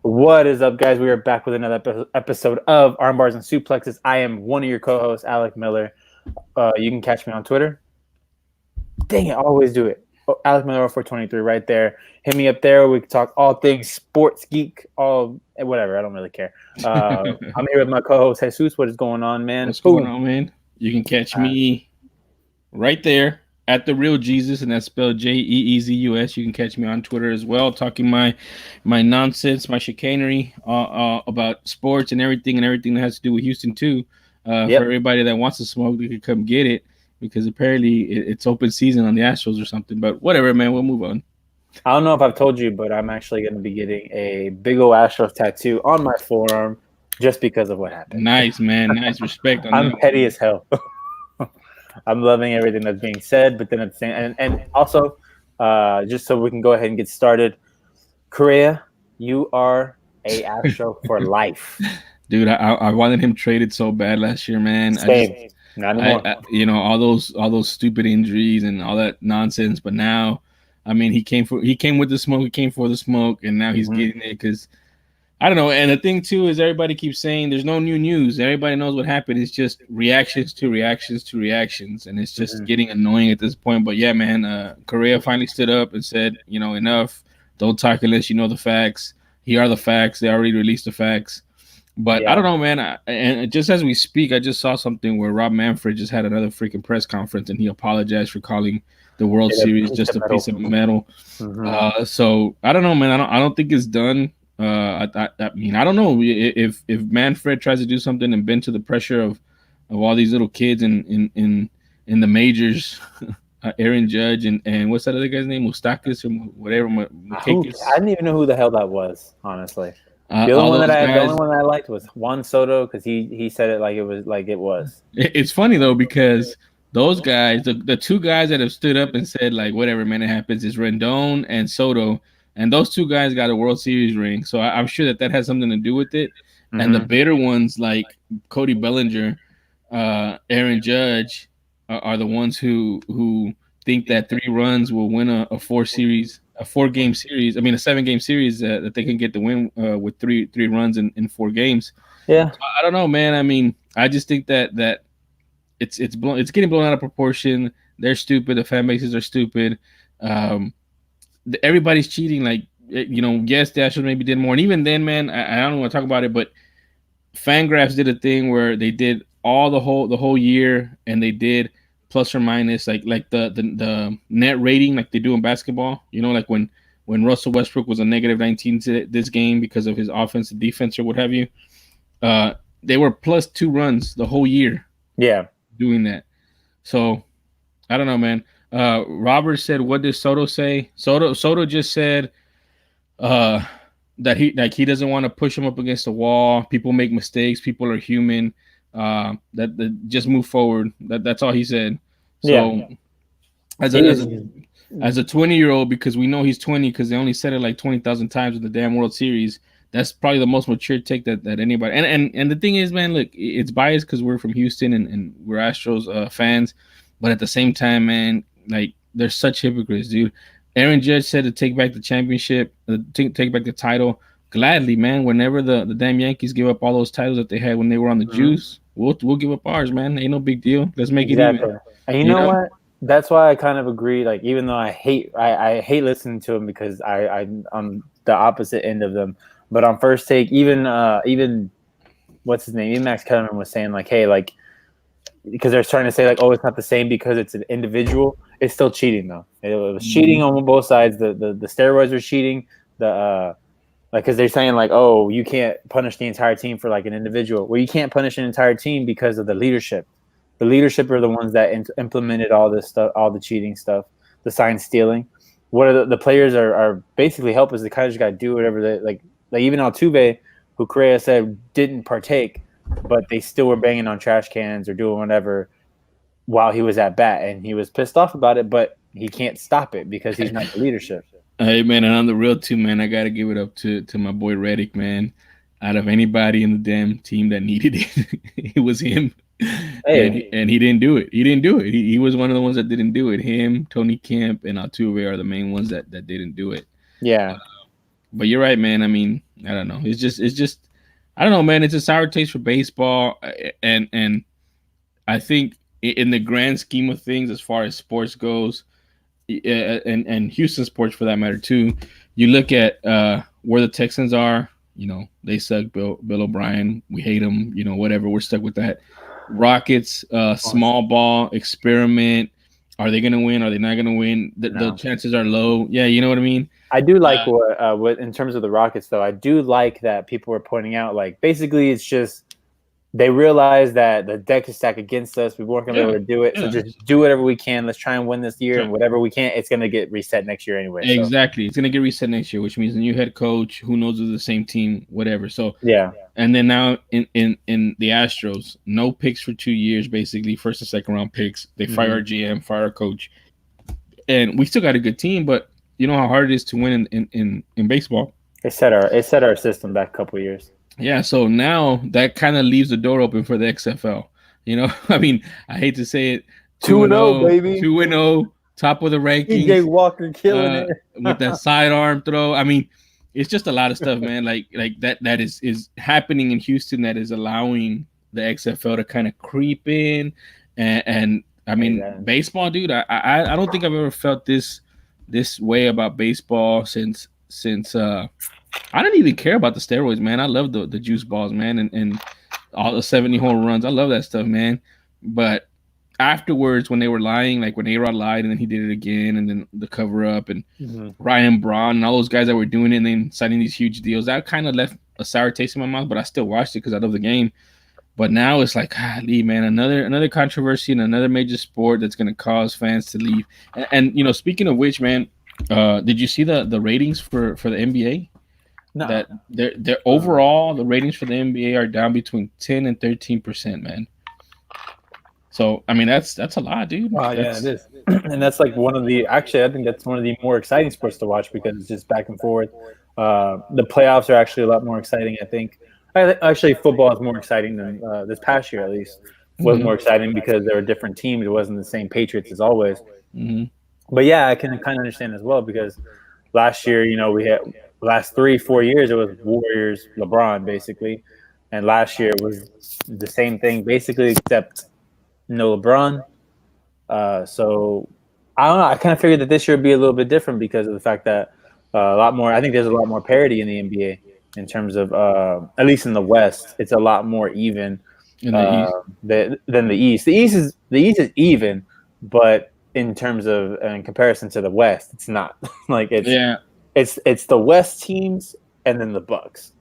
What is up, guys? We are back with another episode of Armbars and Suplexes. I am one of your co-hosts, Alec Miller. You can catch me on Twitter. Dang it, I always do it. Oh, Alec Miller 423 right there. Hit me up there. We can talk all things sports, geek, all whatever. I don't really care. I'm here with my co-host Jesus. What is going on, man? What's going on, man? You can catch me right there at the real Jesus, and that's spelled Jeezus. You can catch me on Twitter as well, talking my nonsense, my chicanery about sports and everything that has to do with Houston too. For everybody that wants to smoke, they can come get it because apparently it's open season on the Astros or something. But whatever, man. We'll move on. I don't know if I've told you, but I'm actually going to be getting a big old Astros tattoo on my forearm just because of what happened. Nice, man. Nice respect. I'm petty as hell. I'm loving everything that's being said, but then at the same and also, just so we can go ahead and get started, Correa, you are a Astro for life, dude. I wanted him traded so bad last year, man. Same. Not anymore. All those stupid injuries and all that nonsense, but now, I mean, he came with the smoke, he came for the smoke, and now he's getting it because. I don't know. And the thing, too, is everybody keeps saying there's no new news. Everybody knows what happened. It's just reactions to reactions to reactions. And it's just getting annoying at this point. But, yeah, man, Correa finally stood up and said, enough. Don't talk unless you know the facts. Here are the facts. They already released the facts. But I don't know, man. And just as we speak, I just saw something where Rob Manfred just had another freaking press conference, and he apologized for calling the World Series just a piece of metal. So, I don't know, man. I don't think it's done. I mean, I don't know if Manfred tries to do something and bend to the pressure of all these little kids in the majors, Aaron Judge and what's that other guy's name, Mustakis or whatever. I didn't even know who the hell that was, honestly. The only one that I liked was Juan Soto because he said it like it was. It's funny though because those guys, the two guys that have stood up and said like whatever, man, it happens is Rendon and Soto. And those two guys got a World Series ring, so I'm sure that has something to do with it. And the bitter ones like Cody Bellinger, Aaron Judge, are the ones who think that 3 runs will win a 7-game series that they can get the win with three runs in 4 games. Yeah, so I don't know, man. I mean, I just think that it's getting blown out of proportion. They're stupid. The fan bases are stupid. Everybody's cheating. Like, yes, the Astros maybe did more. And even then, man, I don't want to talk about it, but Fangraphs did a thing where they did all the whole year, and they did plus or minus like the net rating like they do in basketball. Like when Russell Westbrook was a -19 to this game because of his offense and defense or what have you. They were plus 2 runs the whole year. Yeah, doing that. So I don't know, man. Robert said, what did Soto say? Soto just said that he doesn't want to push him up against the wall. People make mistakes. People are human. That just move forward. That's all he said. So as a 20-year-old, because we know he's 20 because they only said it like 20,000 times in the damn World Series. That's probably the most mature take that anybody. And the thing is, man, look, it's biased because we're from Houston and we're Astros fans. But at the same time, man, like they're such hypocrites, dude. Aaron Judge said to take back the championship, take back the title gladly, man. Whenever the damn Yankees give up all those titles that they had when they were on the juice, we'll give up ours, man. Ain't no big deal. Let's make it even. And you know what? That's why I kind of agree. Like, even though I hate listening to them because I'm on the opposite end of them. But on First Take, even what's his name? Even Max Kellerman was saying like, hey, like. Because they're starting to say like, oh, it's not the same because it's an individual. It's still cheating though. It was cheating on both sides. The steroids were cheating. Because they're saying like, oh, you can't punish the entire team for like an individual. Well, you can't punish an entire team because of the leadership. The leadership are the ones that implemented all this stuff, all the cheating stuff, the sign stealing. What are the players are basically helpless. They kind of just got to do whatever they like even Altuve, who Correa said didn't partake. But they still were banging on trash cans or doing whatever while he was at bat, and he was pissed off about it. But he can't stop it because he's not the leadership. Hey man, and on the real too, man, I gotta give it up to my boy Reddick, man. Out of anybody in the damn team that needed it, it was him. Hey. And he didn't do it. He was one of the ones that didn't do it. Him, Tony Kemp, and Altuve are the main ones that didn't do it. Yeah. but you're right, man. I mean, I don't know. It's just I don't know, man. It's a sour taste for baseball, and I think in the grand scheme of things, as far as sports goes, and Houston sports for that matter too, you look at where the Texans are. You know, they suck. Bill O'Brien, we hate him. You know, whatever. We're stuck with that. Rockets, small ball experiment. Are they gonna win? Are they not gonna win? The No. chances are low. Yeah, you know what I mean. I do like Uh, what in terms of the Rockets though. I do like that people were pointing out like basically it's just they realize that the deck is stacked against us. We weren't gonna be yeah, able to do it, so yeah. just do whatever we can. Let's try and win this year, Sure. and whatever we can't, it's gonna get reset next year anyway. So Exactly. It's gonna get reset next year, which means a new head coach, who knows if the same team, whatever. So yeah, and then now in the Astros, no picks for 2 years, basically first and second round picks. They fire our GM, fire our coach, and we still got a good team, but you know how hard it is to win in baseball. it set our system back a couple years. Yeah, so now that kind of leaves the door open for the XFL. You know, I mean, I hate to say it, 2-0, 2-0, baby. 2-0, top of the EJ rankings, Walker killing it. with that sidearm throw. I mean, it's just a lot of stuff, man. Like that is happening in Houston that is allowing the XFL to kind of creep in, and I mean, baseball, dude. I don't think I've ever felt this way about baseball since I didn't even care about the steroids, man. I love the juice balls, man, and all the 70 home runs. I love that stuff, man. But afterwards, when they were lying, like when A-Rod lied and then he did it again, and then the cover up and Ryan Braun and all those guys that were doing it and then signing these huge deals, that kind of left a sour taste in my mouth. But I still watched it because I love the game. But now it's like, golly, man, another controversy in another major sport that's going to cause fans to leave. And you know, speaking of which, man, did you see the ratings for the NBA? No. That they're overall the ratings for the NBA are down between 10 and 13%, man. So I mean that's a lot, dude. Wow, yeah, it is. And that's like one of the actually I think that's one of the more exciting sports to watch because it's just back and forth. The playoffs are actually a lot more exciting, I think. Actually, football is more exciting than this past year, at least. Was more exciting because there were different teams. It wasn't the same Patriots as always. But yeah, I can kind of understand as well because last year, you know, we had last 3-4 years it was Warriors, LeBron basically, and last year was the same thing basically except no LeBron. So I don't know. I kind of figured that this year would be a little bit different because of the fact that a lot more. I think there's a lot more parity in the NBA in terms of at least in the West, it's a lot more even In the East. than the East. The East is even, but in terms of in comparison to the West, it's not. Like it's the West teams and then the Bucks.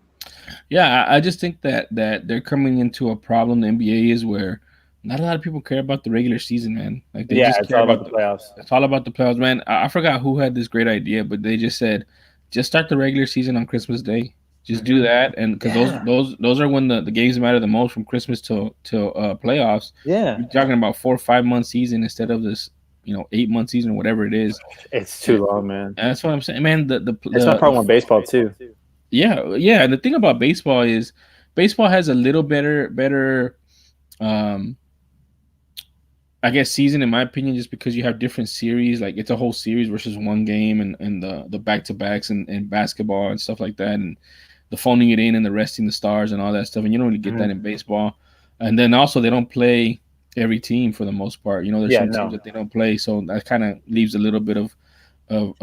Yeah, I just think that they're coming into a problem. The NBA is where not a lot of people care about the regular season, man. Like they just it's care all about the playoffs. It's all about the playoffs, man. I forgot who had this great idea, but they just said, just start the regular season on Christmas Day. Just do that, and because those are when the games matter the most, from Christmas till playoffs. Yeah, you're talking about 4 or 5 month season instead of this, 8 month season or whatever it is. It's too long, man. And that's what I'm saying, man. It's my problem with baseball too. Yeah. And the thing about baseball is, baseball has a little better, I guess, season in my opinion, just because you have different series. Like it's a whole series versus one game, and the back to backs and basketball and stuff like that, and the phoning it in and the resting the stars and all that stuff. And you don't really get that in baseball. And then also they don't play every team for the most part. There's some teams that they don't play, so that kind of leaves a little bit of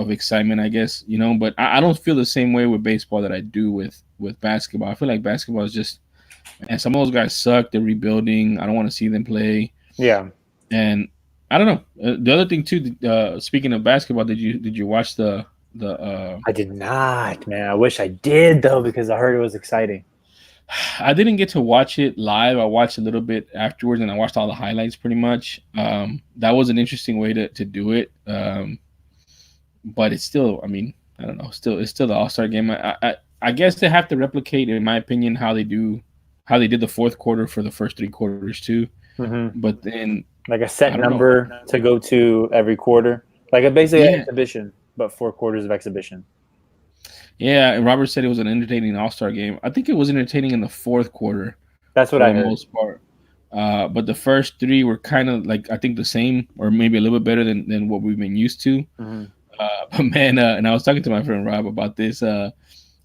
excitement, I guess. But I don't feel the same way with baseball that I do with basketball. I feel like basketball is just, and some of those guys suck. They're rebuilding. I don't want to see them play. Yeah. And I don't know. The other thing too, speaking of basketball, did you watch the I did not, man. I wish I did though, because I heard it was exciting. I didn't get to watch it live. I watched a little bit afterwards, and I watched all the highlights pretty much. That was an interesting way to do it. But it's still, I mean, I don't know. It's still the All-Star game. I guess they have to replicate, in my opinion, how they did the fourth quarter for the first 3 quarters too. But then like a set number to go to every quarter, like basically an exhibition, but 4 quarters of exhibition. Yeah, and Robert said it was an entertaining All-Star game. I think it was entertaining in the fourth quarter. That's what I heard. For the most part. But the first 3 were kind of like, I think, the same or maybe a little bit better than what we've been used to. But man, and I was talking to my friend Rob about this.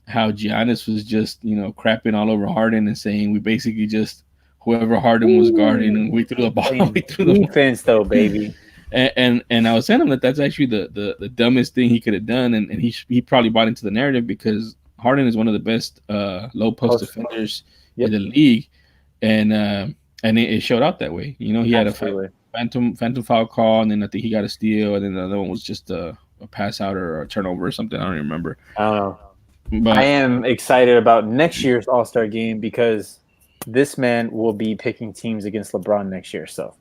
How Giannis was just crapping all over Harden and saying we basically just whoever Harden was guarding and we threw the ball. We threw the defense though, baby. And I was telling him that's actually the dumbest thing he could have done, and he probably bought into the narrative because Harden is one of the best low post defenders in the league, and it showed out that way. He had a phantom foul call, and then I think he got a steal, and then the other one was just a pass out or a turnover or something. I don't even remember. I don't know. But I am excited about next year's All-Star game because this man will be picking teams against LeBron next year. So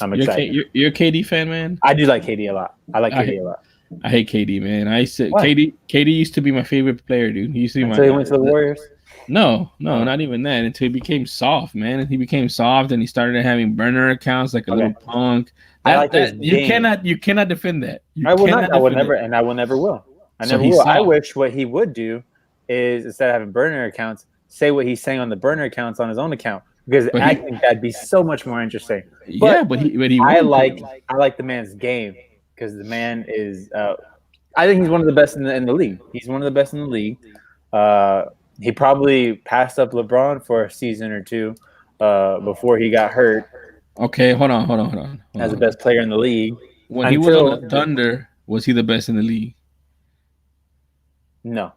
I'm excited. You're a KD fan, man? I do like KD a lot. I like KD a lot. I hate KD, man. KD used to be my favorite player, dude. He used to be until he went to the Warriors? No, not even that. Until he became soft, man. And he became soft and he started having burner accounts like a little punk. You cannot defend that. I will not. I will never, and I will never will. I never will. I wish what he would do is instead of having burner accounts, say what he's saying on the burner accounts on his own account because I think that'd be so much more interesting. But I like the man's game because the man is. I think he's one of the best in the league. He's one of the best in the league. He probably passed up LeBron for a season or two before he got hurt. Okay, hold on. As the best player in the league. When he was on the Thunder, was he the best in the league? No,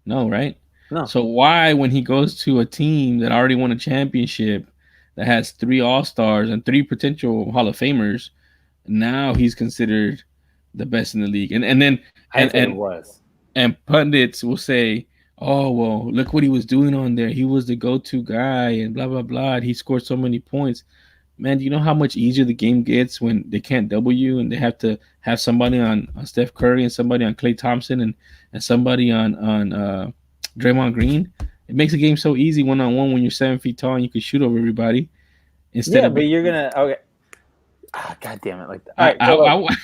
right? No. So why, when he goes to a team that already won a championship, that has 3 All-Stars and 3 potential Hall of Famers, now he's considered the best in the league? And pundits will say, "Oh well, look what he was doing on there. He was the go-to guy, and blah blah blah. He scored so many points." Man, do you know how much easier the game gets when they can't double you and they have to have somebody on Steph Curry and somebody on Klay Thompson and somebody on Draymond Green? It makes the game so easy one-on-one when you're 7 feet tall and you can shoot over everybody. But you're gonna God damn it! Like that. All right,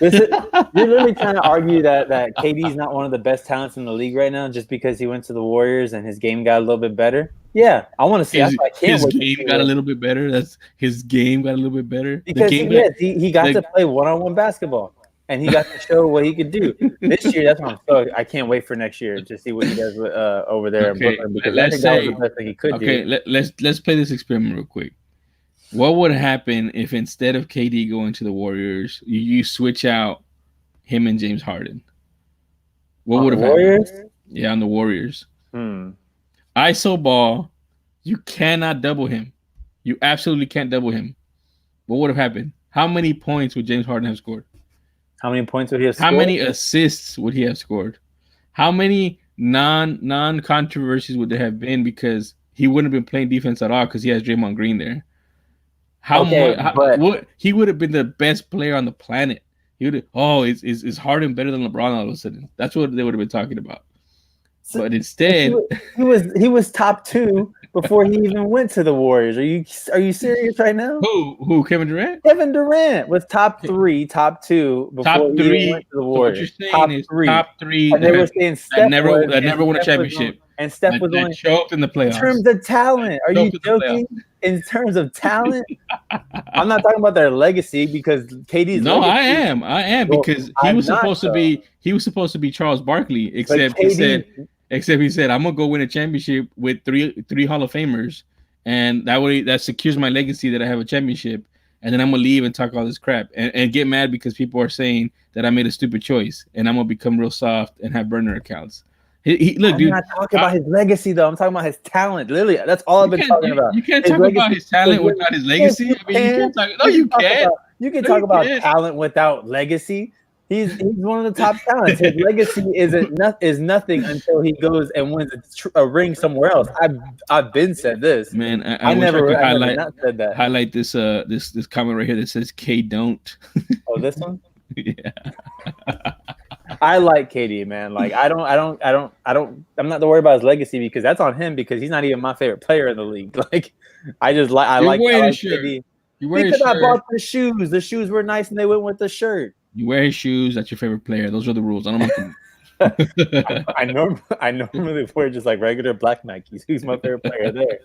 you're literally trying to argue that KD's not one of the best talents in the league right now just because he went to the Warriors and his game got a little bit better. Yeah, I want to see. His game got a little bit better. His game got a little bit better because he got to play one-on-one basketball and he got to show what he could do this year. That's what I'm so. I can't wait for next year to see what he does over there in Brooklyn because I think that was the best thing he could do. Okay, let's play this experiment real quick. What would happen if instead of KD going to the Warriors, you switch out him and James Harden? What would have happened? Yeah, on the Warriors. ISO ball, you cannot double him. You absolutely can't double him. What would have happened? How many points would James Harden have scored? How many points would he have scored? How many assists would he have scored? How many non-controversies would there have been because he wouldn't have been playing defense at all because he has Draymond Green there? He would have been the best player on the planet. He would have, is Harden better than LeBron all of a sudden? That's what they would have been talking about. But instead, he was top 2 before he even went to the Warriors. Are you serious right now? Who? Kevin Durant? Kevin Durant was top 3, top 2 before he even went to the Warriors. So what you're saying top three. And they were saying Steph never won a championship. And Steph was only choked in the playoffs. In terms of talent, are you joking? In terms of talent, I'm not talking about their legacy because KD's. No, legacy, I am because he was supposed to be Charles Barkley, except he said I'm gonna go win a championship with three Hall of Famers, and that secures my legacy that I have a championship, and then I'm gonna leave and talk all this crap and get mad because people are saying that I made a stupid choice, and I'm gonna become real soft and have burner accounts. Look, dude. I'm not talking about his legacy, though. I'm talking about his talent. Literally, that's all I've been talking about. You can't talk about his talent without his legacy. You can't talk. No, you can't. You can talk about talent without legacy. He's one of the top talents. His legacy is nothing until he goes and wins a ring somewhere else. I've been said this. Man, I never not said that. Highlight this this comment right here that says K don't. Oh, this one? Yeah. I like KD, man. Like I'm not worried about his legacy because that's on him because he's not even my favorite player in the league. Like I like KD. Because I bought the shoes. The shoes were nice and they went with the shirt. You wear his shoes, that's your favorite player. Those are the rules. I don't know. I normally wear just like regular black Nikes. Who's my favorite player there?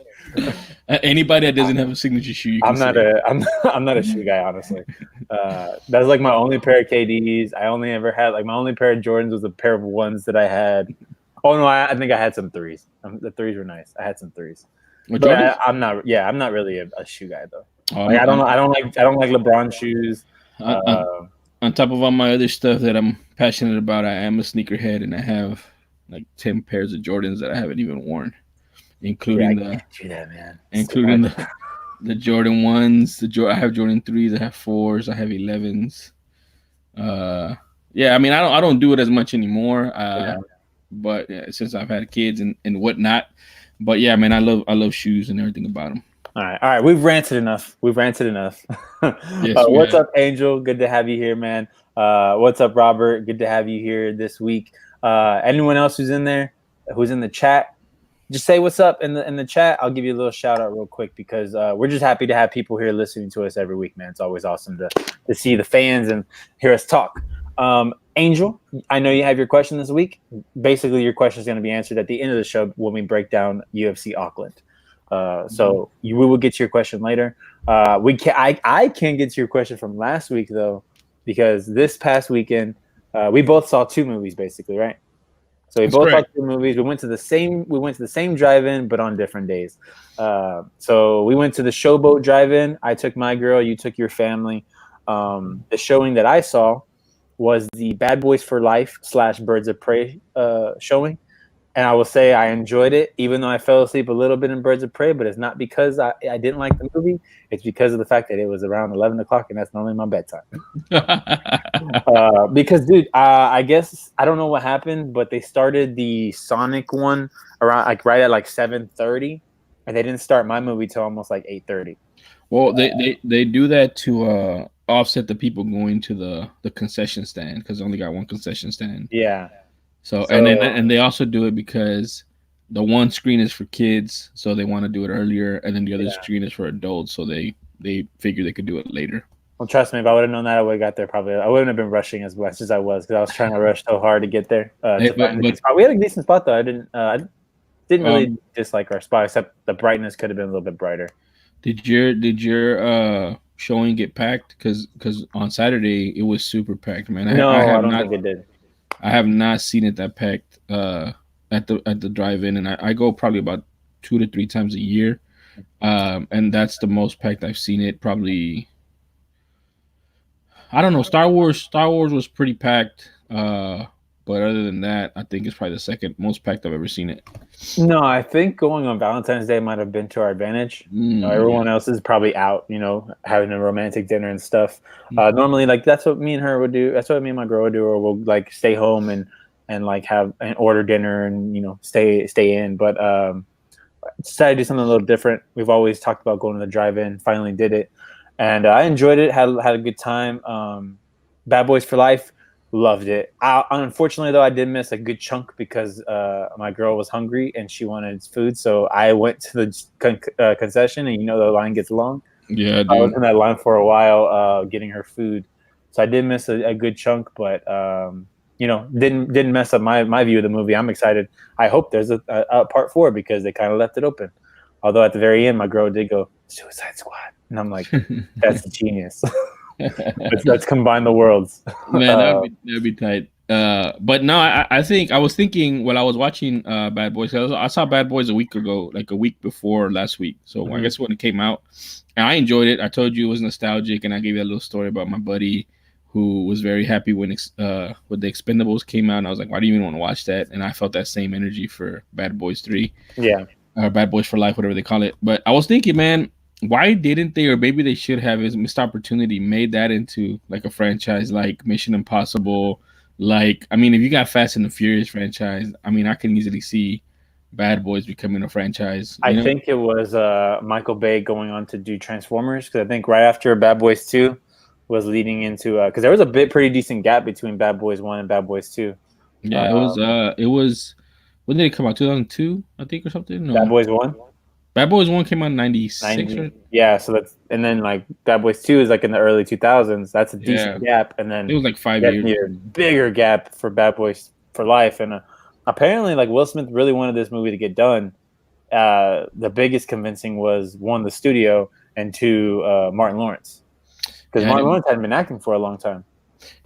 Anybody that doesn't have a signature shoe, you can I'm not a shoe guy, honestly. That's like my only pair of KDs. I only ever had like my only pair of Jordans was a pair of ones that I had. Oh no, I think I had some threes. The threes were nice. I had some threes. But I'm not. Yeah, I'm not really a shoe guy though. Like, I don't like LeBron shoes. On top of all my other stuff that I'm passionate about, I am a sneakerhead, and I have like 10 pairs of Jordans that I haven't even worn, including I can't do that, man. including the Jordan 1s. I have Jordan 3s. I have 4s. I have 11s. Yeah, I mean, I don't do it as much anymore. But since I've had kids and whatnot, but yeah, man, I love shoes and everything about them. All right. We've ranted enough. Yes, what's up, Angel? Good to have you here, man. What's up, Robert? Good to have you here this week. Anyone else who's in there, who's in the chat, just say what's up in the chat. I'll give you a little shout out real quick because we're just happy to have people here listening to us every week, man. It's always awesome to see the fans and hear us talk. Angel, I know you have your question this week. Basically, your question is going to be answered at the end of the show when we break down UFC Auckland. So we will get to your question later. I can't get to your question from last week though, because this past weekend we both saw two movies basically, right? So we both saw two movies. We went to the same drive-in, but on different days. So we went to the Showboat Drive-In. I took my girl. You took your family. The showing that I saw was the Bad Boys for Life / Birds of Prey showing. And I will say I enjoyed it, even though I fell asleep a little bit in Birds of Prey, but it's not because I didn't like the movie. It's because of the fact that it was around 11 o'clock, and that's normally my bedtime. Because, dude, I guess, I don't know what happened, but they started the Sonic one around right at 7:30, and they didn't start my movie till almost 8:30. Well, they do that to offset the people going to the concession stand because they only got one concession stand. Yeah. So and they also do it because the one screen is for kids, so they want to do it earlier, and then the other screen is for adults, so they figure they could do it later. Well, trust me, if I would have known that, I would have got there probably. I wouldn't have been rushing as much as I was because I was trying to rush so hard to get there. We had a decent spot though. I didn't really dislike our spot, except the brightness could have been a little bit brighter. Did your showing get packed? Because on Saturday it was super packed, man. I don't think it did. I have not seen it that packed at the drive-in, and I go probably about 2 to 3 times a year, and that's the most packed I've seen it. Probably, I don't know. Star Wars was pretty packed, but other than that, I think it's probably the second most packed I've ever seen it. No, I think going on Valentine's Day might have been to our advantage. Everyone else is probably out, having a romantic dinner and stuff. Normally, that's what me and her would do. That's what me and my girl would do, or we'll stay home and have and order dinner and stay in. But decided to do something a little different. We've always talked about going to the drive-in. Finally did it, and I enjoyed it. Had a good time. Bad Boys for Life. Loved it. Unfortunately, though, I did miss a good chunk because my girl was hungry and she wanted food. So I went to the concession, and the line gets long. Yeah, dude. I was in that line for a while getting her food. So I did miss a good chunk, but didn't mess up my view of the movie. I'm excited. I hope there's a part 4 because they kind of left it open. Although at the very end, my girl did go Suicide Squad, and I'm like, that's genius. Let's combine the worlds. Man, that'd be tight. But no, I think I was thinking while I was watching Bad Boys. I saw Bad Boys a week ago, like a week before last week. So I guess when it came out, and I enjoyed it. I told you it was nostalgic, and I gave you a little story about my buddy who was very happy when the Expendables came out. And I was like, why do you even want to watch that? And I felt that same energy for Bad Boys 3. Yeah. Or Bad Boys for Life, whatever they call it. But I was thinking, man, why didn't they, or maybe they should have, is missed opportunity, made that into a franchise like Mission Impossible. If you got Fast and the Furious franchise, I can easily see Bad Boys becoming a franchise. I think it was Michael Bay going on to do Transformers, because I think right after Bad Boys 2 was leading into because there was a pretty decent gap between Bad Boys 1 and Bad Boys 2. Yeah, it was. When did it come out? 2002, I think, or something. No. Bad Boys 1. Bad Boys 1 came out in 96. Right? Yeah, so that's, and then Bad Boys 2 is in the early 2000s. That's a decent gap, and then it was 5 years. Bigger gap for Bad Boys for life. And apparently, like Will Smith really wanted this movie to get done. The biggest convincing was one, the studio, and two, Martin Lawrence, because Martin Lawrence hadn't been acting for a long time.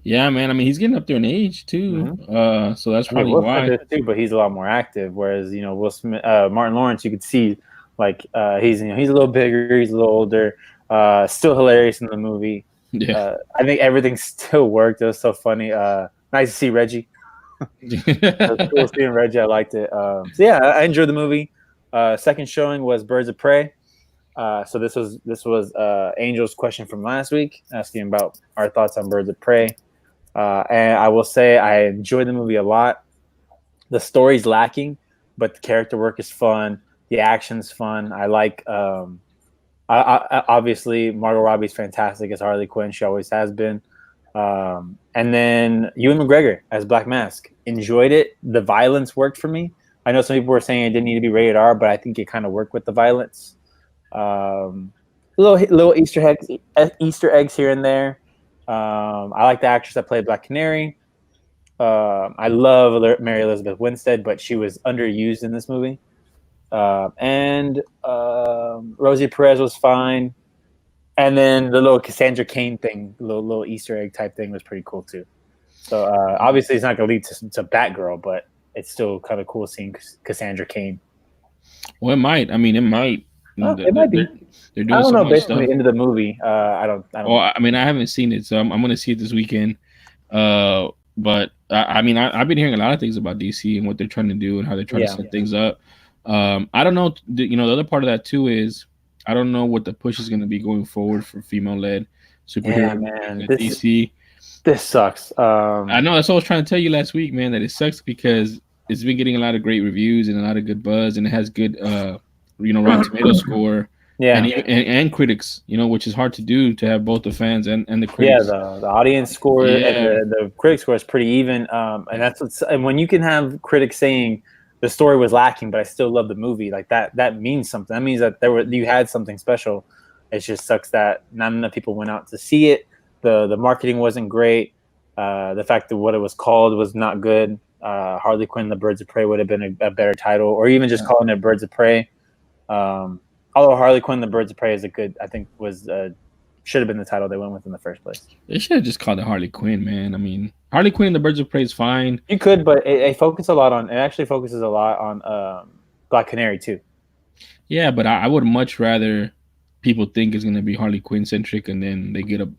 Yeah, man. I mean, he's getting up there in age too, so that's probably Will why. Smith is too, but he's a lot more active. Whereas Will Smith, Martin Lawrence, you could see like he's he's a little bigger, he's a little older, still hilarious in the movie. Yeah, I think everything still worked. It was so funny. Nice to see Reggie. It was cool seeing Reggie. I liked it. So yeah, I enjoyed the movie. Second showing was Birds of Prey. So this was Angel's question from last week, asking about our thoughts on Birds of Prey. And I will say I enjoyed the movie a lot. The story's lacking, but the character work is fun. The action's fun. I like. Obviously, Margot Robbie's fantastic as Harley Quinn. She always has been. And then Ewan McGregor as Black Mask. Enjoyed it. The violence worked for me. I know some people were saying it didn't need to be rated R, but I think it kind of worked with the violence. Little Easter eggs here and there. I like the actress that played Black Canary. I love Mary Elizabeth Winstead, but she was underused in this movie. And Rosie Perez was fine. And then the little Cassandra Cain thing, little Easter egg type thing was pretty cool too. So obviously it's not going to lead to Batgirl, but it's still kind of cool seeing Cassandra Cain. Well, it might. I mean, it might. It might be. They're doing I don't so know. much Based on stuff. the end of the movie, I don't. Well, I mean, I haven't seen it, so I'm going to see it this weekend. But I mean, I've been hearing a lot of things about DC and what they're trying to do and how they're trying to set things up. I don't know. The other part of that too is I don't know what the push is going to be going forward for female-led superhero man. DC. This sucks. I know. That's what I was trying to tell you last week, man. That it sucks because it's been getting a lot of great reviews and a lot of good buzz, and it has good, Rotten Tomato score. Yeah, and critics, which is hard to do, to have both the fans and the critics. Yeah, the audience score and the critic score is pretty even. And and when you can have critics saying the story was lacking, but I still love the movie, like that means something. That means that you had something special. It just sucks that not enough people went out to see it. The marketing wasn't great. The fact that what it was called was not good. Harley Quinn, the Birds of Prey would have been a better title, or even just calling it Birds of Prey. Although Harley Quinn, the Birds of Prey is should have been the title they went with in the first place. They should have just called it Harley Quinn, man. I mean, Harley Quinn and the Birds of Prey is fine. You could, but it actually focuses a lot on Black Canary too. Yeah, but I would much rather people think it's going to be Harley Quinn centric, and then they get a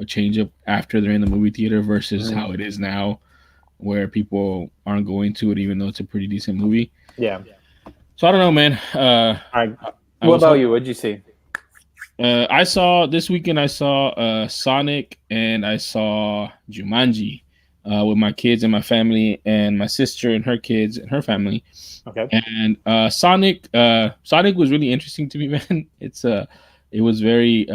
change up after they're in the movie theater versus how it is now, where people aren't going to it even though it's a pretty decent movie. Yeah. So I don't know, man. What about you? What'd you see? I saw this weekend. I saw Sonic and I saw Jumanji with my kids and my family, and my sister and her kids and her family. Okay. And Sonic was really interesting to me, man. It was very.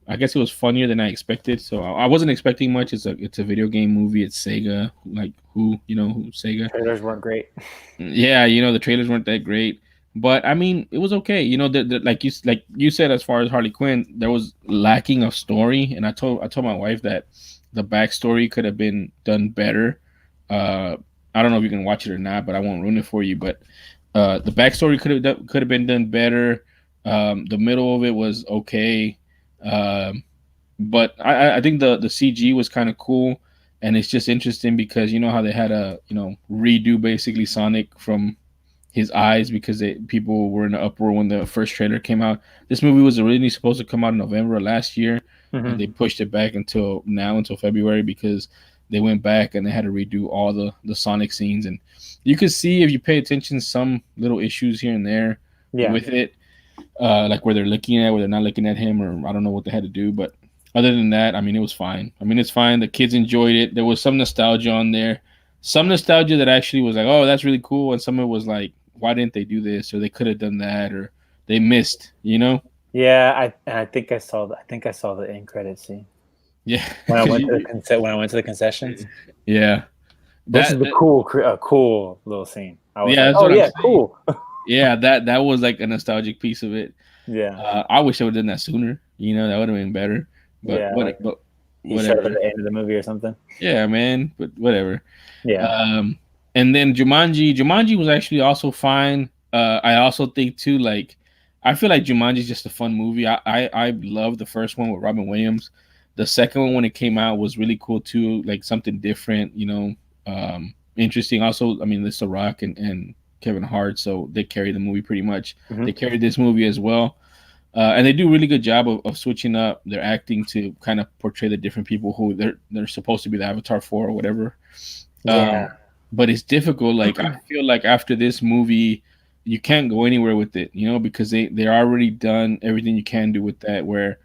I guess it was funnier than I expected. So I wasn't expecting much. It's a video game movie. It's Sega. Like who Sega. Trailers weren't great. Yeah, the trailers weren't that great. But I mean, it was okay. Like you said, as far as Harley Quinn, there was lacking of story, and I told my wife that the backstory could have been done better. I don't know if you can watch it or not, but I won't ruin it for you. But the backstory could have been done better. The middle of it was okay, but I think the CG was kind of cool, and it's just interesting because how they had a redo basically Sonic from his eyes because people were in an uproar when the first trailer came out. This movie was originally supposed to come out in November of last year, and they pushed it back until February because they went back and they had to redo all the Sonic scenes. And you could see, if you pay attention, some little issues here and there with it, like where they're looking at, where they're not looking at him, or I don't know what they had to do. But other than that, I mean, it was fine. I mean, it's fine. The kids enjoyed it. There was some nostalgia on there. Some nostalgia that actually was like, oh, that's really cool. And some of it was like, why didn't they do this? Or they could have done that, or they missed, Yeah, I think I saw the end credit scene. Yeah. When I went to the concessions. Yeah. This is a cool little scene. I was cool. Yeah, that was like a nostalgic piece of it. Yeah. I wish I would have done that sooner. That would have been better. But he showed up at the end of the movie or something. Yeah, man. But whatever. Yeah. And then Jumanji was actually also fine. I also think too, like, I feel like Jumanji is just a fun movie. I love the first one with Robin Williams. The second one when it came out was really cool too, like something different, interesting. Also, I mean, it's The Rock and Kevin Hart, so they carry the movie pretty much. Mhm. They carried this movie as well. And they do a really good job of switching up their acting to kind of portray the different people who they're supposed to be the avatar for or whatever. Yeah. But it's difficult. Like I feel like after this movie, you can't go anywhere with it, because they already done everything you can do with that. Where,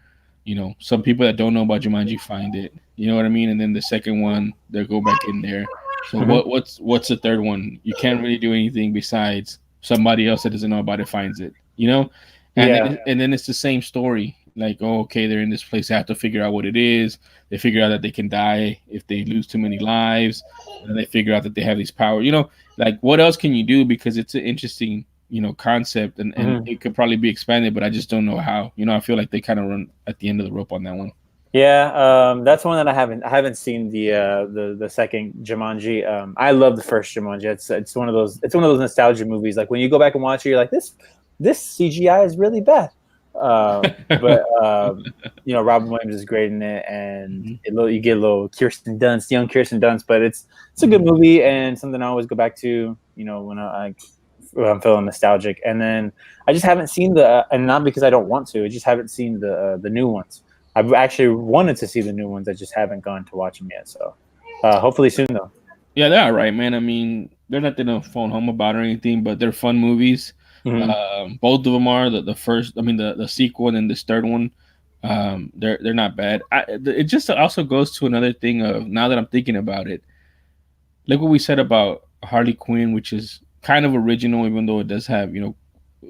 some people that don't know about Jumanji find it, you know what I mean, and then the second one they'll go back in there. So Mhm. what's the third one? You can't really do anything besides somebody else that doesn't know about it finds it, and Yeah. then it's the same story. Like, oh, okay, they're in this place. They have to figure out what it is. They figure out that they can die if they lose too many lives, and then they figure out that they have these powers. Like what else can you do? Because it's an interesting, concept, and Mhm. it could probably be expanded, but I just don't know how. I feel like they kind of run at the end of the rope on that one. Yeah, that's one that I haven't seen the second Jumanji. I love the first Jumanji. It's one of those nostalgia movies. Like when you go back and watch it, you're like this CGI is really bad. But Robin Williams is great in it, and Mhm. you get a little young Kirsten Dunst. But it's a good movie and something I always go back to. When I'm feeling nostalgic. And then I just haven't seen and not because I don't want to. I just haven't seen the new ones. I've actually wanted to see the new ones. I just haven't gone to watch them yet. So hopefully soon though. Yeah, they're all right, man. I mean, they're nothing to phone home about or anything, but they're fun movies. Mhm. Both of them are the first. I mean, the sequel and then this third one. They're not bad. It just also goes to another thing of now that I'm thinking about it. Like what we said about Harley Quinn, which is kind of original, even though it does have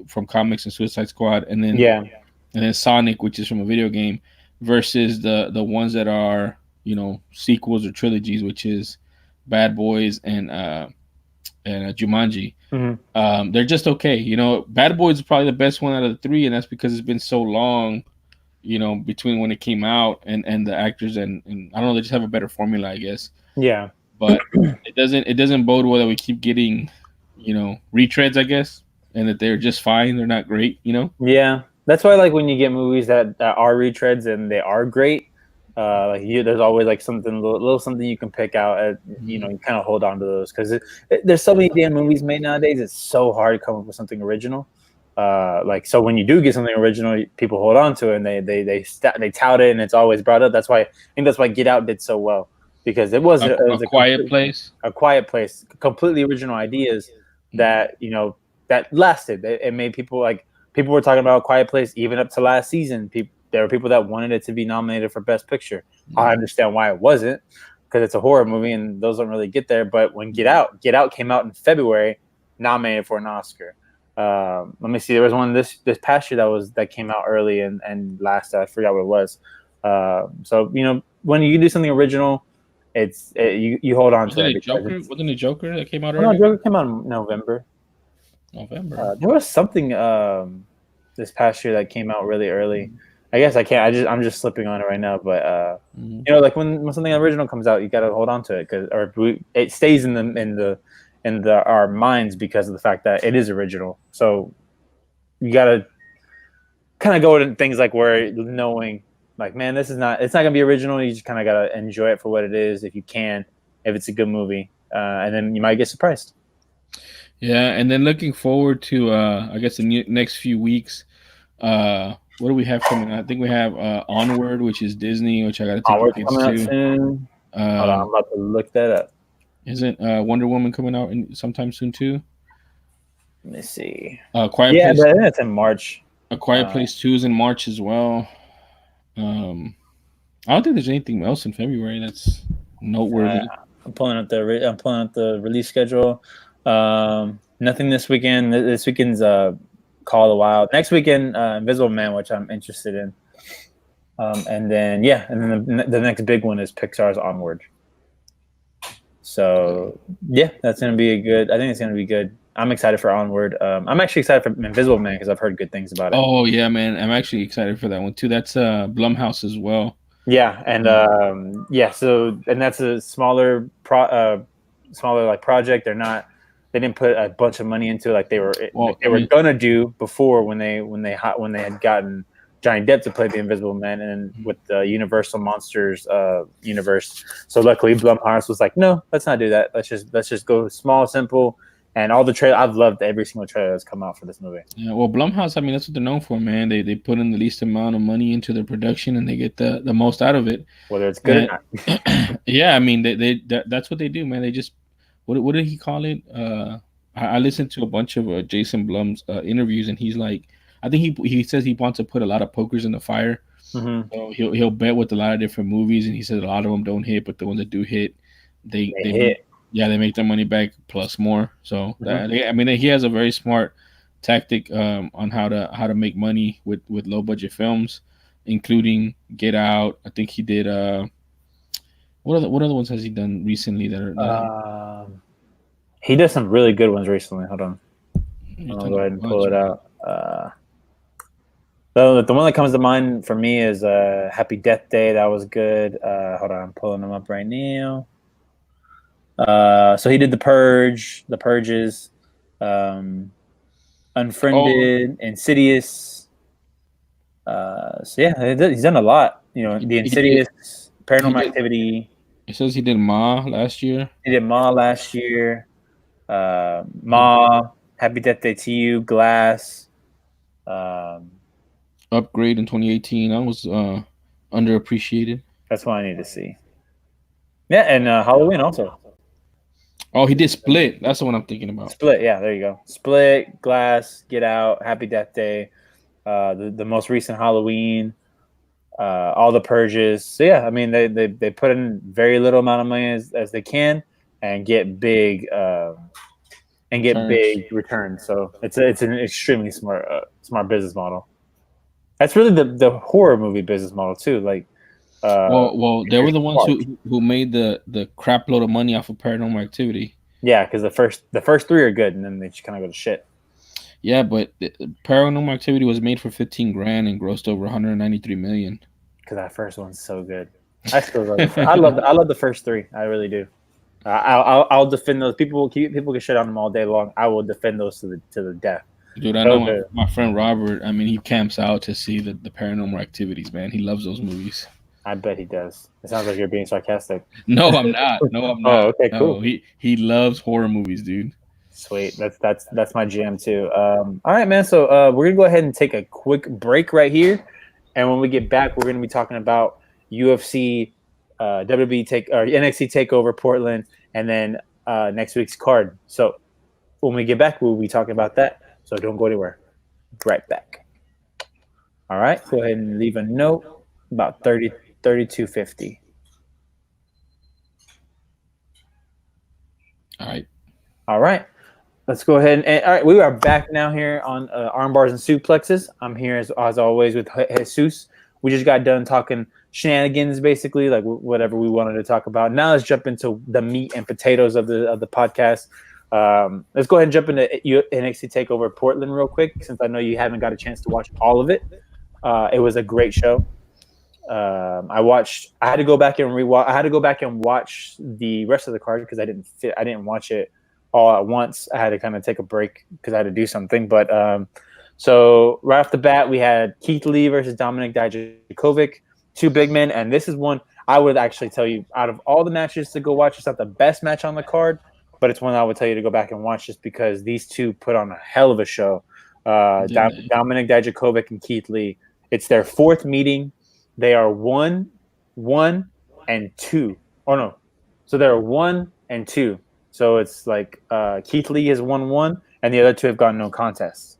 from comics and Suicide Squad, Yeah. and then Sonic, which is from a video game, versus the ones that are sequels or trilogies, which is Bad Boys and Jumanji. Mhm. They're just okay. Bad Boys is probably the best one out of the three, and that's because it's been so long, between when it came out and the actors and I don't know, they just have a better formula, I guess. Yeah. But it doesn't bode well that we keep getting, retreads, I guess, and that they're just fine. They're not great. Yeah. That's why like when you get movies that are retreads and they are great, there's always like something little something you can pick out. You kind of hold on to those because there's so many damn movies made nowadays. It's so hard to come up with something original. So when you do get something original, people hold on to it and they tout it and it's always brought up. I think that's why Get Out did so well because it was A Quiet Place. a quiet place, completely original ideas that that lasted. It made people were talking about a Quiet Place even up to last season. There were people that wanted it to be nominated for Best Picture. I understand why it wasn't because it's a horror movie and those don't really get there. But when Get Out came out in February, nominated for an Oscar. Let me see. There was one this past year that came out early and last. I forgot what it was. So when you do something original, you hold on to it. Wasn't it Joker that came out Oh, no, early? Joker came out in November. November. There was something this past year that came out really early. I guess I can't. I'm just slipping on it right now. But like when something original comes out, you got to hold on to it it stays in our minds because of the fact that it is original. So you got to kind of go to things like where knowing like, man, it's not gonna be original. You just kind of got to enjoy it for what it is if you can, if it's a good movie, and then you might get surprised. Yeah, and then looking forward to I guess the next few weeks. What do we have coming out? I think we have Onward, which is Disney, which I got to take Onward's tickets coming out to. soon. Hold on, I'm about to look that up. Isn't Wonder Woman coming out sometime soon too? Let me see. Quiet Yeah, Place. I think it's in March. A Quiet Place 2 is in March as well. I don't think there's anything else in February that's noteworthy. I'm pulling up the release schedule. Nothing this weekend. This weekend's Call of the Wild. Next weekend, Invisible Man, which I'm interested in. And then the next big one is Pixar's Onward. So that's gonna be I think it's gonna be good. I'm excited for Onward. I'm actually excited for Invisible Man because I've heard good things about it. Oh yeah, man! I'm actually excited for that one too. That's Blumhouse as well. Yeah, and so that's a smaller smaller like project. They didn't put a bunch of money into it like they were gonna do before when they had gotten Johnny Depp to play the Invisible Man and with the Universal Monsters universe. So luckily Blumhouse was like, no, let's not do that. Let's just go small, simple. And all the trailer, I've loved every single trailer that's come out for this movie. Yeah, well, Blumhouse, I mean, that's what they're known for, man. They put in the least amount of money into their production and they get the most out of it. Whether it's good or not. Yeah, I mean, that's what they do, man. They just what did he call it? I listened to a bunch of Jason Blum's interviews, and he's like, I think he says he wants to put a lot of pokers in the fire. Mm-hmm. So he'll bet with a lot of different movies, and he says a lot of them don't hit, but the ones that do hit, they hit. Yeah, they make their money back plus more. So I mean, he has a very smart tactic on how to make money with low budget films, including Get Out. I think he did. What other ones has he done recently that are? He does some really good ones recently. Hold on, I'll go ahead and pull it out. The one that comes to mind for me is Happy Death Day. That was good. Hold on, I'm pulling them up right now. So he did The Purge, The Purges, Unfriended, Insidious. So yeah, he's done a lot. You know, The Insidious, Paranormal Activity. It says he did Ma last year. He did Ma last year. Ma, Happy Death Day to You, Glass. Upgrade in 2018. That was underappreciated. That's what I need to see. Yeah, and Halloween also. Oh, he did Split. That's the one I'm thinking about. Split, yeah, there you go. Split, Glass, Get Out, Happy Death Day, the most recent Halloween, all the Purges. So yeah, I mean they put in very little amount of money as they can and get big returns. So it's an extremely smart business model. That's really the horror movie business model too. Like, well, they were the ones who made the crap load of money off of Paranormal Activity. Yeah, because the first three are good, and then they just kind of go to shit. Yeah, but Paranormal Activity was made for $15,000 and grossed over $193 million. Because that first one's so good. I still love I love the first three. I really do. I'll defend those. People can shit on them all day long. I will defend those to the death. Dude, I know my friend Robert. I mean, he camps out to see the Paranormal Activities. Man, he loves those movies. I bet he does. It sounds like you're being sarcastic. No, I'm not. No, I'm not. Oh, okay, cool. No, he loves horror movies, dude. Sweet. That's my jam too. All right, man. So we're gonna go ahead and take a quick break right here, and when we get back, we're gonna be talking about UFC, WWE NXT Takeover Portland, and then next week's card. So when we get back, we'll be talking about that. So don't go anywhere. Right back. All right. Go ahead and leave a note about 3250. All right. Let's go ahead and all right. We are back now here on Armbars and Suplexes. I'm here as always with Jesus. We just got done talking shenanigans, basically, like whatever we wanted to talk about. Now let's jump into the meat and potatoes of the podcast. Let's go ahead and jump into NXT TakeOver Portland real quick, since I know you haven't got a chance to watch all of it. It was a great show. I had to go back and rewatch. I had to go back and watch the rest of the card because I didn't watch it all at once. I had to kind of take a break because I had to do something. But so right off the bat, we had Keith Lee versus Dominik Dijakovic, two big men, and this is one I would actually tell you out of all the matches to go watch. It's not the best match on the card, but it's one I would tell you to go back and watch just because these two put on a hell of a show. Dominik Dijakovic and Keith Lee. It's their fourth meeting. They are 1-1 and 2. Oh no, so they're 1-2. So it's like Keith Lee is 1-1, and the other two have gotten no contests.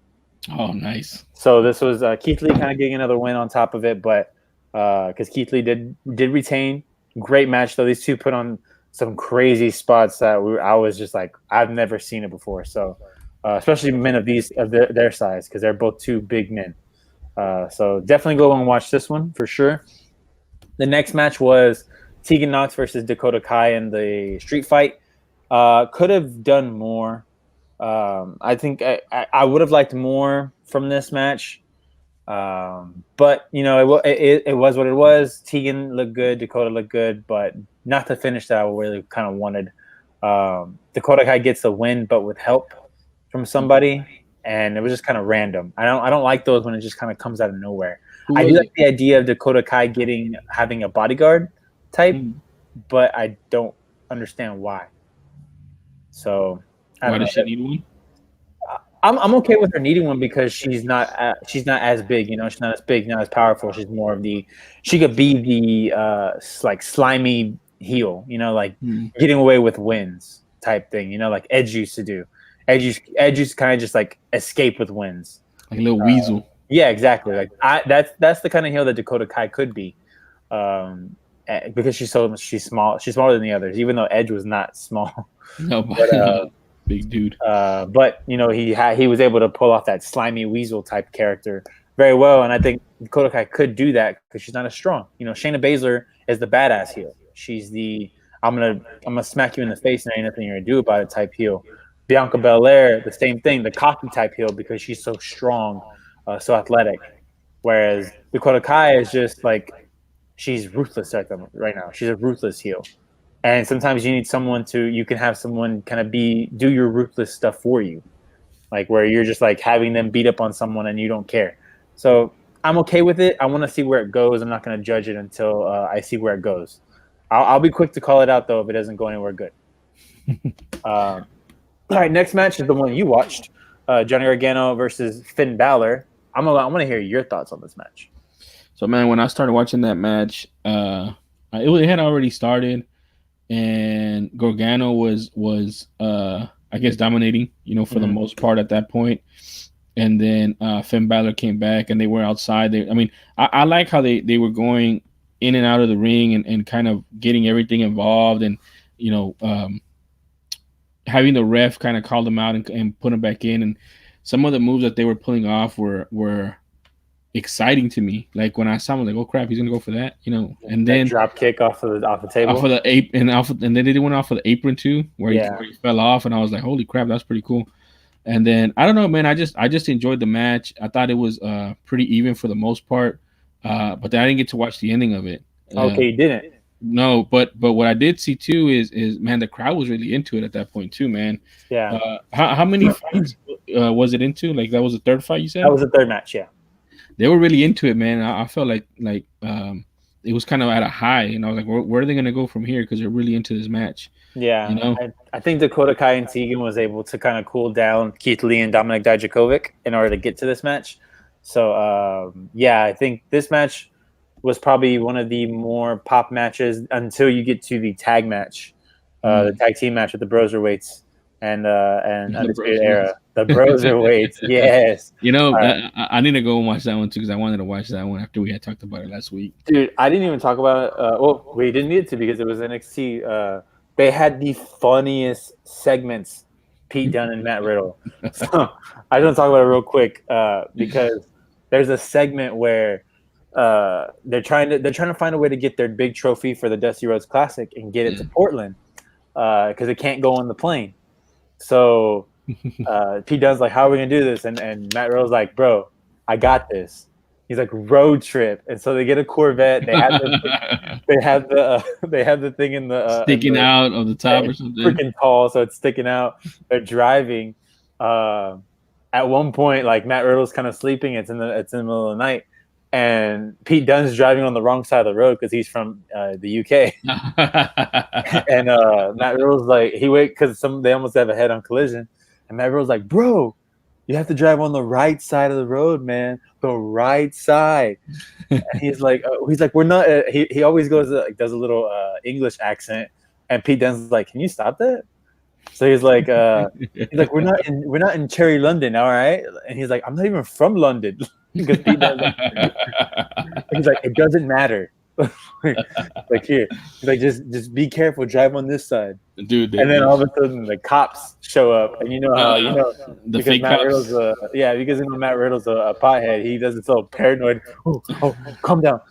Oh, nice. So this was Keith Lee kind of getting another win on top of it, but because Keith Lee did retain. Great match though. These two put on some crazy spots that I was just like, I've never seen it before. So especially men of their size, because they're both two big men. So definitely go and watch this one for sure. The next match was Tegan Knox versus Dakota Kai in the street fight. Could have done more. I think I would have liked more from this match. But you know, it was what it was. Tegan looked good, Dakota looked good, but not the finish that I really kind of wanted. Dakota Kai gets the win, but with help from somebody, and it was just kind of random. I don't like those when it just kind of comes out of nowhere. Who I do was like it? the idea of Dakota Kai having a bodyguard type, but I don't understand why. So I Why don't does know. she need one? I'm okay with her needing one because she's not as big, you know. She's not as big, not as powerful. She's more of she could be the like slimy heel, you know, like getting away with wins type thing, you know, like Edge used to do. Edge used to kind of just like escape with wins. Like a little weasel. Yeah, exactly. Like that's the kind of heel that Dakota Kai could be, because she's small. She's smaller than the others, even though Edge was not small. No, But, big dude. but you know, he was able to pull off that slimy weasel type character very well, and I think Dakota Kai could do that because she's not as strong. You know, Shayna Baszler is the badass heel. She's the I'm gonna smack you in the face and ain't nothing you're gonna do about it type heel. Bianca Belair, the same thing, the cocky type heel because she's so strong, so athletic. Whereas Dakota Kai is just like she's ruthless right now. She's a ruthless heel. And sometimes you need you can have someone kind of do your ruthless stuff for you. Like where you're just like having them beat up on someone and you don't care. So I'm okay with it. I want to see where it goes. I'm not going to judge it until I see where it goes. I'll be quick to call it out though if it doesn't go anywhere good. All right, next match is the one you watched, Johnny Gargano versus Finn Balor. I'm gonna hear your thoughts on this match. So man, when I started watching that match, it had already started, and Gargano was I guess dominating, you know, for the most part at that point. And then Finn Balor came back, and they were outside. I like how they were going in and out of the ring and kind of getting everything involved, and you know, having the ref kind of call them out and put them back in. And some of the moves that they were pulling off were exciting to me. Like when I saw him, I was like, oh crap, he's gonna go for that, you know. And then drop kick off the table, off of the apron, and then they went off of the apron too, where he fell off, and I was like, holy crap, that's pretty cool. And then I don't know, man, I just enjoyed the match. I thought it was pretty even for the most part, but then I didn't get to watch the ending of it. Okay, you didn't. No, but what I did see too is man, the crowd was really into it at that point too, man. Yeah. How many fights was it into? Like that was the third fight you said? That was the third match, yeah. They were really into it, man. I felt like it was kind of at a high, and I was like, where are they gonna go from here? Because they're really into this match. Yeah, you know. I think Dakota Kai and Tegan was able to kind of cool down Keith Lee and Dominik Dijakovic in order to get to this match. So yeah, I think this match was probably one of the more pop matches until you get to the tag match, the tag team match with the Broserweights and Undisputed Era. The Broserweights, yes. You know, I need to go and watch that one too because I wanted to watch that one after we had talked about it last week. Dude, I didn't even talk about it. Well, we didn't need to because it was NXT. They had the funniest segments, Pete Dunne and Matt Riddle. So I just want to talk about it real quick because there's a segment where they're trying to find a way to get their big trophy for the Dusty Rhodes Classic and get it to Portland because it can't go on the plane. So Pete Dunne's like, "How are we gonna do this?" And Matt Riddle's like, "Bro, I got this." He's like, "Road trip," and so they get a Corvette. They have the thing in the sticking out of the top or something, freaking tall, so it's sticking out. They're driving. At one point, like Matt Riddle's kind of sleeping. It's in the middle of the night, and Pete Dunne's driving on the wrong side of the road because he's from the UK. And Matt Riddle's like, because they almost have a head-on collision, and Matt Riddle's like, "Bro, you have to drive on the right side of the road, man. The right side." And he's like, "We're not." He always goes does a little English accent, and Pete Dunne's like, "Can you stop that?" So he's like, "We're not in Cherry London, all right?" And he's like, "I'm not even from London," because Pete Dunne's he's like, "It doesn't matter." Like here, he's like, just be careful, drive on this side, dude. And then all of a sudden the cops show up, and you know how the fake Matt cops. Riddle's because Matt Riddle's a pothead. He doesn't so paranoid. Oh, calm down.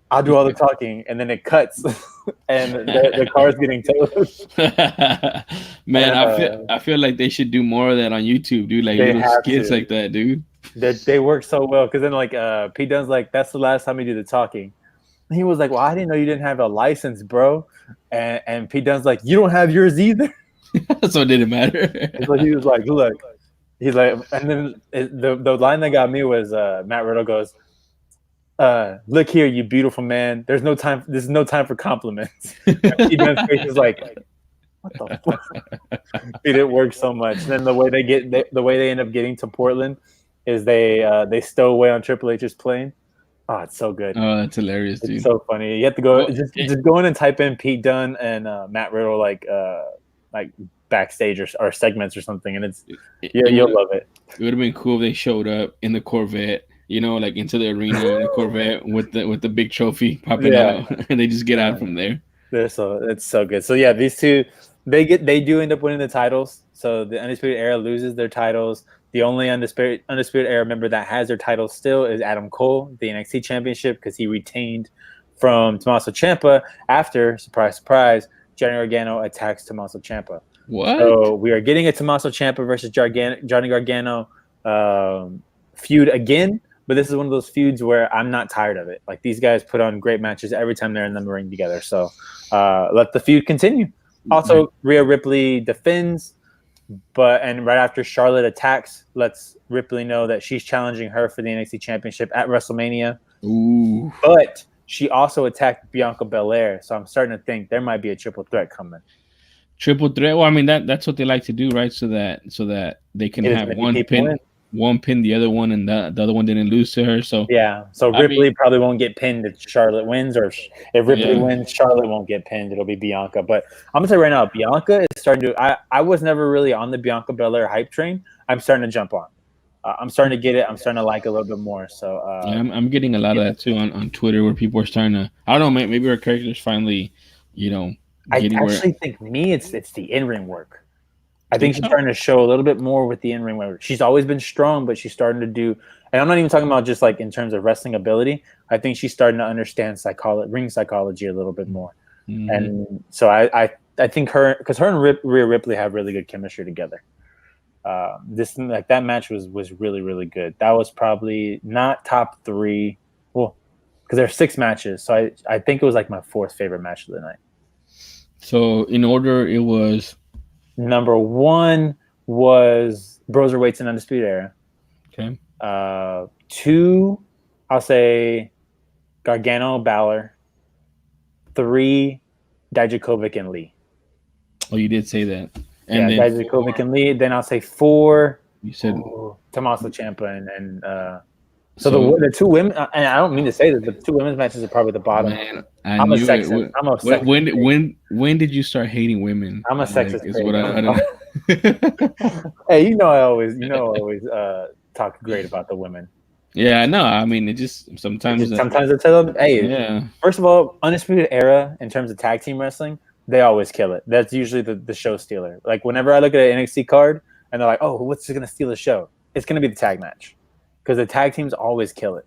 I'll do all the talking, and then it cuts, and the car's getting towed. Man, I feel like they should do more of that on YouTube, dude. Like little skits like that, dude. They work so well because then like Pete Dunne's like, "That's the last time he did the talking." He was like, "Well, I didn't know you didn't have a license, bro." And Pete Dunne's like, "You don't have yours either." So it didn't matter. He was like, "Look," he's like, and then the line that got me was Matt Riddle goes, "Look here, you beautiful man. There's no time. This is no time for compliments." And Pete Dunne's face is like, "What the fuck?" Dude, it works so much. And then the way they end up getting to Portland is they stow away on Triple H's plane. Oh, it's so good. Oh, that's hilarious, dude. It's so funny. You have to go just go in and type in Pete Dunne and Matt Riddle like backstage or segments or something, and you'll love it. It would have been cool if they showed up in the Corvette, like into the arena in the Corvette with the big trophy popping out, and they just get out from there. It's so good. So yeah, these two they do end up winning the titles. So the Undisputed Era loses their titles. The only Undisputed Era member that has their title still is Adam Cole, the NXT Championship, because he retained from Tommaso Ciampa after, surprise, surprise, Johnny Gargano attacks Tommaso Ciampa. What? So we are getting a Tommaso Ciampa versus Johnny Gargano feud again, but this is one of those feuds where I'm not tired of it. Like, these guys put on great matches every time they're in the ring together. So let the feud continue. Also, Rhea Ripley defends. And right after Charlotte attacks, lets Ripley know that she's challenging her for the NXT Championship at WrestleMania. Ooh. But she also attacked Bianca Belair, so I'm starting to think there might be a triple threat coming. Triple threat? Well, I mean that that's what they like to do, right? So that they can have one pin the other one, and the other one didn't lose to her. So yeah, so Ripley probably won't get pinned if Charlotte wins, or if Ripley wins, Charlotte won't get pinned. It'll be Bianca. But I'm gonna tell you right now, Bianca is starting to. I was never really on the Bianca Belair hype train. I'm starting to jump on. I'm starting to get it. I'm starting to like it a little bit more. So I'm getting a lot of that too on Twitter, where people are starting to. I don't know. Maybe her character's finally, I actually think it's the in-ring work. I think she's starting to show a little bit more with the in-ring work. She's always been strong, but she's starting to do, and I'm not even talking about just like in terms of wrestling ability. I think she's starting to understand ring psychology a little bit more. Mm-hmm. And so I think because her and Rhea Ripley have really good chemistry together. That match was really, really good. That was probably not top 3. Well, because there are 6 matches, so I think it was like my 4th favorite match of the night. So in order, it was number 1 was Broserweights and Undisputed Era. Okay. 2, I'll say Gargano, Balor. 3, Dijakovic and Lee. Oh, you did say that. And Dijakovic and Lee. Then I'll say 4. You said Tommaso Ciampa and so the 2 women, and I don't mean to say this, but the 2 women's matches are probably the bottom. Man, I'm a sexist. I'm a sexist. When did you start hating women? I'm a sexist. Is what I don't know. Hey, I always talk great about the women. Yeah, no, I mean, it just sometimes I tell them, hey, first of all, Undisputed Era in terms of tag team wrestling, they always kill it. That's usually the show stealer. Like, whenever I look at an NXT card and they're like, oh, what's going to steal the show? It's going to be the tag match. Because the tag teams always kill it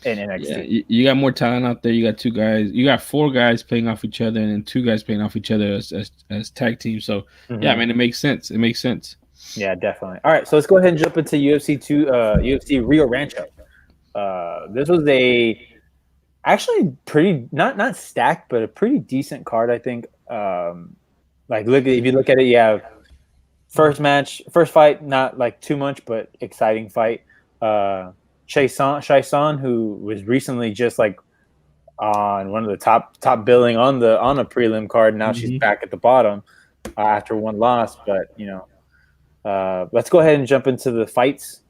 in NXT. Yeah, you got more talent out there. You got 2 guys. You got 4 guys playing off each other, and then 2 guys playing off each other as tag teams. So yeah, I mean, it makes sense. It makes sense. Yeah, definitely. All right, so let's go ahead and jump into UFC Rio Rancho. This was actually pretty not stacked, but a pretty decent card, I think. If you look at it, you have first fight, not like too much, but exciting fight. Chai-Son, who was recently just like on one of the top billing on a prelim card. Now she's back at the bottom after 1 loss. But let's go ahead and jump into the fights.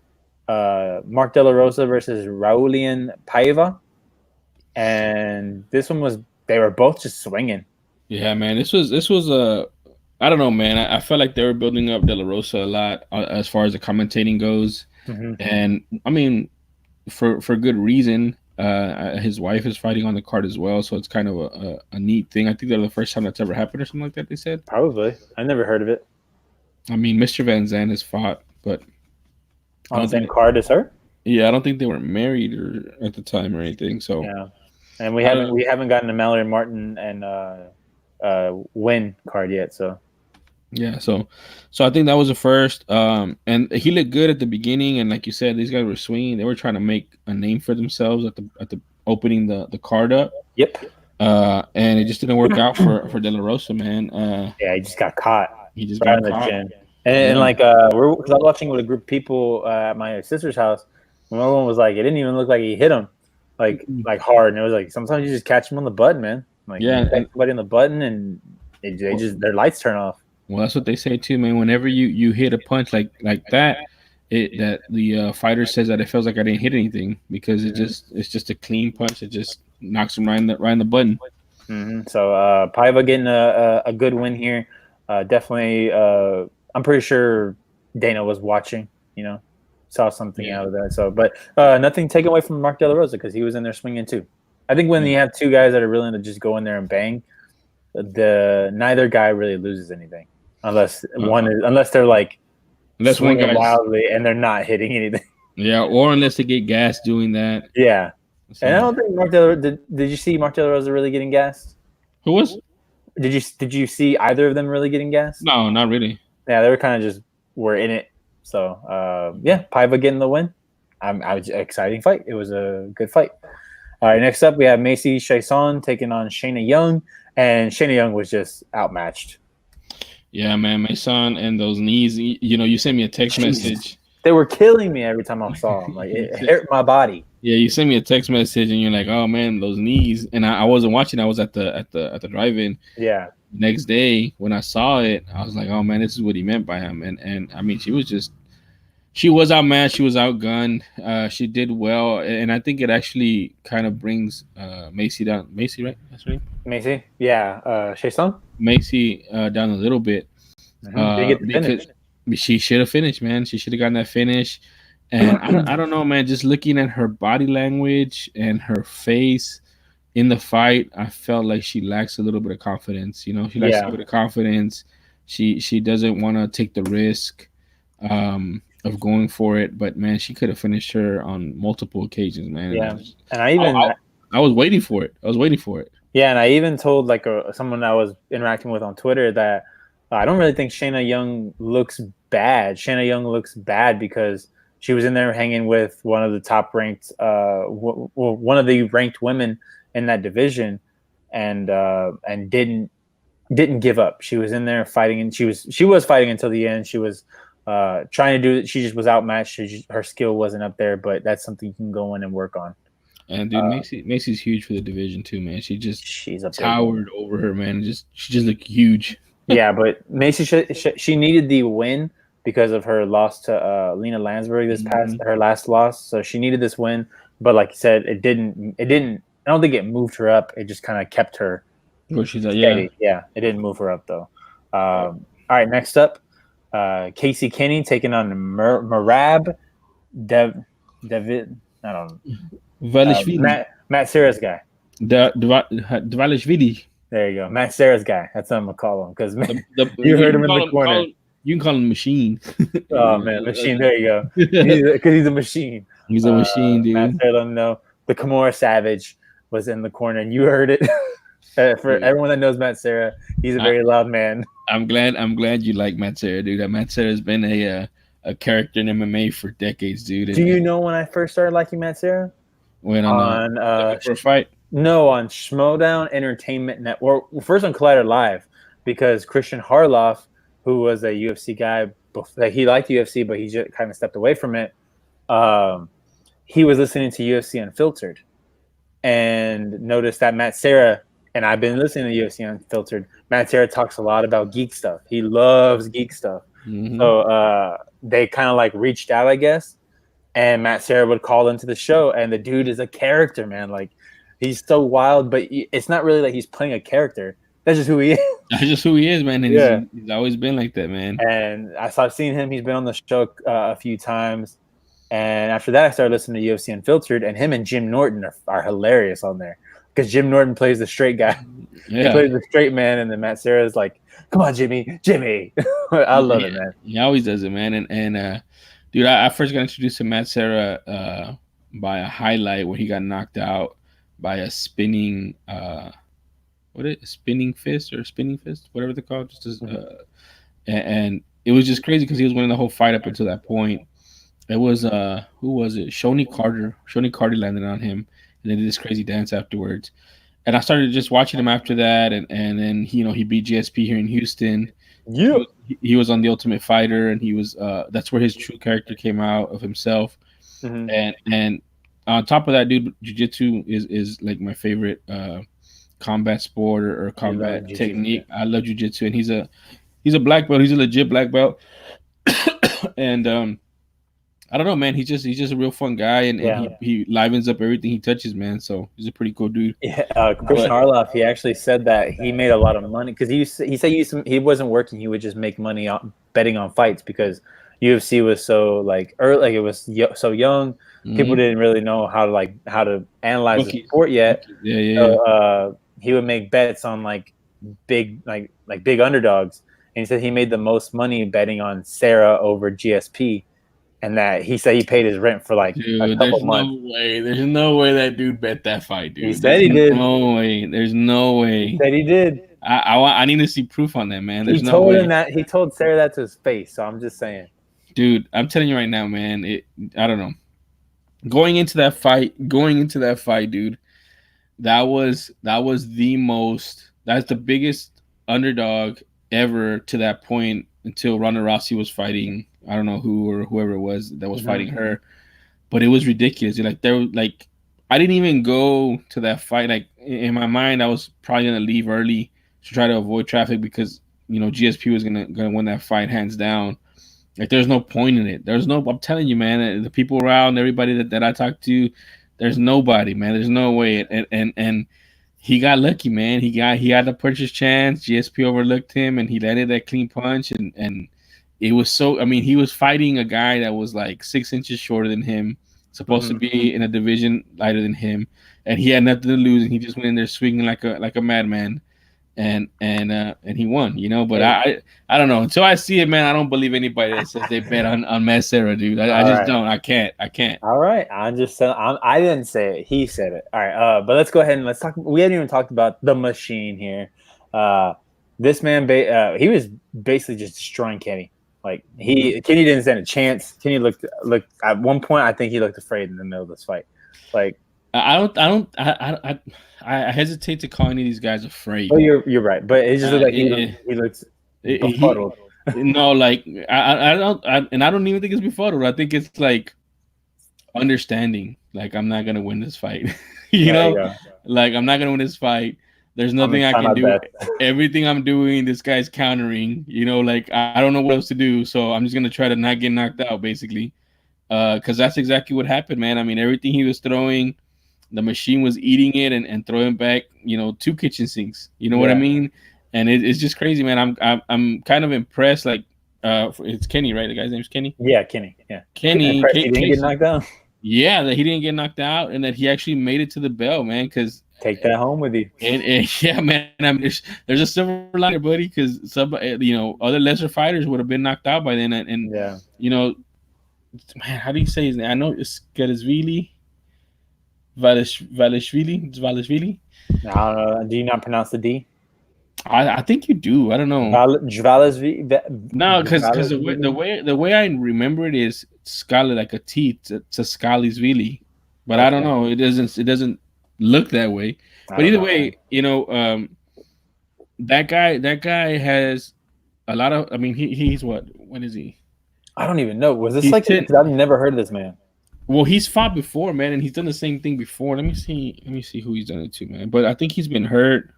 Mark De La Rosa versus Raulian Paiva, and this one they were both just swinging. Yeah, man, this was a. I don't know, man. I felt like they were building up De La Rosa a lot as far as the commentating goes. Mm-hmm. And I mean, for good reason. His wife is fighting on the card as well, so it's kind of a neat thing. I think they're the first time that's ever happened or something like that. They said probably. I never heard of it. I mean, Mr. Van Zandt has fought, but on the same card as her. Yeah, I don't think they were married or at the time or anything. So yeah, and we haven't gotten a Mallory Martin and Win card yet. So. Yeah, so I think that was the first, and he looked good at the beginning, and like you said, these guys were swinging. They were trying to make a name for themselves at opening the card up. Yep. And it just didn't work out for De La Rosa, man. Yeah, he just got caught He just right got in the caught. chin. And Yeah. like we're because I was watching with a group of people at my sister's house. And one of them was like, it didn't even look like he hit him like hard. And it was like sometimes you just catch him on the button, man. Like you Yeah, catch and somebody on the button and they just their lights turn off. well, that's what they say too, man. Whenever you hit a punch like that, that the fighter says that it feels like I didn't hit anything because it's just a clean punch. It just knocks him right in the button. So Paiva getting a good win here. Definitely, I'm pretty sure Dana was watching. You know, saw something out of that. So, but nothing taken away from Mark De La Rosa because he was in there swinging too. I think when you have two guys that are willing to just go in there and bang, neither guy really loses anything unless unless they're like Unless one swinging guy's wildly and they're not hitting anything. yeah, or unless they get gas doing that. Yeah, So, and I don't think Mark De La did you see Mark De La Rosa really getting gassed? who was? Did you see either of them really getting gassed? No, not really. Yeah, they were kind of just were in it. So yeah, Paiva getting the win. I was exciting fight. It was a good fight. All right, next up we have Macy Chiasson taking on Shayna Young, and Shayna Young was just outmatched. Yeah, man, my son and those knees. You know, you sent me a text message. They were killing me every time I saw them. Like it hurt my body. Yeah, you sent me a text message and you're like, "Oh man, those knees." And I wasn't watching. I was at the drive-in. Yeah. Next day when I saw it, I was like, "Oh man, this is what he meant by him." And I mean, she was outmatched. She was outgunned. She did well, and I think it actually kind of brings Macy down. Macy, right? That's right. Macy. Yeah. Chiasson. Macy down a little bit Didn't get the finish. because she should have finished, man. She should have gotten that finish. And I don't know, man. Just looking at her body language and her face in the fight, I felt like she lacks a little bit of confidence. You know, she lacks a bit of confidence. She doesn't want to take the risk of going for it. But man, she could have finished her on multiple occasions, man. Yeah, and I was waiting for it. I was waiting for it. Yeah, and I even told like someone I was interacting with on Twitter that I don't really think Shayna Young looks bad. Shayna Young looks bad because she was in there hanging with one of the top ranked, one of the ranked women in that division, and didn't give up. She was in there fighting, and she was fighting until the end. She was trying to do it. She just was outmatched. Her skill wasn't up there, but that's something you can go in and work on. And dude, Macy's huge for the division too, man. She's towered over her, man. She just looked huge. Yeah, but Macy she needed the win because of her loss to Lena Landsberg this past her last loss. So she needed this win, but like you said, it didn't. I don't think it moved her up. It just kind of kept her. Where she's at, yeah. It didn't move her up though. All right, next up, Casey Kenny taking on Merab David. I don't know. Valishvili. Matt Serra's guy. Dvalishvili. There you go. Matt Serra's guy. That's what I'm going to call him because you heard him in the corner. You can call him Machine. Oh, man. Machine. There you go. Because he's a machine. He's a machine, dude. Matt Serra let him know. The Kimura Savage was in the corner, and you heard it. For everyone that knows Matt Serra, he's a very loud man. I'm glad you like Matt Serra, dude. Matt Serra's been a character in MMA for decades, dude. Do you know when I first started liking Matt Serra? When on for a fight? No, on Schmodown Entertainment Network. Well, first on Collider Live, because Christian Harloff, who was a UFC guy, he liked UFC, but he just kind of stepped away from it. He was listening to UFC Unfiltered and noticed that Matt Serra, and I've been listening to UFC Unfiltered, Matt Serra talks a lot about geek stuff. He loves geek stuff. Mm-hmm. So they kind of like reached out, I guess, and Matt Serra would call into the show, and the dude is a character, man. Like, he's so wild, but it's not really like he's playing a character. That's just who he is. That's just who he is, man. And he's always been like that, man. And I've seen him. He's been on the show a few times. And after that, I started listening to UFC Unfiltered, and him and Jim Norton are hilarious on there because Jim Norton plays the straight guy. Yeah. He plays the straight man, and then Matt Serra is like, "Come on, Jimmy." I love it, man. He always does it, man. And dude, I first got introduced to Matt Serra by a highlight where he got knocked out by a spinning spinning fist, whatever they're called. And it was just crazy because he was winning the whole fight up until that point. It was who was it? Shoney Carter. Shoney Carter landed on him, and they did this crazy dance afterwards. And I started just watching him after that, and then he beat GSP here in Houston. Yeah. He was on the Ultimate Fighter, and he was that's where his true character came out of himself. And on top of that, dude, jiu-jitsu is like my favorite combat sport or combat technique. I love jiu-jitsu, and he's a black belt. He's a legit black belt. And I don't know, man. He's just a real fun guy, and he livens up everything he touches, man. So he's a pretty cool dude. Yeah, Christian Harloff, he actually said that he made a lot of money because he said he wasn't working. He would just make money on betting on fights because UFC was so like early, like it was so young. People didn't really know how to analyze the sport yet. So, he would make bets on like big underdogs, and he said he made the most money betting on Sarah over GSP. And that he said he paid his rent for like a couple months. There's no way that dude bet that fight, dude. He said he did. No way. There's no way. He said he did. I need to see proof on that, man. He told Sarah that to his face. So I'm just saying, dude. I'm telling you right now, man. I don't know. Going into that fight, dude. That's the biggest underdog ever to that point until Ronda Rousey was fighting. I don't know who or whoever it was that was fighting her, but it was ridiculous. I didn't even go to that fight. Like in my mind, I was probably gonna leave early to try to avoid traffic because GSP was gonna win that fight hands down. Like there's no point in it. I'm telling you, man. The people around, everybody that I talked to, there's nobody, man. There's no way. And he got lucky, man. He had the purchase chance. GSP overlooked him, and he landed that clean punch, and it was so. I mean, he was fighting a guy that was like 6 inches shorter than him, supposed to be in a division lighter than him, and he had nothing to lose, and he just went in there swinging like a madman, and he won. But I don't know until I see it, man. I don't believe anybody that says they bet on Mesera, dude. I just don't. I can't. All right, I didn't say it. He said it. All right, but let's go ahead and let's talk. We hadn't even talked about the machine here. This man, he was basically just destroying Kenny. Like Kenny didn't stand a chance. Kenny looked at one point. I think he looked afraid in the middle of this fight. Like I hesitate to call any of these guys afraid. Oh, you're right, but it just looked like he looks befuddled. No, like I don't even think it's befuddled. I think it's like understanding. Like I'm not gonna win this fight. Like I'm not gonna win this fight. There's nothing I can do. Everything I'm doing, this guy's countering. Like I don't know what else to do, so I'm just gonna try to not get knocked out, basically. Because that's exactly what happened, man. I mean, everything he was throwing, the machine was eating it and throwing back, 2 kitchen sinks. You know what I mean? And it's just crazy, man. I'm kind of impressed. Like, it's Kenny, right? The guy's name's Kenny. Yeah, Kenny. Yeah, Kenny. He didn't get knocked out. Yeah, that he didn't get knocked out, and that he actually made it to the bell, man. Because take that home with you. And yeah, man. I mean, there's a silver lining, buddy. Because some, other lesser fighters would have been knocked out by then. And man, how do you say his name? I know it's Valishvili. I don't know. Do you not pronounce the D? I think you do. I don't know. No, because the way I remember it is Scala, like a T to Scalisvili, but I don't know. It doesn't look that way. But either way, that guy has a lot of. I mean, he's what? When is he? I don't even know. Was this because I've never heard of this man. Well, he's fought before, man, and he's done the same thing before. Let me see who he's done it to, man. But I think he's been hurt.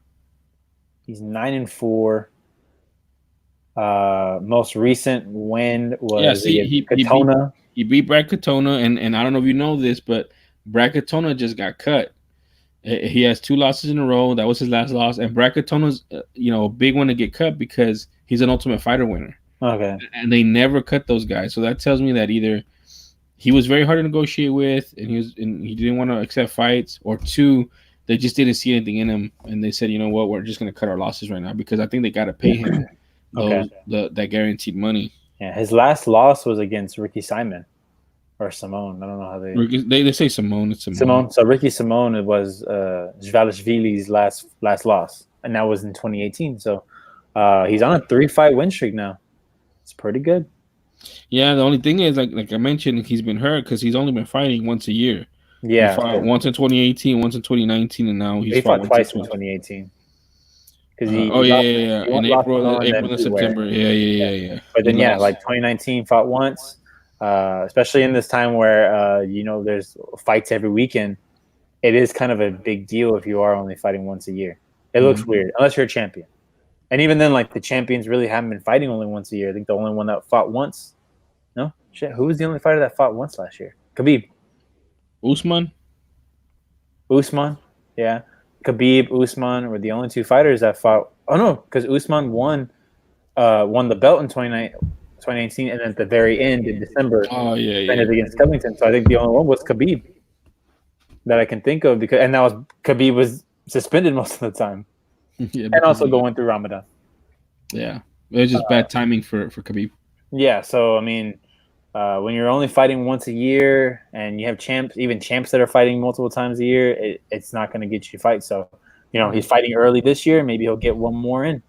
He's 9-4. Most recent win was Katona. He beat Brad Katona, and I don't know if you know this, but Brad Katona just got cut. He has 2 losses in a row. That was his last loss, and Brad Katona's a big one to get cut because he's an Ultimate Fighter winner. Okay, and they never cut those guys, so that tells me that either he was very hard to negotiate with, and he didn't want to accept fights, or 2, they just didn't see anything in him, and they said, you know what, we're just going to cut our losses right now because I think they got to pay him that guaranteed money. Yeah, his last loss was against Ricky Simon or Simone. I don't know how they say Simone. It's Simone. So Ricky Simone, it was Zvalishvili's last loss, and that was in 2018. So he's on a 3-fight win streak now. It's pretty good. Yeah, the only thing is, like I mentioned, he's been hurt because he's only been fighting once a year. He Yeah, fought once in 2018, once in 2019, and now he's he fought fought once in twice in 20. 2018 because Oh yeah, yeah, yeah. he In lost to April, Owen, April then and Beware. September. Yeah, yeah, yeah, yeah. But He then yeah, lost. like 2019 fought once, especially in this time where there's fights every weekend. It is kind of a big deal if you are only fighting once a year. It looks weird unless you're a champion. And even then, like the champions really haven't been fighting only once a year. I think the only one that fought once. No, shit. Who was the only fighter that fought once last year? Khabib, Usman. Usman. Yeah, Khabib, Usman were the only two fighters that fought. Oh no, because Usman won the belt in 2019, and then at the very end in December, Oh yeah, yeah. defended against Covington. So I think the only one was Khabib that I can think of because, and that was Khabib was suspended most of the time, Yeah, and because also he got, going through Ramadan. yeah, it was just bad timing for Khabib. Yeah, so I mean, when you're only fighting once a year and you have even champs that are fighting multiple times a year, it's not going to get you fights. So, he's fighting early this year. Maybe he'll get one more in.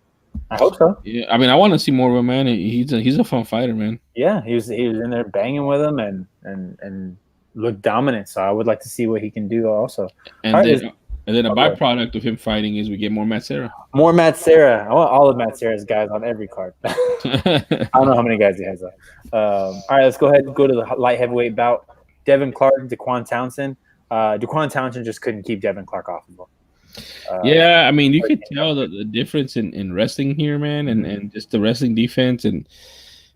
I hope so. Yeah, I mean, I want to see more of him, man. He's a fun fighter, man. Yeah, he was in there banging with him and looked dominant. So I would like to see what he can do also. And All then right, and then a byproduct of him fighting is we get more Matt Serra. more Matt Serra. I want all of Matt Serra's guys on every card. I don't know how many guys he has. All right, let's go ahead and go to the light heavyweight bout. Devin Clark, Daquan Townsend. Daquan Townsend just couldn't keep Devin Clark off of him. Yeah, I mean, you could tell the difference in wrestling here, man, and just the wrestling defense. And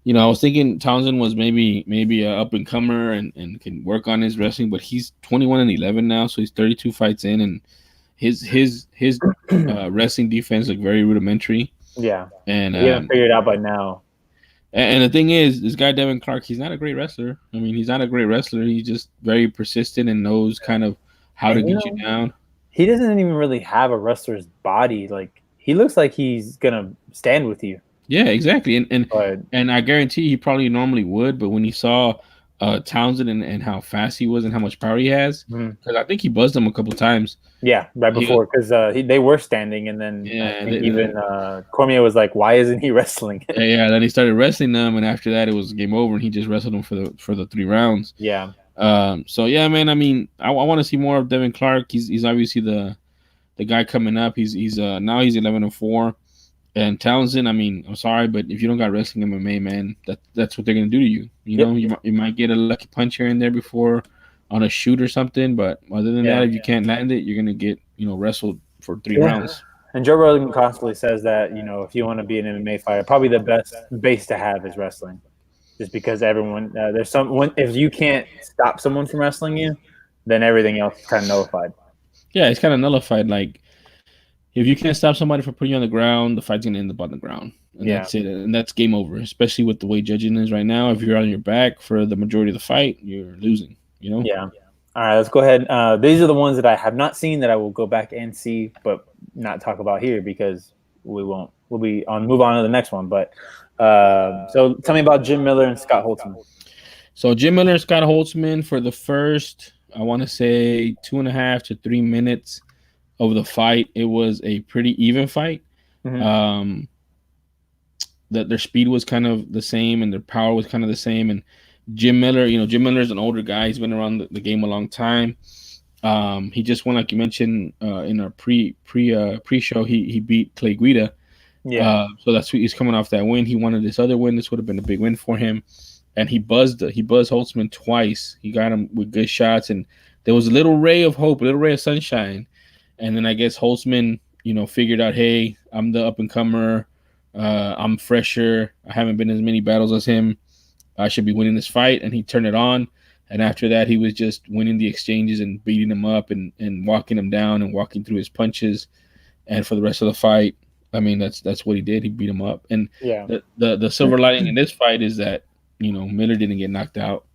I was thinking Townsend was maybe a up and comer and can work on his wrestling, but he's 21-11 now, so he's 32 fights in, and his wrestling defense looked very rudimentary. Yeah, and he hasn't figured it out by now. And the thing is, this guy Devin Clark, he's not a great wrestler. I mean, he's not a great wrestler. He's just very persistent and knows kind of how to get you down. He doesn't even really have a wrestler's body. Like he looks like he's gonna stand with you. Yeah, exactly. And I guarantee he probably normally would, but when he saw Townsend and how fast he was and how much power he has, because I think he buzzed him a couple times. Yeah, right before, because they were standing, and then Cormier was like, "Why isn't he wrestling?" Yeah, then he started wrestling them, and after that, it was game over, and he just wrestled them for the 3 rounds. Yeah. So yeah, man. I mean, I want to see more of Devin Clark. He's obviously the guy coming up. He's now he's 11-4, and Townsend. I mean, I'm sorry, but if you don't got wrestling MMA, man, that's what they're gonna do to you. You might get a lucky punch here and there before on a shoot or something, but other than that, if you can't land it, you're gonna get wrestled for 3 rounds. And Joe Rogan constantly says that if you want to be an MMA fighter, probably the best base to have is wrestling, just because everyone if you can't stop someone from wrestling you, then everything else is kind of nullified. Yeah, it's kind of nullified. Like if you can't stop somebody from putting you on the ground, the fight's gonna end up on the ground, and that's it, and that's game over. Especially with the way judging is right now, if you're on your back for the majority of the fight, you're losing. Yeah. All right, let's go ahead. These are the ones that I have not seen that I will go back and see, but not talk about here because we won't. We'll move on to the next one. But so tell me about Jim Miller and Scott Holtzman. So Jim Miller and Scott Holtzman for the first, I want to say 2.5 to 3 minutes of the fight, it was a pretty even fight. That their speed was kind of the same and their power was kind of the same. And Jim Miller, Jim Miller is an older guy. He's been around the game a long time. He just won, like you mentioned, in our pre-show. He beat Clay Guida. Yeah. So he's coming off that win. He wanted this other win. This would have been a big win for him. And he buzzed Holtzman twice. He got him with good shots, and there was a little ray of hope, a little ray of sunshine. And then I guess Holtzman, figured out, hey, I'm the up and comer. I'm fresher. I haven't been in as many battles as him. I should be winning this fight. And he turned it on. And after that, he was just winning the exchanges and beating him up and walking him down and walking through his punches. And for the rest of the fight, I mean, that's what he did. He beat him up. And the silver lining in this fight is that, Miller didn't get knocked out.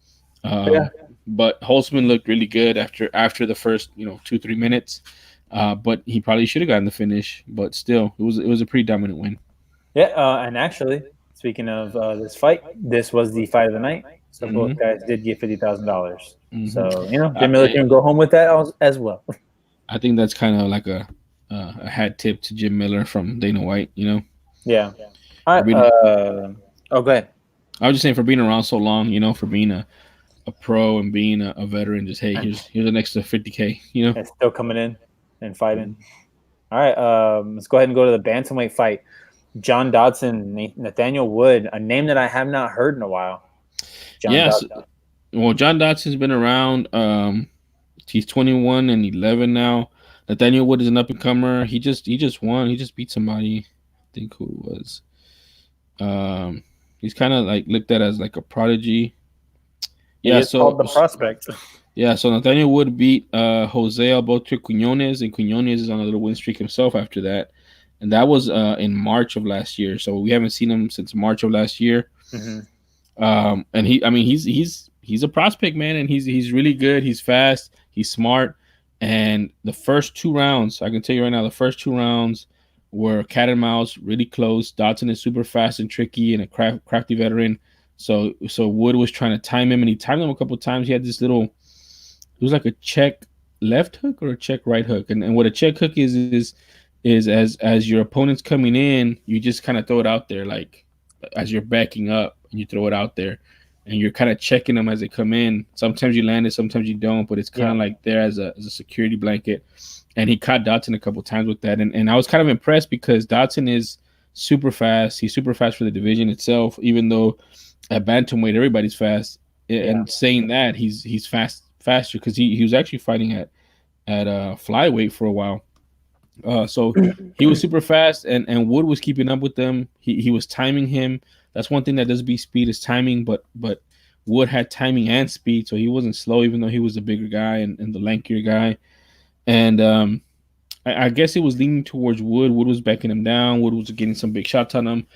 But Holtzman looked really good after the first, 2-3 minutes. But he probably should have gotten the finish. But still, it was a pretty dominant win. Yeah, and actually, speaking of this fight, this was the fight of the night. So both guys did get $50,000. So Jim Miller can go home with that as well. I think that's kind of like a hat tip to Jim Miller from Dana White. Yeah. All right. Go ahead. I was just saying, for being around so long, for being a a pro and being a veteran. Just hey, here's an extra 50K. You know, and still coming in and fighting. All right, let's go ahead and go to the bantamweight fight. John Dodson, Nathaniel Wood, a name that I have not heard in a while. Yes. Well, John Dodson's been around. He's 21-11 now. Nathaniel Wood is an up and comer. He just won. He just beat somebody. I think who it was. He's kind of like looked at as like a prodigy. Yeah, it's called the prospect. Yeah, so Nathaniel Wood beat Jose Alberto Quinones, and Quinones is on a little win streak himself after that. And that was in March of last year. So we haven't seen him since March of last year. And he's a prospect, man, and he's really good. He's fast, he's smart. And the first 2 rounds, I can tell you right now, the first 2 rounds were cat and mouse, really close. Dodson is super fast and tricky and a crafty veteran. So Wood was trying to time him, and he timed him a couple of times. He had this little, it was like a check left hook or a check right hook. And what a check hook is as your opponent's coming in, you just kind of throw it out there, like as you're backing up, and you throw it out there, and you're kind of checking them as they come in. Sometimes you land it, sometimes you don't, but it's kind of like there as a security blanket. And he caught Dodson a couple times with that. And I was kind of impressed because Dodson is super fast. He's super fast for the division itself, even though at bantamweight everybody's fast. And saying that, he's faster because he was actually fighting at flyweight for a while. So he was super fast, and Wood was keeping up with them. He was timing him. That's one thing that does beat speed is timing, but Wood had timing and speed, so he wasn't slow, even though he was the bigger guy and the lankier guy. And I guess it was leaning towards Wood. Wood was backing him down. Wood was getting some big shots on him.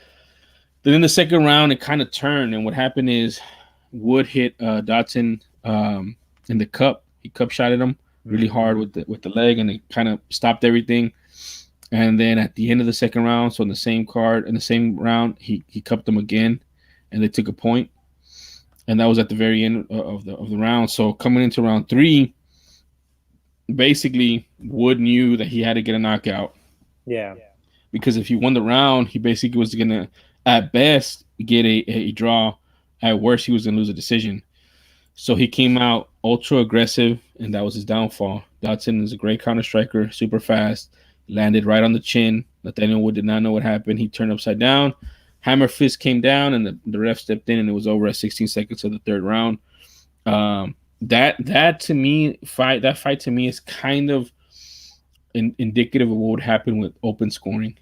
Then in the second round, it kind of turned, and what happened is Wood hit Dodson in the cup. He cup shotted him really hard with the leg, and it kind of stopped everything. And then at the end of the second round, so in the same card, in the same round, he cupped him again, and they took a point. And that was at the very end of the round. So coming into round 3, basically Wood knew that he had to get a knockout. Yeah. Because if he won the round, he basically was gonna, at best, get a draw. At worst, he was gonna lose a decision. So he came out ultra aggressive, and that was his downfall. Dodson is a great counter striker, super fast, landed right on the chin. Nathaniel Wood did not know what happened. He turned upside down. Hammer fist came down, and the ref stepped in, and it was over at 16 seconds of the third round. That to me, that fight to me is kind of indicative of what would happen with open scoring.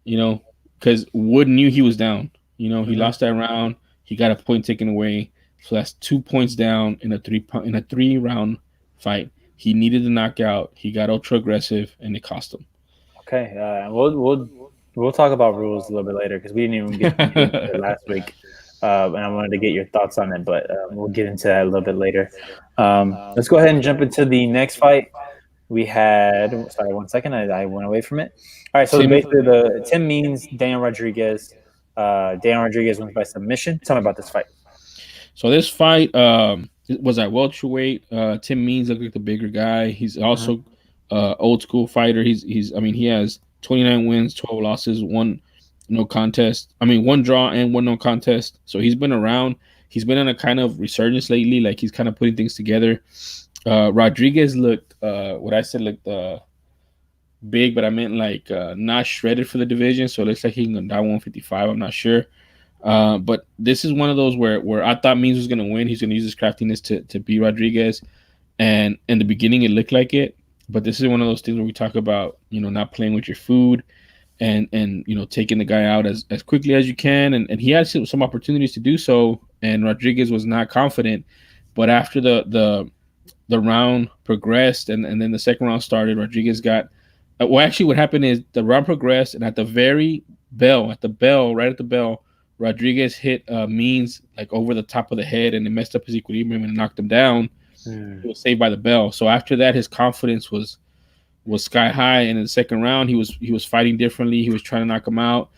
Because Wood knew he was down. He lost that round. He got a point taken away. So that's 2 points down in a 3-round fight. He needed the knockout. He got ultra aggressive, and it cost him. Okay, we'll talk about rules a little bit later because we didn't even get into it last week, and I wanted to get your thoughts on it, but we'll get into that a little bit later. Let's go ahead and jump into the next fight. We had, sorry, 1 second, I went away from it. All right, so basically the Tim Means, Daniel Rodriguez. Daniel Rodriguez wins by submission. Tell me about this fight. So this fight was at welterweight. Tim Means looked like the bigger guy. He's also old school fighter. He has 29 wins, 12 losses, 1 no contest. 1 draw and 1 no contest. So he's been around. He's been on a kind of resurgence lately. Like he's kind of putting things together. Rodriguez looked big, but I meant like not shredded for the division. So it looks like he can go down 155. I'm not sure. But this is one of those where I thought Means was going to win. He's going to use his craftiness to beat Rodriguez. And in the beginning, it looked like it. But this is one of those things where we talk about, not playing with your food and taking the guy out as quickly as you can. And he had some opportunities to do so. And Rodriguez was not confident. But after the round progressed and then the second round started, Rodriguez got actually what happened is the round progressed, and at the very right at the bell, Rodriguez hit Means like over the top of the head, and it messed up his equilibrium and knocked him down. He was saved by the bell. So after that, his confidence was sky high. And in the second round, he was fighting differently. He was trying to knock him out,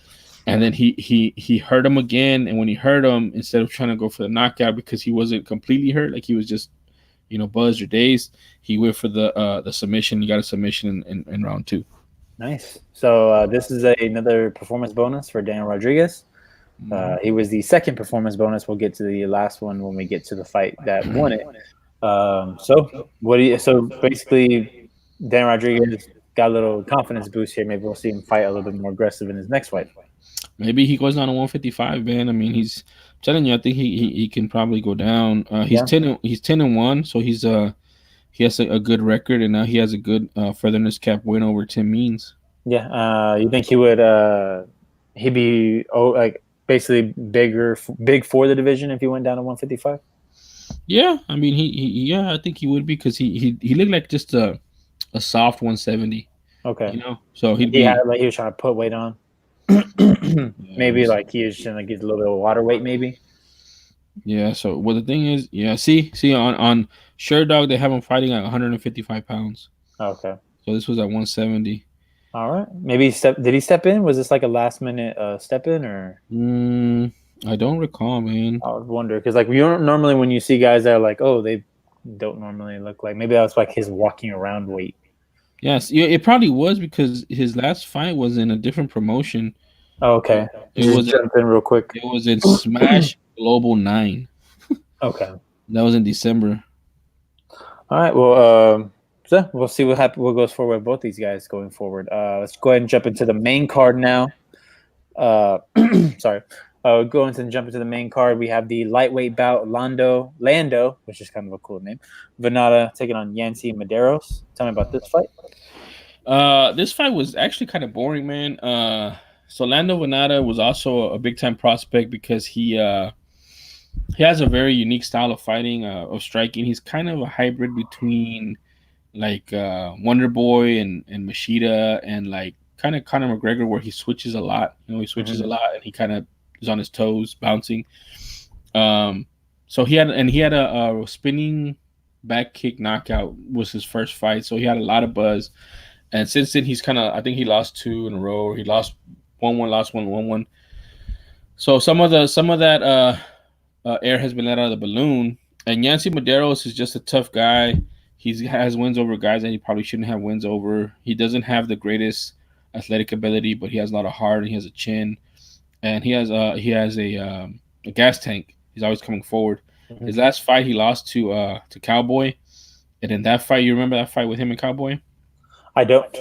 and then he hurt him again. And when he hurt him, instead of trying to go for the knockout because he wasn't completely hurt, like he was just buzzed or dazed, he went for the submission. He got a submission in round 2. Nice. So this is another performance bonus for Daniel Rodriguez. He was the second performance bonus. We'll get to the last one when we get to the fight that won it. So basically, Dan Rodriguez got a little confidence boost here. Maybe we'll see him fight a little bit more aggressive in his next fight. Maybe he goes down to 155, man. I mean, he's I'm telling you, I think he can probably go down. He's 10-1, so he has a good record, and now he has a good featherness cap win over Tim Means. Yeah, you think he would? He'd be basically big for the division if he went down to 155. Yeah, I mean, I think he would be because he looked like just a soft 170. Okay, you know, so he was trying to put weight on. Maybe like he was trying to get a little bit of water weight, maybe. Yeah. So the thing is, see on Sure Dog they have him fighting at 155 pounds. Okay. So this was at 170. All right. Maybe did he step in? Was this like a last minute step in or? I don't recall, man. I would wonder because like you don't normally when you see guys that are like, oh, they don't normally look like maybe that's like his walking around weight. Yes, it probably was because his last fight was in a different promotion. Oh, okay. It was jump in real quick. It was in Smash Global 9. Okay. That was in December. All right. Well, so we'll see what happens. What goes forward with both these guys going forward. Let's go ahead and jump into the main card now. Sorry. Jump into the main card. We have the lightweight bout Lando, which is kind of a cool name. Venata taking on Yancy Medeiros. Tell me about this fight. This fight was actually kind of boring, man. So Lando Venata was also a big time prospect because he has a very unique style of fighting, of striking. He's kind of a hybrid between like Wonder Boy and Machida and like kind of Conor McGregor, where he switches a lot. He switches a lot and he kind of is on his toes, bouncing. So he had a spinning back kick knockout was his first fight, so he had a lot of buzz. And since then, he's I think he lost 2 in a row. He lost 1-1, lost 1-1. So some of that air has been let out of the balloon. And Yancy Medeiros is just a tough guy. He has wins over guys that he probably shouldn't have wins over. He doesn't have the greatest athletic ability, but he has a lot of heart and he has a chin. And he has a gas tank. He's always coming forward. Mm-hmm. His last fight, he lost to Cowboy. And in that fight, you remember that fight with him and Cowboy? I don't.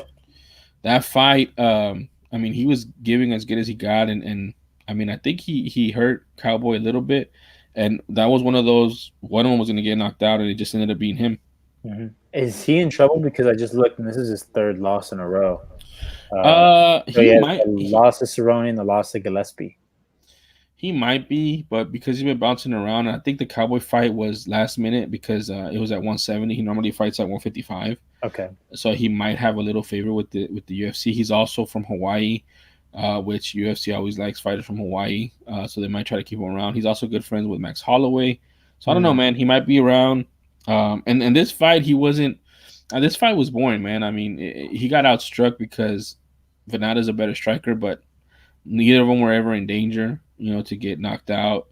That fight, I mean, he was giving as good as he got, and I mean, I think he hurt Cowboy a little bit, and that was one of those. One of them was going to get knocked out, and it just ended up being him. Mm-hmm. Is he in trouble? Because I just looked, and this is his 3rd loss in a row. He lost to Cerrone and the loss to Gillespie. He might be, but because he's been bouncing around, and I think the Cowboy fight was last minute because it was at 170. He normally fights at 155. Okay. So he might have a little favor with the UFC. He's also from Hawaii, which UFC always likes fighters from Hawaii. So they might try to keep him around. He's also good friends with Max Holloway. So I don't know, man. He might be around. And this fight, he wasn't. This fight was boring, man. I mean, he got outstruck because Venata's a better striker, but neither of them were ever in danger, to get knocked out.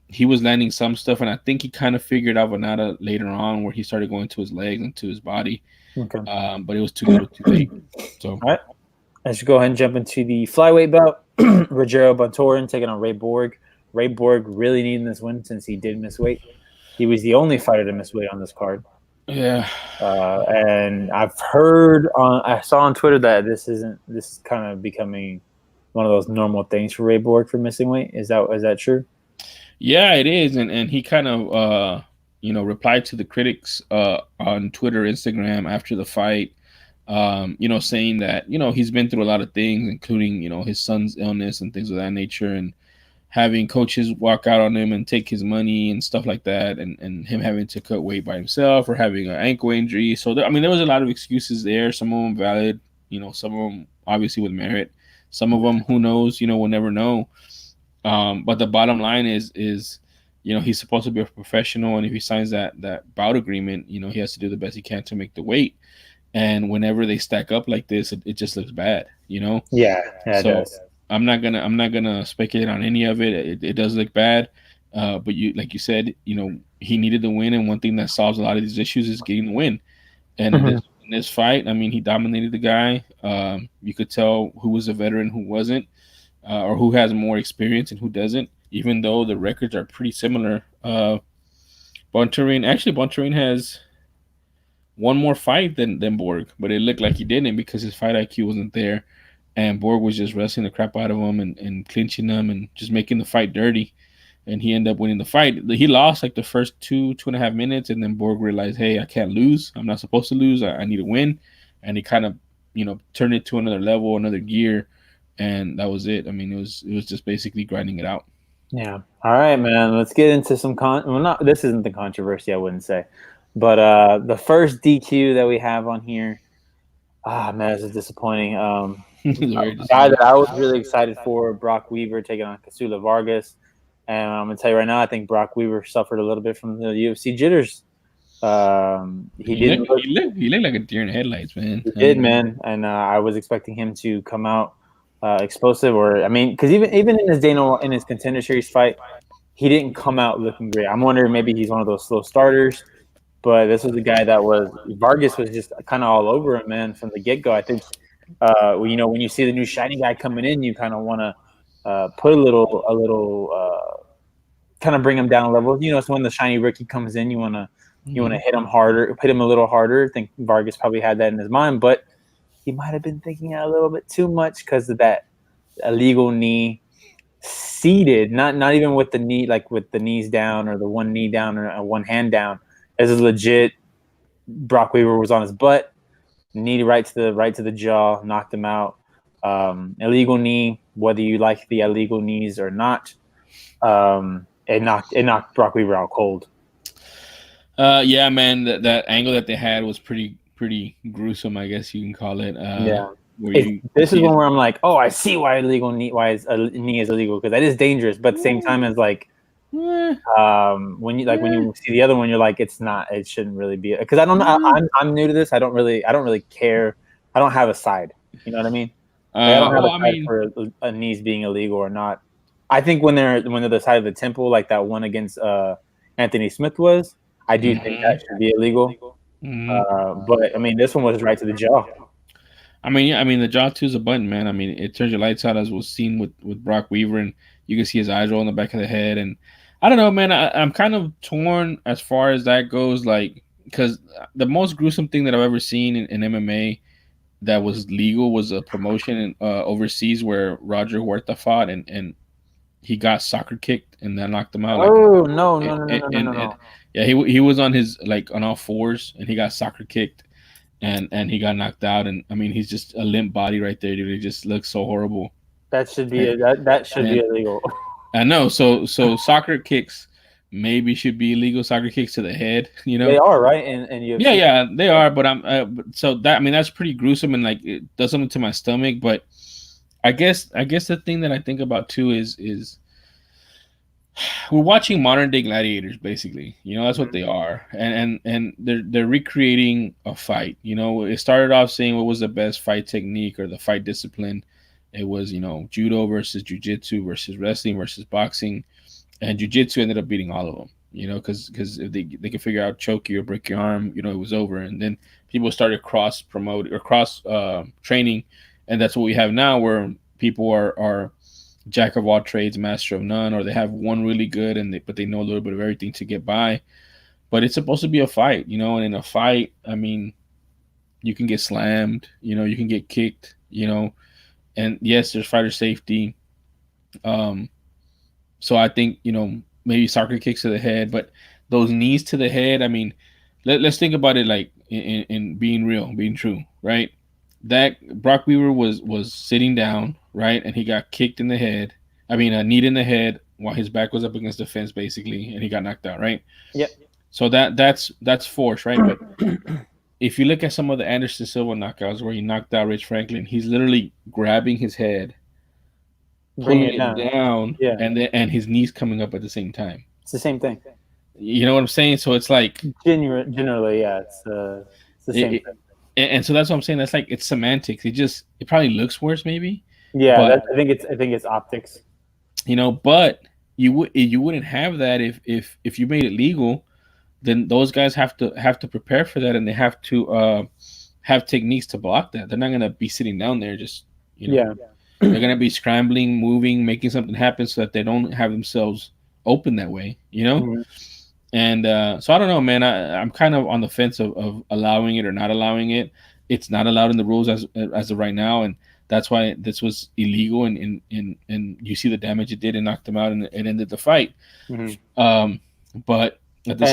He was landing some stuff, and I think he kind of figured out Venata later on where he started going to his legs and to his body. Okay. But it was too little too late. So, all right. I should go ahead and jump into the flyweight bout. Rogério Bontorin taking on Ray Borg. Ray Borg really needing this win since he did miss weight. He was the only fighter to miss weight on this card. Yeah. And I saw on Twitter that this is kind of becoming one of those normal things for Ray Borg for missing weight. Is that true? Yeah, it is. And he kind of replied to the critics on Twitter, Instagram after the fight, saying that, he's been through a lot of things, including, his son's illness and things of that nature, and having coaches walk out on him and take his money and stuff like that, and him having to cut weight by himself or having an ankle injury. So, there was a lot of excuses there. Some of them valid, some of them obviously with merit. Some of them, who knows, we'll never know. But the bottom line is he's supposed to be a professional, and if he signs that bout agreement, he has to do the best he can to make the weight. And whenever they stack up like this, it just looks bad, Yeah, so it does. I'm not gonna speculate on any of it. It does look bad, but like you said, he needed the win, and one thing that solves a lot of these issues is getting the win. And in this fight, I mean, he dominated the guy. You could tell who was a veteran, who wasn't. or who has more experience and who doesn't. Even though the records are pretty similar, Bontarine has one more fight than Borg, but it looked like he didn't because his fight IQ wasn't there, and Borg was just wrestling the crap out of him and clinching him and just making the fight dirty. And he ended up winning the fight. He lost like the first 2.5 minutes, and then Borg realized, hey, I can't lose. I'm not supposed to lose. I need to win. And he kind of, turned it to another level, another gear, and that was it. I mean, it was just basically grinding it out. Yeah. All right, man. Let's get into some well, not this isn't the controversy, I wouldn't say, but the first DQ that we have on here, man, this is disappointing. A guy that I was really excited for, Brock Weaver taking on Kasula Vargas, and I'm gonna tell you right now, I think Brock Weaver suffered a little bit from the UFC jitters. He didn't. He looked like a deer in the headlights, man. He did, man, and I was expecting him to come out explosive, or I mean, because even in his Contender Series fight, he didn't come out looking great. I'm wondering maybe he's one of those slow starters, but this was the guy that Vargas was just kind of all over him, man, from the get go. I think when you see the new shiny guy coming in, you kind of want to put a little kind of bring him down a level. So when the shiny rookie comes in, you want to hit him harder, hit him a little harder. I think Vargas probably had that in his mind, but he might have been thinking a little bit too much because of that illegal knee seated, not even with the knee, like with the knees down or the one knee down or one hand down. This is legit. Brock Weaver was on his butt, knee right to the jaw, knocked him out. Illegal knee, whether you like the illegal knees or not, it knocked Brock Weaver out cold. Yeah, man, that angle that they had was pretty gruesome, I guess you can call it. Yeah. This is one where I'm like, oh, I see why a knee is illegal, because that is dangerous. But at the same time, as like, when you see the other one, you're like, it's not. It shouldn't really be, because I don't know. I'm new to this. I don't really care. I don't have a side. You know what I mean? I don't have a side for a knees being illegal or not. I think when they're the side of the temple, like that one against Anthony Smith was, I do think that should be illegal. But I mean, this one was right to the jaw. I mean, the jaw too is a button, man. I mean, it turns your lights out, as was seen with Brock Weaver, and you can see his eyes roll in the back of the head. And I don't know, man. I'm kind of torn as far as that goes, like, because the most gruesome thing that I've ever seen in MMA that was legal was a promotion overseas where Roger Huerta fought, and he got soccer kicked, and that knocked him out. Oh, no. Yeah, he was on his, like, on all fours, and he got soccer kicked, and he got knocked out. And I mean, he's just a limp body right there, dude. It just looks so horrible. That should be that should be illegal. I know. So soccer kicks maybe should be illegal. Soccer kicks to the head, They are, right? And you. Yeah, they are. But so that, I mean, that's pretty gruesome, and like it does something to my stomach. But I guess the thing that I think about too is we're watching modern day gladiators, basically. That's what they are, and they're recreating a fight. It started off saying what was the best fight technique or the fight discipline. It was judo versus jiu-jitsu versus wrestling versus boxing, and jiu-jitsu ended up beating all of them. Because if they could figure out choke you or break your arm, it was over. And then people started cross promote or cross training, and that's what we have now, where people are jack of all trades, master of none, or they have one really good but they know a little bit of everything to get by. But it's supposed to be a fight, and in a fight, I mean, you can get slammed, you can get kicked, and yes, there's fighter safety. So I think, maybe soccer kicks to the head, but those knees to the head, I mean, let's think about it like in being real, being true, right? That Brock Weaver was sitting down, right, and he got kicked in the head. I mean, a knee in the head while his back was up against the fence, basically, and he got knocked out, right? Yep. So that's force, right? But if you look at some of the Anderson Silva knockouts where he knocked out Rich Franklin, he's literally grabbing his head, pulling it down, yeah, and his knees coming up at the same time. It's the same thing. You know what I'm saying? So it's like generally, yeah, it's the same thing. And so that's what I'm saying. That's like, it's semantics. It probably looks worse, maybe. Yeah, but I think it's optics. But you wouldn't have that if you made it legal. Then those guys have to prepare for that, and they have to have techniques to block that. They're not gonna be sitting down there just. Yeah, They're gonna be scrambling, moving, making something happen so that they don't have themselves open that way, you know. Mhm. And so I don't know, man. I'm kind of on the fence of allowing it or not allowing it. It's not allowed in the rules as of right now, and that's why this was illegal. And you see the damage it did. It knocked them out, and it ended the fight. Mhm. Um, but And at the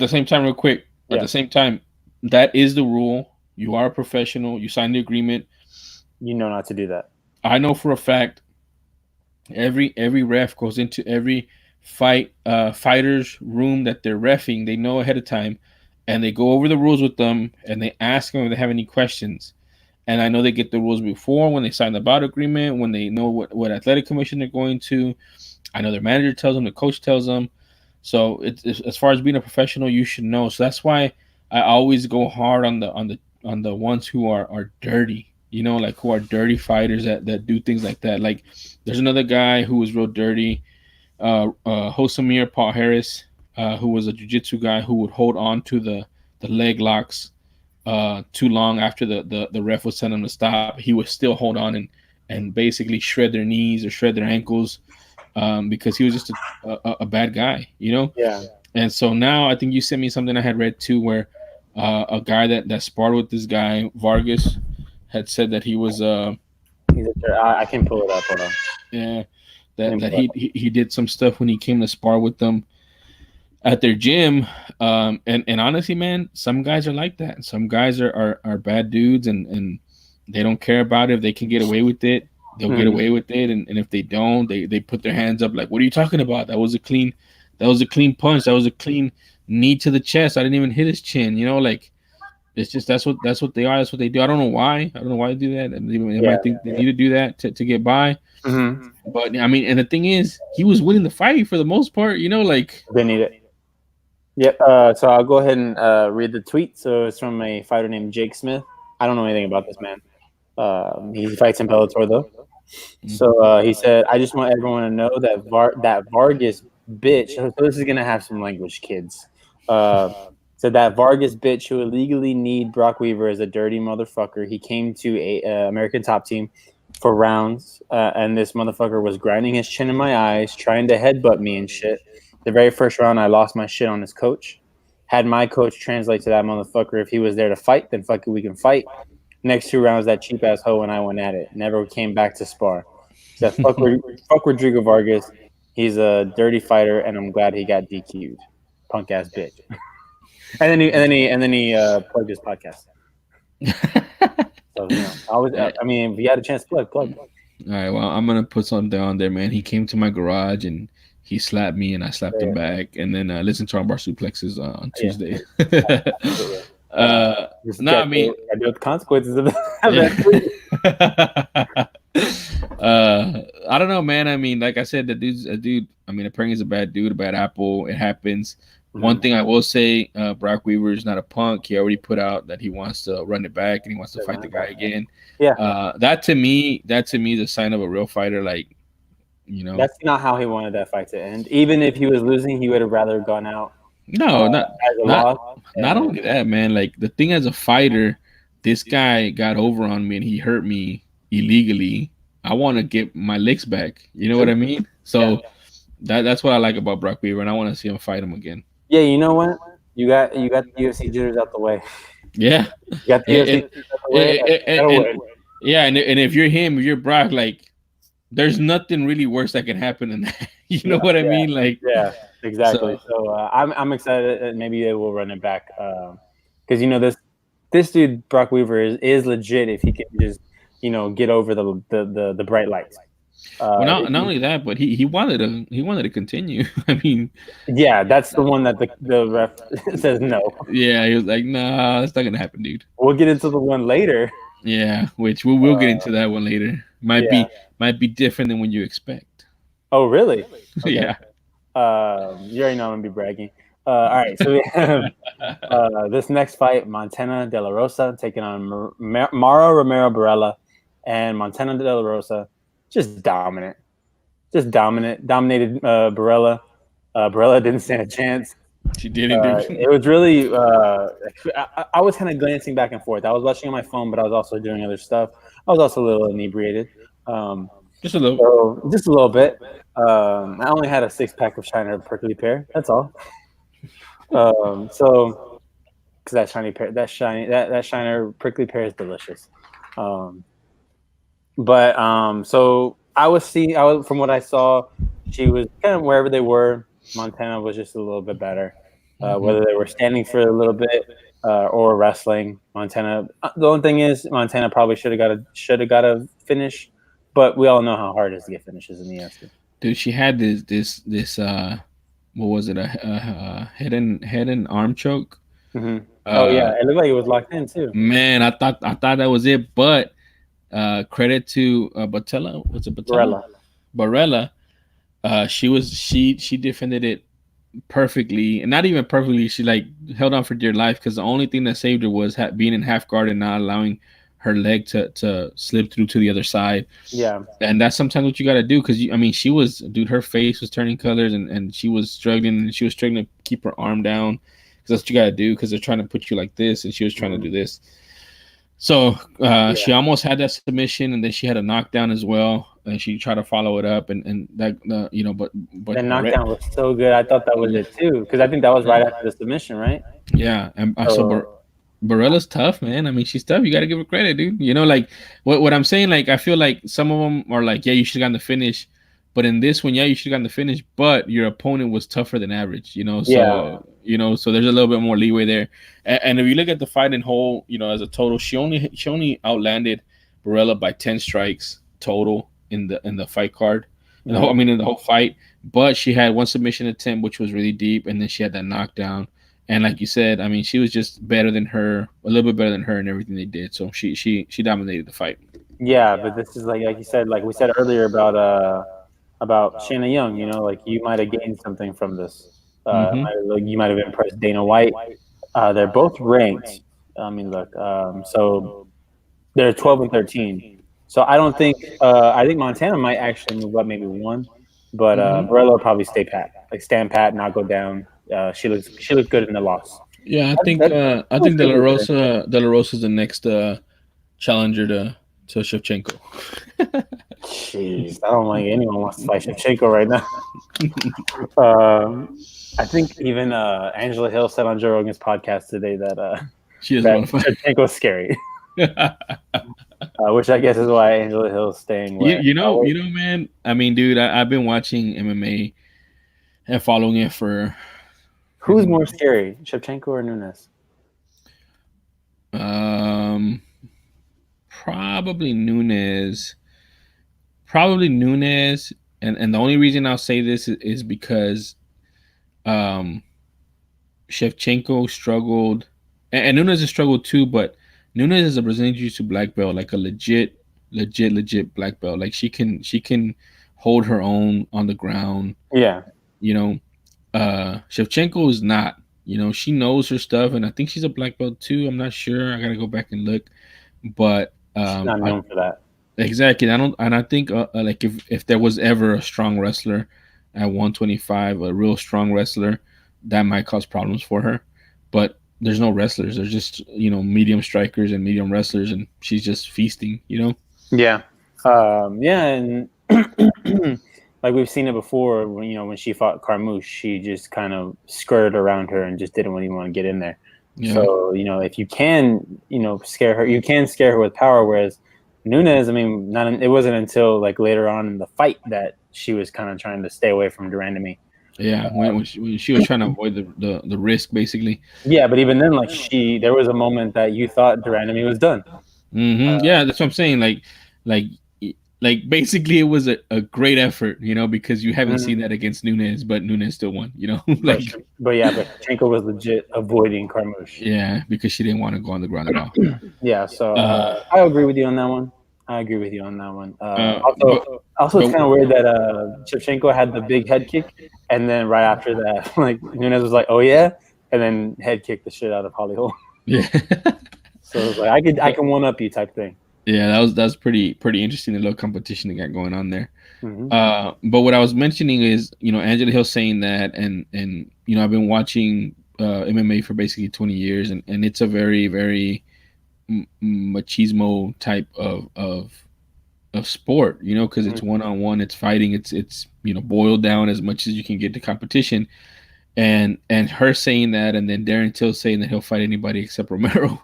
same time, real quick, at yeah, the same time, that is the rule. You are a professional. You signed the agreement. you know not to do that. I know for a fact every ref goes into every fighter's room that they're refing. They know ahead of time, and they go over the rules with them, and they ask them if they have any questions. And I know they get the rules before when they sign the bout agreement, when they know what athletic commission they're going to. I know their manager tells them, the coach tells them. So it's as far as being a professional, you should know. So that's why I always go hard on the ones who are dirty. You know, like who are dirty fighters that do things like that. Like there's another guy who was real dirty, Hosamir Paul Harris, who was a jiu-jitsu guy who would hold on to the leg locks too long after the ref was telling him to stop. He would still hold on and basically shred their knees or shred their ankles because he was just a bad guy, you know. Yeah, And so now I think you sent me something I had read too, where a guy that sparred with this guy Vargas had said that he was I can pull it up. Hold on. yeah Let me that pull it up. he did some stuff when he came to spar with them at their gym. And honestly, man, some guys are like that. Some guys are bad dudes, and they don't care about it. If they can get away with it, they'll get Mhm. away with it. And if they don't, they put their hands up like, what are you talking about? That was a clean punch. That was a clean knee to the chest. I didn't even hit his chin. You know, like it's just that's what they are. That's what they do. I don't know why. I don't know why they do that. And they Yeah. might think they need to do that to get by. Hmm. But I mean, and the thing is, he was winning the fight for the most part. You know, like They need it. Yep. So I'll go ahead and read the tweet. So it's from a fighter named Jake Smith. I don't know anything about this man. He fights in Bellator though. So he said, "I just want everyone to know that that Vargas bitch." So this is gonna have some language, kids. Uh, said that Vargas bitch who illegally need Brock Weaver is a dirty motherfucker. He came to a American Top Team for rounds, and this motherfucker was grinding his chin in my eyes, trying to headbutt me and shit. The very first round, I lost my shit on his coach. Had my coach translate to that motherfucker, if he was there to fight, then fuck it, we can fight. Next 2 rounds, that cheap ass hoe and I went at it. Never came back to spar. Said fuck Rodrigo Vargas. He's a dirty fighter, and I'm glad he got DQ'd. Punk ass bitch. And then he plugged his podcast. So I mean, if you had a chance to plug. All right, well, I'm gonna put something down there, man. He came to my garage and he slapped me, and I slapped him back. And then listen to Armbars Suplexes on Tuesday. Absolutely. No, I mean, I deal with the consequences of that. I don't know, man. I mean, like I said, the dude's a dude. I mean, apparently he's a bad dude, a bad apple. It happens. Mhm. One thing I will say, Brock Weaver is not a punk. He already put out that he wants to run it back and he wants to fight the guy again. Yeah. That to me is a sign of a real fighter. Like, you know, That's not how he wanted that fight to end. Even if he was losing, he would have rather gone out no, as a loss. not only that, man. Like the thing as a fighter, this guy got over on me and he hurt me illegally. I want to get my licks back. You know what I mean? So that's what I like about Brock Weaver, and I want to see him fight him again. Yeah, you know what? You got the UFC jitters out the way. Yeah, You got the UFC jitters out the way. yeah, and if you're him, if you're Brock, like there's nothing really worse that can happen than that. You know what I mean? Like, yeah, exactly. So I'm excited that maybe they will run it back because you know this dude Brock Weaver is legit if he can just get over the bright lights. Well, not only that, but he wanted to continue. I mean, yeah, that's the one that the ref says no. Yeah, he was like, "Nah, that's not gonna happen, dude." We'll get into the one later. Yeah, which we will get into that one later. Might be different than what you expect. Oh, really? Okay. Yeah. You already know I'm gonna be bragging. All right, so we have this next fight: Montana De La Rosa taking on Mara Romero Barella, and Montana De La Rosa just dominated Barella. Barella didn't stand a chance. She didn't. It was really. I was kind of glancing back and forth. I was watching on my phone, but I was also doing other stuff. I was also a little inebriated, Just a little. So just a little bit. I only had a 6-pack of Shiner prickly pear. That's all. So because that Shiner prickly pear is delicious. So I was from what I saw, she was kind of wherever they were. Montana was just a little bit better. Whether they were standing for a little bit or wrestling, Montana. The only thing is, Montana probably should have got a finish, but we all know how hard it is to get finishes in the UFC. Dude, she had this what was it, a head and arm choke. Mm-hmm. Oh yeah, it looked like it was locked in too. Man, I thought that was it, but credit to Batella. Was it Batella? Barella. She defended it perfectly, and not even perfectly. She like held on for dear life because the only thing that saved her was being in half guard and not allowing her leg to slip through to the other side. Yeah, and that's sometimes what you got to do because I mean, she was, dude, her face was turning colors, and she was struggling, and she was struggling to keep her arm down because that's what you got to do because they're trying to put you like this, and she was trying to do this. So she almost had that submission, and then she had a knockdown as well, and she tried to follow it up, and that but the knockdown was so good. I thought that was it too because I think that was right after the submission, right? Yeah, and so Barella's tough, man. I mean, she's tough. You got to give her credit, dude. You know, like what I'm saying. Like I feel like some of them are like, yeah, you should have gotten the finish, but in this one, yeah, you should have gotten the finish, but your opponent was tougher than average. You know, so so there's a little bit more leeway there. And if you look at the fight in whole, as a total, she only outlanded Barella by 10 strikes total in the fight card. In the whole fight, but she had one submission attempt, which was really deep, and then she had that knockdown. And like you said, I mean, she was just better than her, a little bit better than her in everything they did. So she dominated the fight. Yeah, but this is like you said, like we said earlier about Shanna Young. Like you might have gained something from this. You might have impressed Dana White. They're both ranked. I mean, look, so they're 12 and 13. So I don't think I think Montana might actually move up maybe one, but Barella will probably stand pat, not go down. She looks good in the loss. Yeah, I think De La Rosa is the next challenger to Shevchenko. Jeez, I don't think anyone wants to fight Shevchenko right now. I think even Angela Hill said on Joe Rogan's podcast today that Shevchenko's scary. Which I guess is why Angela Hill's staying. Man. I mean, dude, I've been watching MMA and following it for. Who's more scary, Shevchenko or Nunes? Probably Nunes. And the only reason I'll say this is because Shevchenko struggled, and Nunes has struggled too, but Nunes is a Brazilian Jiu-Jitsu black belt, like a legit black belt. Like she can hold her own on the ground. Yeah. Shevchenko is not. She knows her stuff, and I think she's a black belt too. I'm not sure. I gotta go back and look, but she's not known for that. Exactly. I think like if there was ever a strong wrestler at 125, a real strong wrestler, that might cause problems for her. But there's no wrestlers. There's just medium strikers and medium wrestlers, and she's just feasting. Yeah. And like we've seen it before. When she fought Carmouche, she just kind of skirted around her and just didn't even want to get in there. Yeah. So if you can scare her, you can scare her with power. Whereas Nunes, I mean, it wasn't until like later on in the fight that she was kind of trying to stay away from de Randamie. Yeah, when she was trying to avoid the risk, basically. Yeah, but even then, like there was a moment that you thought de Randamie was done. Yeah, that's what I'm saying. Like basically, it was a great effort, because you haven't seen that against Nunes, but Nunes still won, But Shevchenko was legit avoiding Carmouche. Yeah, because she didn't want to go on the ground at all. Yeah, so I agree with you on that one. Also, it's kind of weird that Shevchenko had the big head kick, and then right after that, like Nunes was like, "Oh yeah," and then head kicked the shit out of Holly Holm. Yeah. So it was like I can one up you type thing. Yeah, that was pretty interesting. The little competition they got going on there. But what I was mentioning is, Angela Hill saying that, and I've been watching MMA for basically 20 years, and it's a very, very machismo type of of sport, you know, because it's one-on-one, it's fighting, it's boiled down as much as you can get to competition. And her saying that, and then Darren Till saying that he'll fight anybody except Romero.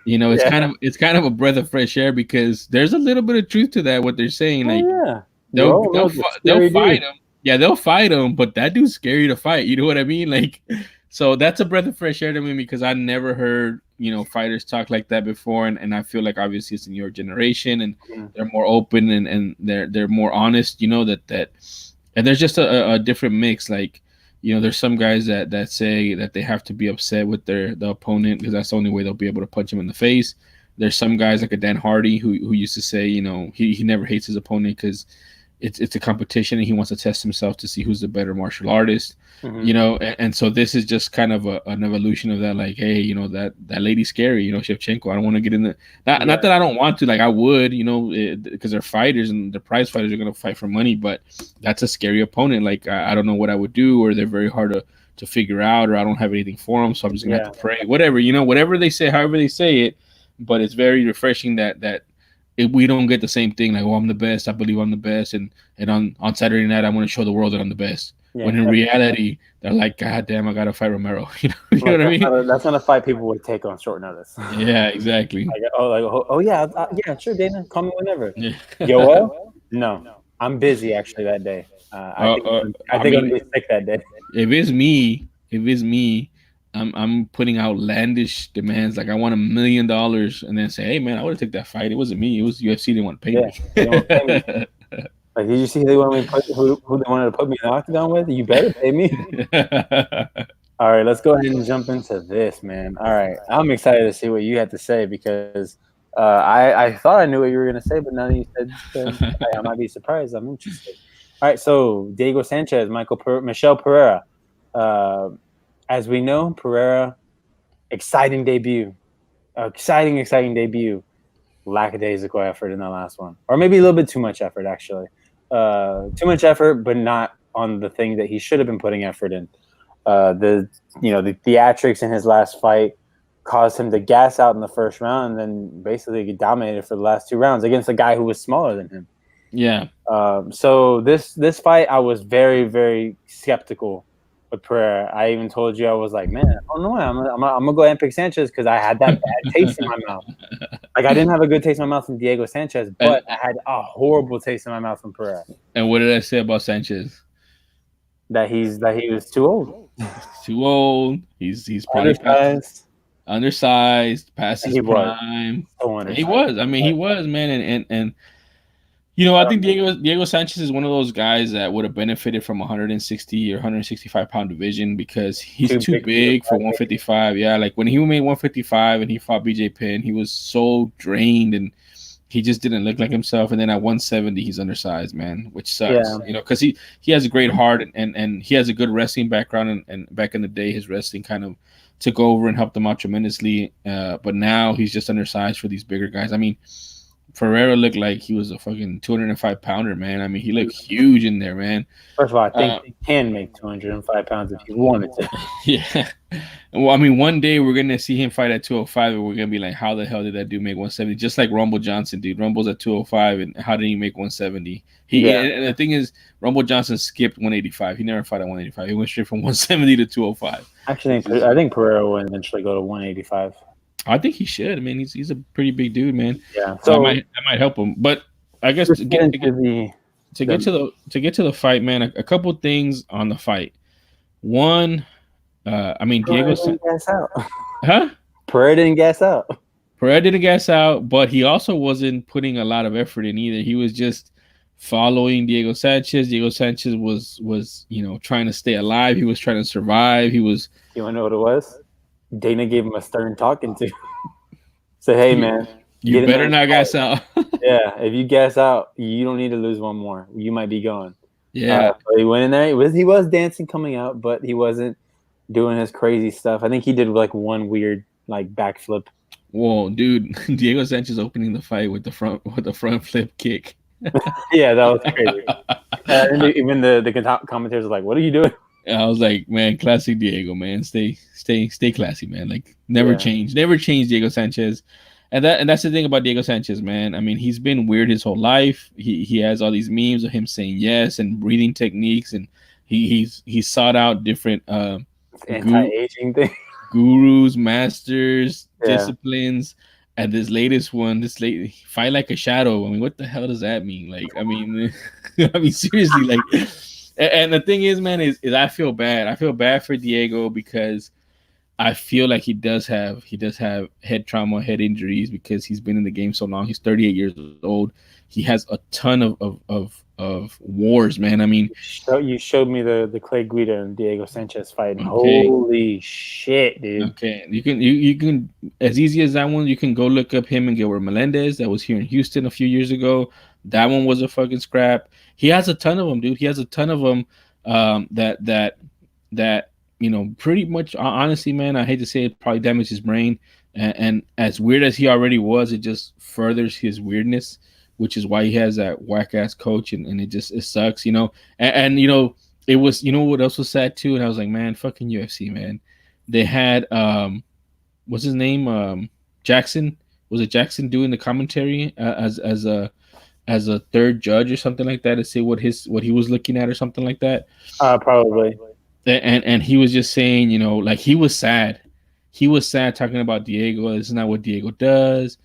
It's kind of a breath of fresh air, because there's a little bit of truth to that, what they're saying. Like, they'll fight him. Yeah, they'll fight him, but that dude's scary to fight. You know what I mean? Like, so that's a breath of fresh air to me, because I never heard fighters talk like that before, and I feel like obviously it's in your generation, and they're more open, and they're more honest. And there's just a different mix. Like, there's some guys that say that they have to be upset with the opponent, because that's the only way they'll be able to punch him in the face. There's some guys like a Dan Hardy who used to say, he never hates his opponent because it's a competition and he wants to test himself to see who's the better martial artist. And so this is just kind of an evolution of that. Like, hey, that lady's scary, Shevchenko. I don't want to get in the not that I don't want to, like I would, because they're fighters and the prize fighters are going to fight for money, but that's a scary opponent. Like, I don't know what I would do, or they're very hard to figure out, or I don't have anything for them, so I'm just gonna have to pray, whatever they say, however they say it. But it's very refreshing that if we don't get the same thing, like, oh, I'm the best, I believe I'm the best, and on Saturday night I want to show the world that I'm the best. When in reality, they're like, God damn, I gotta fight Romero. You know what I mean? That's not a fight people would take on short notice. Yeah, exactly. Yeah, sure, Dana, call me whenever. Yo, no, I'm busy actually that day. I think I'm gonna be sick that day. If it's me, I'm putting outlandish demands. Like, I want $1 million, and then say, hey man, I would have took that fight. It wasn't me. It was UFC. Didn't want to pay me. Like, did you see who they wanted to put me in the octagon with? You better pay me. All right, let's go ahead and jump into this, man. All right, I'm excited to see what you had to say, because I thought I knew what you were going to say, but now that you said I might be surprised. I'm interested. All right, so Diego Sanchez, Michel Pereira. As we know, Pereira, exciting debut. Exciting debut. Lackadaisical effort in that last one. Or maybe a little bit too much effort, actually. Too much effort, but not on the thing that he should have been putting effort in. The theatrics in his last fight caused him to gas out in the first round, and then basically get dominated for the last 2 rounds against a guy who was smaller than him. Yeah. So this fight, I was very, very skeptical with Pereira. I even told you, I was like, man, I don't know why. I'm gonna go ahead and pick Sanchez, because I had that bad taste in my mouth. Like, I didn't have a good taste in my mouth from Diego Sanchez, but I had a horrible taste in my mouth from Pereira. And what did I say about Sanchez? That he was too old. Too old. He's probably undersized, past his prime. He was. I mean, he was, man. And I think Diego Sanchez is one of those guys that would have benefited from 160 or 165 pound division, because he's too big for 155. Yeah, like when he made 155 and he fought BJ Penn, he was so drained and he just didn't look like himself. And then at 170, he's undersized, man, which sucks. Because he has a great heart and he has a good wrestling background, and back in the day, his wrestling kind of took over and helped him out tremendously. But now he's just undersized for these bigger guys. I mean, Pereira looked like he was a fucking 205 pounder, man. I mean, he looked huge in there, man. First of all, I think he can make 205 pounds if he wanted to. Yeah. Well, I mean, one day we're gonna see him fight at 205, and we're gonna be like, how the hell did that dude make 170? Just like Rumble Johnson, dude. Rumble's at 205, and how did he make 170? And the thing is, Rumble Johnson skipped 185. He never fought at 185. He went straight from 170 to 205. Actually, I think Pereira will eventually go to 185. I think he should. I mean, he's a pretty big dude, man. Yeah, so I might help him. But I guess to get to the fight, man, a couple things on the fight. One, I mean, Diego didn't gas out. Huh? Pereira didn't gas out. Pereira didn't gas out, but he also wasn't putting a lot of effort in either. He was just following Diego Sanchez. Diego Sanchez was trying to stay alive. He was trying to survive. He was. You want to know what it was? Dana gave him a stern talking to. Say, hey, man. You better not gas out. Yeah, if you gas out, you don't need to lose one more. You might be going. Yeah. So he went in there. He was dancing coming out, but he wasn't doing his crazy stuff. I think he did like one weird like backflip. Whoa, dude! Diego Sanchez opening the fight with the front flip kick. Yeah, that was crazy. And even the commentators were like, "What are you doing?" I was like, man, classic Diego, man. Stay classy, man. Like never change Diego Sanchez. And that's the thing about Diego Sanchez, man. I mean, he's been weird his whole life. He has all these memes of him saying yes and breathing techniques, and he's sought out different It's gu- anti-aging thing. gurus, masters, Yeah. disciplines. And this latest one, this late fight like a shadow. I mean, what the hell does that mean? Like, I mean, I mean, seriously, like, and the thing is, man, is I feel bad. I feel bad for Diego because I feel like he does have head trauma, head injuries because he's been in the game so long. He's 38 years old. He has a ton of wars, man. I mean, You showed me the Clay Guida and Diego Sanchez fight, and okay, holy shit, dude! okay. You can as easy as that one. You can go look up him and Gilbert Melendez. That was here in Houston a few years ago. That one was a fucking scrap. He has a ton of them, dude. He has a ton of them. That pretty much honestly, man. I hate to say it, probably damaged his brain. And as weird as he already was, it just furthers his weirdness, which is why he has that whack ass coach, and it sucks, and it was, what else was sad too, and I was like, man, fucking UFC, man. They had what's his name, Jackson. Was it Jackson doing the commentary as a third judge or something like that to say what he was looking at or something like that? Probably. And he was just saying, like he was sad. He was sad talking about Diego. This is not what Diego does.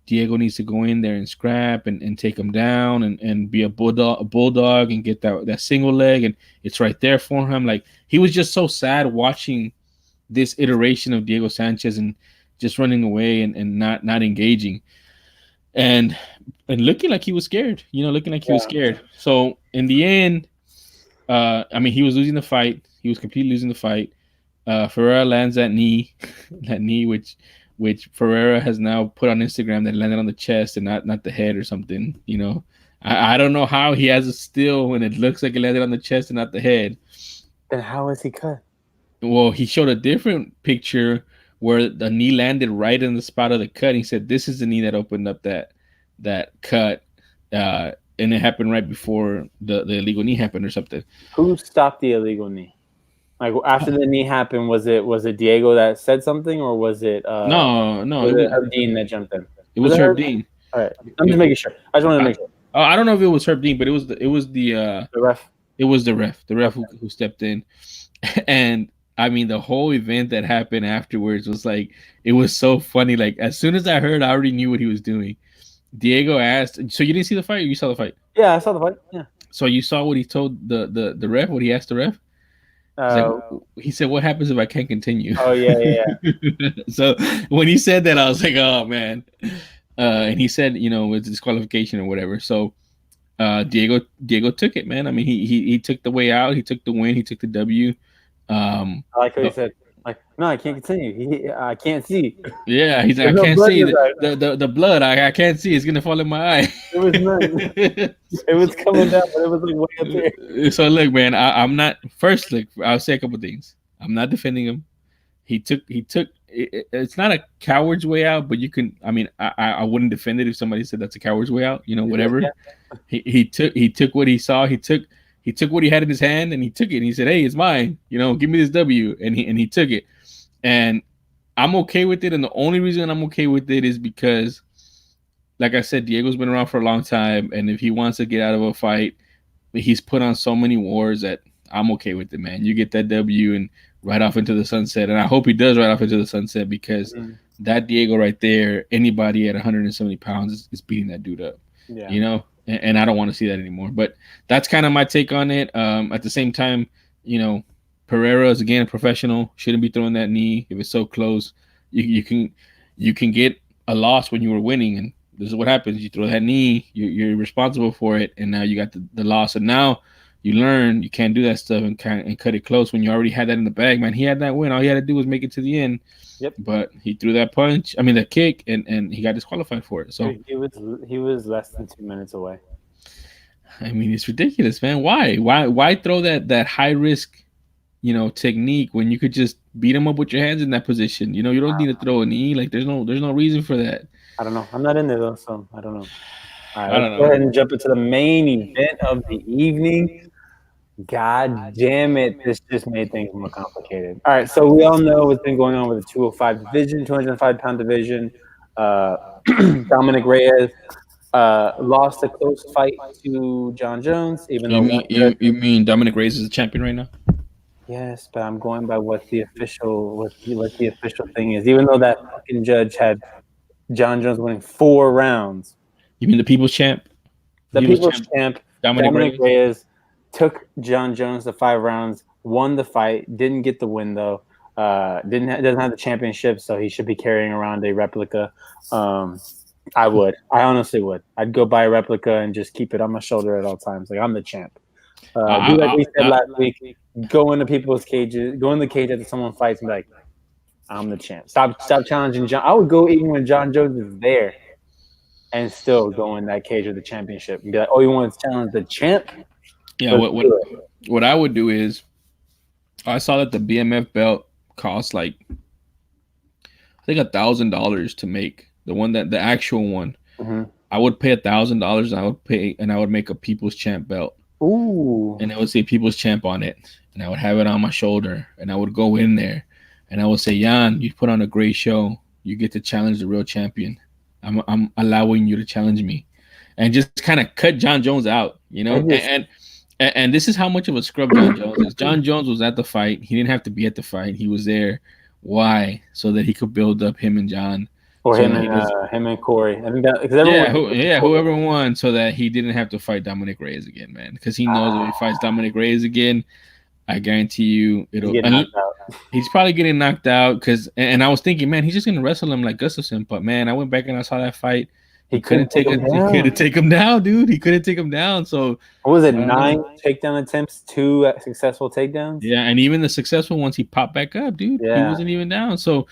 Diego needs to go in there and scrap and take him down and be a bulldog and get that single leg, and it's right there for him. Like he was just so sad watching this iteration of Diego Sanchez and just running away and not engaging and looking like he was scared. Looking like he was scared. So in the end, I mean, he was losing the fight. He was completely losing the fight. Ferreira lands that knee, that knee, which Ferreira has now put on Instagram that landed on the chest and not the head or something. I don't know how he has a still when it looks like it landed on the chest and not the head. Then how is he cut? Well, he showed a different picture where the knee landed right in the spot of the cut. He said, "This is the knee that opened up that cut." And it happened right before the illegal knee happened or something. Who stopped the illegal knee? Like after the knee happened, was it Diego that said something, or was it No, was it Herb Dean that jumped in? it was Herb Dean. All right, I'm just making sure. I just wanted to make sure. I don't know if it was Herb Dean, but it was The ref. it was the ref who stepped in. And I mean, the whole event that happened afterwards was like, it was so funny. Like as soon as I heard, I already knew what he was doing. Diego asked, "So you didn't see the fight, or you saw the fight?" Yeah, I saw the fight. Yeah. So you saw what he told the ref? What he asked the ref? He said, "What happens if I can't continue?" Oh yeah. So when he said that, I was like, "Oh man!" And he said, it's disqualification or whatever. So Diego took it, man. I mean, he took the way out. He took the win. He took the W. I like what he said. Like, no, I can't continue. I can't see. Yeah, he's like, I can't see the blood. I can't see. It's gonna fall in my eye. It was nice. It was coming down, but it was like way up there. So look, man, I'm not. First, look, I'll say a couple things. I'm not defending him. He took. It's not a coward's way out, but you can. I mean, I wouldn't defend it if somebody said that's a coward's way out. Whatever. Yeah. He took what he saw. He took what he had in his hand and he took it. And he said, "Hey, it's mine. Give me this W." And he took it. And I'm okay with it. And the only reason I'm okay with it is because, like I said, Diego's been around for a long time, and if he wants to get out of a fight, he's put on so many wars that I'm okay with it, man. You get that W and right off into the sunset, and I hope he does right off into the sunset because that Diego right there, anybody at 170 pounds is beating that dude up. Yeah. And I don't want to see that anymore. But that's kind of my take on it. At the same time, Pereira is again a professional. Shouldn't be throwing that knee if it's so close. You can get a loss when you were winning, and this is what happens. You throw that knee, you're responsible for it, and now you got the loss. And now you learn you can't do that stuff and cut it close when you already had that in the bag, man. He had that win. All he had to do was make it to the end. Yep. But he threw that that kick, and he got disqualified for it. So he was less than 2 minutes away. I mean, it's ridiculous, man. Why throw that high risk, technique when you could just beat him up with your hands in that position? You don't need to throw a knee. Like there's no reason for that. I don't know. I'm not in there though, so I don't know. All right, let's go ahead and jump into the main event of the evening. God damn it, this just made things more complicated. All right, so we all know what's been going on with the 205 division, 205-pound division. Dominic Reyes lost a close fight to John Jones, even You though mean one judge. you mean Dominic Reyes is a champion right now? Yes, but I'm going by what the official thing is. Even though that fucking judge had John Jones winning 4 rounds, You mean the People's Champ? the People's People's Champ Champ Dominic Dominic Reyes. Reyes took John Jones to 5 rounds, won the fight, didn't get the win though. Doesn't have the championship, so he should be carrying around a replica. I honestly would. I'd go buy a replica and just keep it on my shoulder at all times. Like I'm the champ. Do like we said last week. Go into people's cages. Go in the cage after someone fights and be like, "I'm the champ." Stop challenging John. I would go even when John Jones is there, and still go in that cage with the championship and be like, "Oh, you want to challenge the champ?" Yeah. What I would do is, I saw that the BMF belt costs like I think $1,000 to make the actual one. Mm-hmm. I would pay $1,000. I would make a People's Champ belt. Ooh. And it would say People's Champ on it, and I would have it on my shoulder, and I would go in there, and I would say, Jan, you put on a great show. You get to challenge the real champion. I'm allowing you to challenge me, and just kind of cut John Jones out, you know. And this is how much of a scrub John Jones is. John Jones was at the fight. He didn't have to be at the fight. He was there. Why? So that he could build up him and John. Or so him and Corey. I mean, whoever won, so that he didn't have to fight Dominic Reyes again, man. Because he knows if he fights Dominic Reyes again, I guarantee you he's probably getting knocked out. And I was thinking, man, he's just gonna wrestle him like Gustafsson. But man, I went back and I saw that fight. He couldn't take him down, dude. He couldn't take him down. So what was it? 9 takedown attempts, 2 successful takedowns. Yeah, and even the successful ones, he popped back up, dude. Yeah. He wasn't even down. So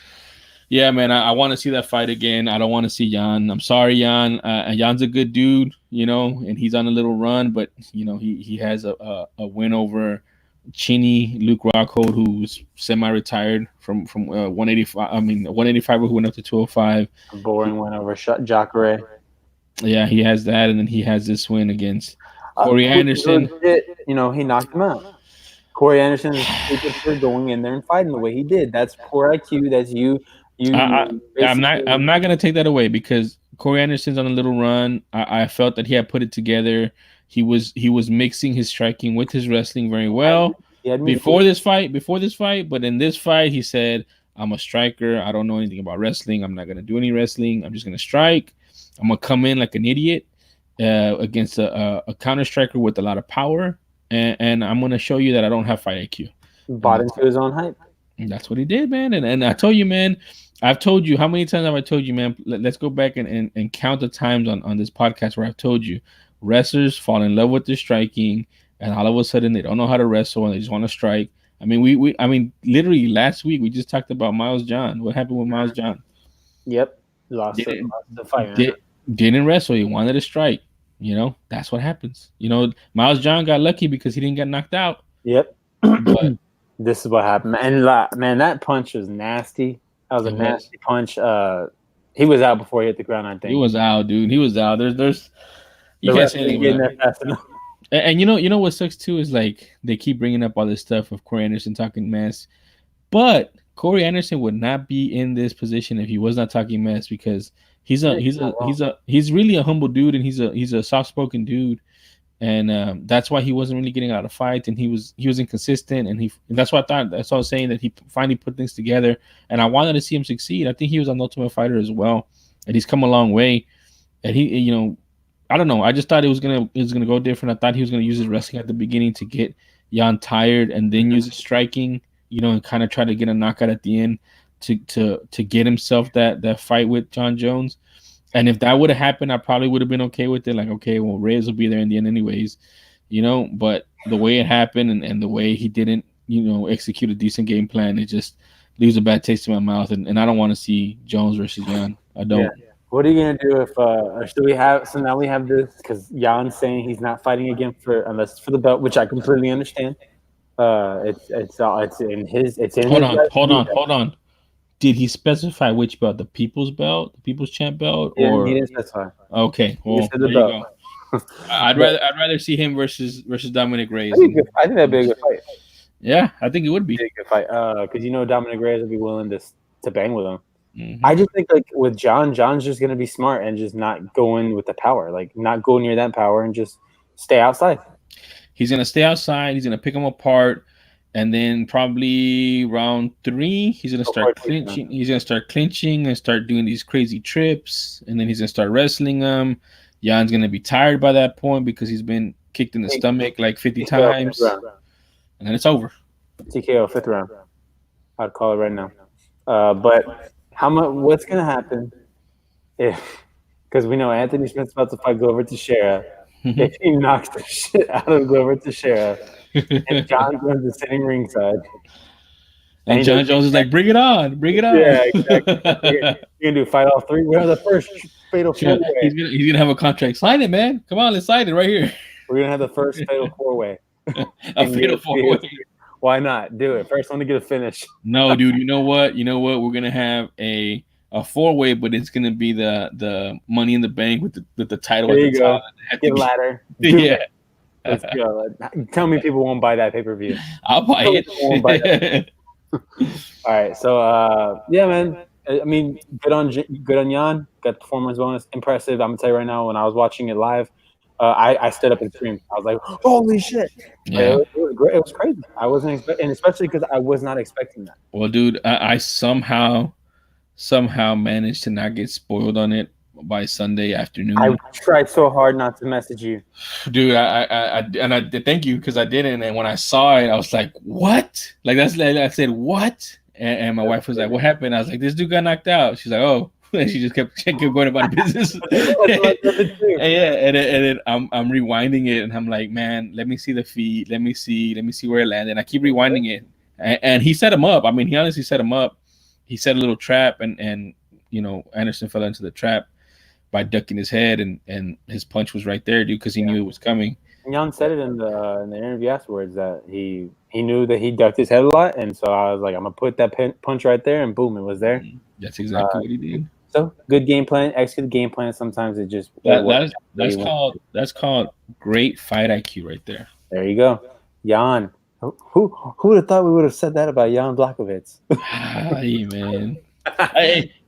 yeah, man, I want to see that fight again. I don't want to see Jan. I'm sorry, Jan. Jan's a good dude, you know, and he's on a little run, but you know, he has a win over Chinny Luke Rockhold, who's semi-retired from 185. I mean, 185 who went up to 205. A boring win over Jacare. Yeah, he has that, and then he has this win against Corey Anderson. You know, he knocked him out. Corey Anderson is stupid for going in there and fighting the way he did. That's poor IQ. That's you. I'm not gonna take that away because Corey Anderson's on a little run. I felt that he had put it together. He was mixing his striking with his wrestling very well before this fight. But in this fight, he said, "I'm a striker. I don't know anything about wrestling. I'm not gonna do any wrestling. I'm just gonna strike. I'm gonna come in like an idiot against a counter striker with a lot of power, and I'm gonna show you that I don't have fight IQ." Bought into his own hype. And that's what he did, man. And I told you, man. I've told you, how many times have I told you, man? Let's go back and count the times on this podcast where I've told you wrestlers fall in love with their striking, and all of a sudden they don't know how to wrestle and they just want to strike. I mean, literally last week we just talked about Miles John. What happened with Miles John? Yep, lost the fight. Didn't wrestle. He wanted to strike. You know, that's what happens. You know, Miles John got lucky because he didn't get knocked out. Yep. But this is what happened, and man, that punch was nasty. That was a nasty punch. He was out before he hit the ground, I think. He was out, dude. He was out. There's you can't say anything about fast enough. And you know what sucks too is like they keep bringing up all this stuff of Corey Anderson talking mess, but Corey Anderson would not be in this position if he was not talking mess because he's really a humble dude and he's a soft spoken dude. And that's why he wasn't really getting out of fights, and he was inconsistent, and that's what I thought. That's what I was saying, that he finally put things together, and I wanted to see him succeed. I think he was an Ultimate Fighter as well, and he's come a long way. And he, you know, I don't know. I just thought it was gonna go different. I thought he was gonna use his wrestling at the beginning to get Jan tired, and then use his striking, you know, and kind of try to get a knockout at the end to get himself that fight with John Jones. And if that would have happened, I probably would have been okay with it. Like, okay, well, Reyes will be there in the end anyways, you know. But the way it happened and the way he didn't, you know, execute a decent game plan, it just leaves a bad taste in my mouth. And I don't want to see Jones versus Jan. I don't. Yeah. What are you gonna do if? So now we have this because Jan's saying he's not fighting again unless for the belt, which I completely understand. It's in his. Hold on. Did he specify which belt? The People's Belt, the People's Champ belt, or he didn't specify? Okay, well, there you go. I'd rather see him versus Dominic Reyes. I think that'd be a good fight. Yeah, I think it would be a good fight. Because Dominic Reyes would be willing to bang with him. I just think like with John's just gonna be smart and just not go in with the power, like not go near that power and just stay outside. He's gonna stay outside. He's gonna pick them apart, and then probably round 3, he's gonna Go for start it, Jason. clinching. He's gonna start clinching and start doing these crazy trips, and then he's gonna start wrestling them. Jan's gonna be tired by that point because he's been kicked in the stomach like 50 TKO times, fifth round. and then it's over. TKO 5th round. I'd call it right now. But how much? What's gonna happen if? Because we know Anthony Smith's about to fight Glover Teixeira. If he knocks the shit out of Glover Teixeira, and John Jones is sitting ringside, And John Jones is like, "Bring it on, bring it on." yeah, exactly. You're gonna do fight all 3. We're the first fatal 4-way. He's gonna have a contract. Sign it, man. Come on, let's sign it right here. We're gonna have the first fatal 4-way. A fatal 4-way. Why not do it? First one to get a finish. No, dude. You know what? We're gonna have a 4-way, but it's gonna be the Money in the Bank with the title. There at you the go. Top. Get a ladder. Yeah. Let's go. Tell me people won't buy that pay-per-view. I'll buy it. Won't buy that. All right, so yeah, man. I mean, good on Jan. Got performance bonus, impressive. I'm gonna tell you right now. When I was watching it live, I stood up and screamed. I was like, "Holy shit!" Yeah, it was great. It was crazy. I wasn't expecting, and especially because I was not expecting that. Well, dude, I somehow managed to not get spoiled on it by Sunday afternoon. I tried so hard not to message you, dude. I did. Thank you, because I didn't. And when I saw it, I was like, "What?" Like I said, "What?" And my wife was like, "What happened?" I was like, "This dude got knocked out." She's like, "Oh," and she kept going about her business. And then I'm rewinding it, and I'm like, "Man, let me see the feed. Let me see where it landed." And I keep rewinding it, and he set him up. I mean, he honestly set him up. He set a little trap, and Anderson fell into the trap by ducking his head, and his punch was right there, dude, because he knew it was coming. Jan said it in the interview afterwards that he knew that he ducked his head a lot, and so I was like, I'm gonna put that punch right there, and boom, it was there. That's exactly what he did. So good game plan, execute game plan. Sometimes it just that's called great fight IQ right there. There you go, Jan. Who would have thought we would have said that about Jan Blachowicz? Hey, man.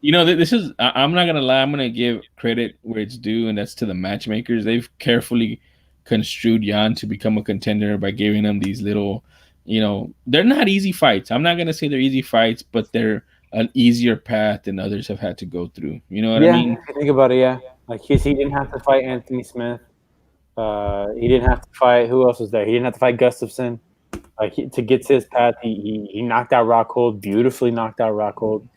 This is. I'm not gonna lie. I'm gonna give credit where it's due, and that's to the matchmakers. They've carefully construed Jan to become a contender by giving him these little. They're not easy fights. I'm not gonna say they're easy fights, but they're an easier path than others have had to go through. You know what I mean? If you think about it, yeah. Like he didn't have to fight Anthony Smith. He didn't have to fight. Who else was there? He didn't have to fight Gustafsson. Like to get to his path, he knocked out Rockhold, beautifully knocked out Rockhold.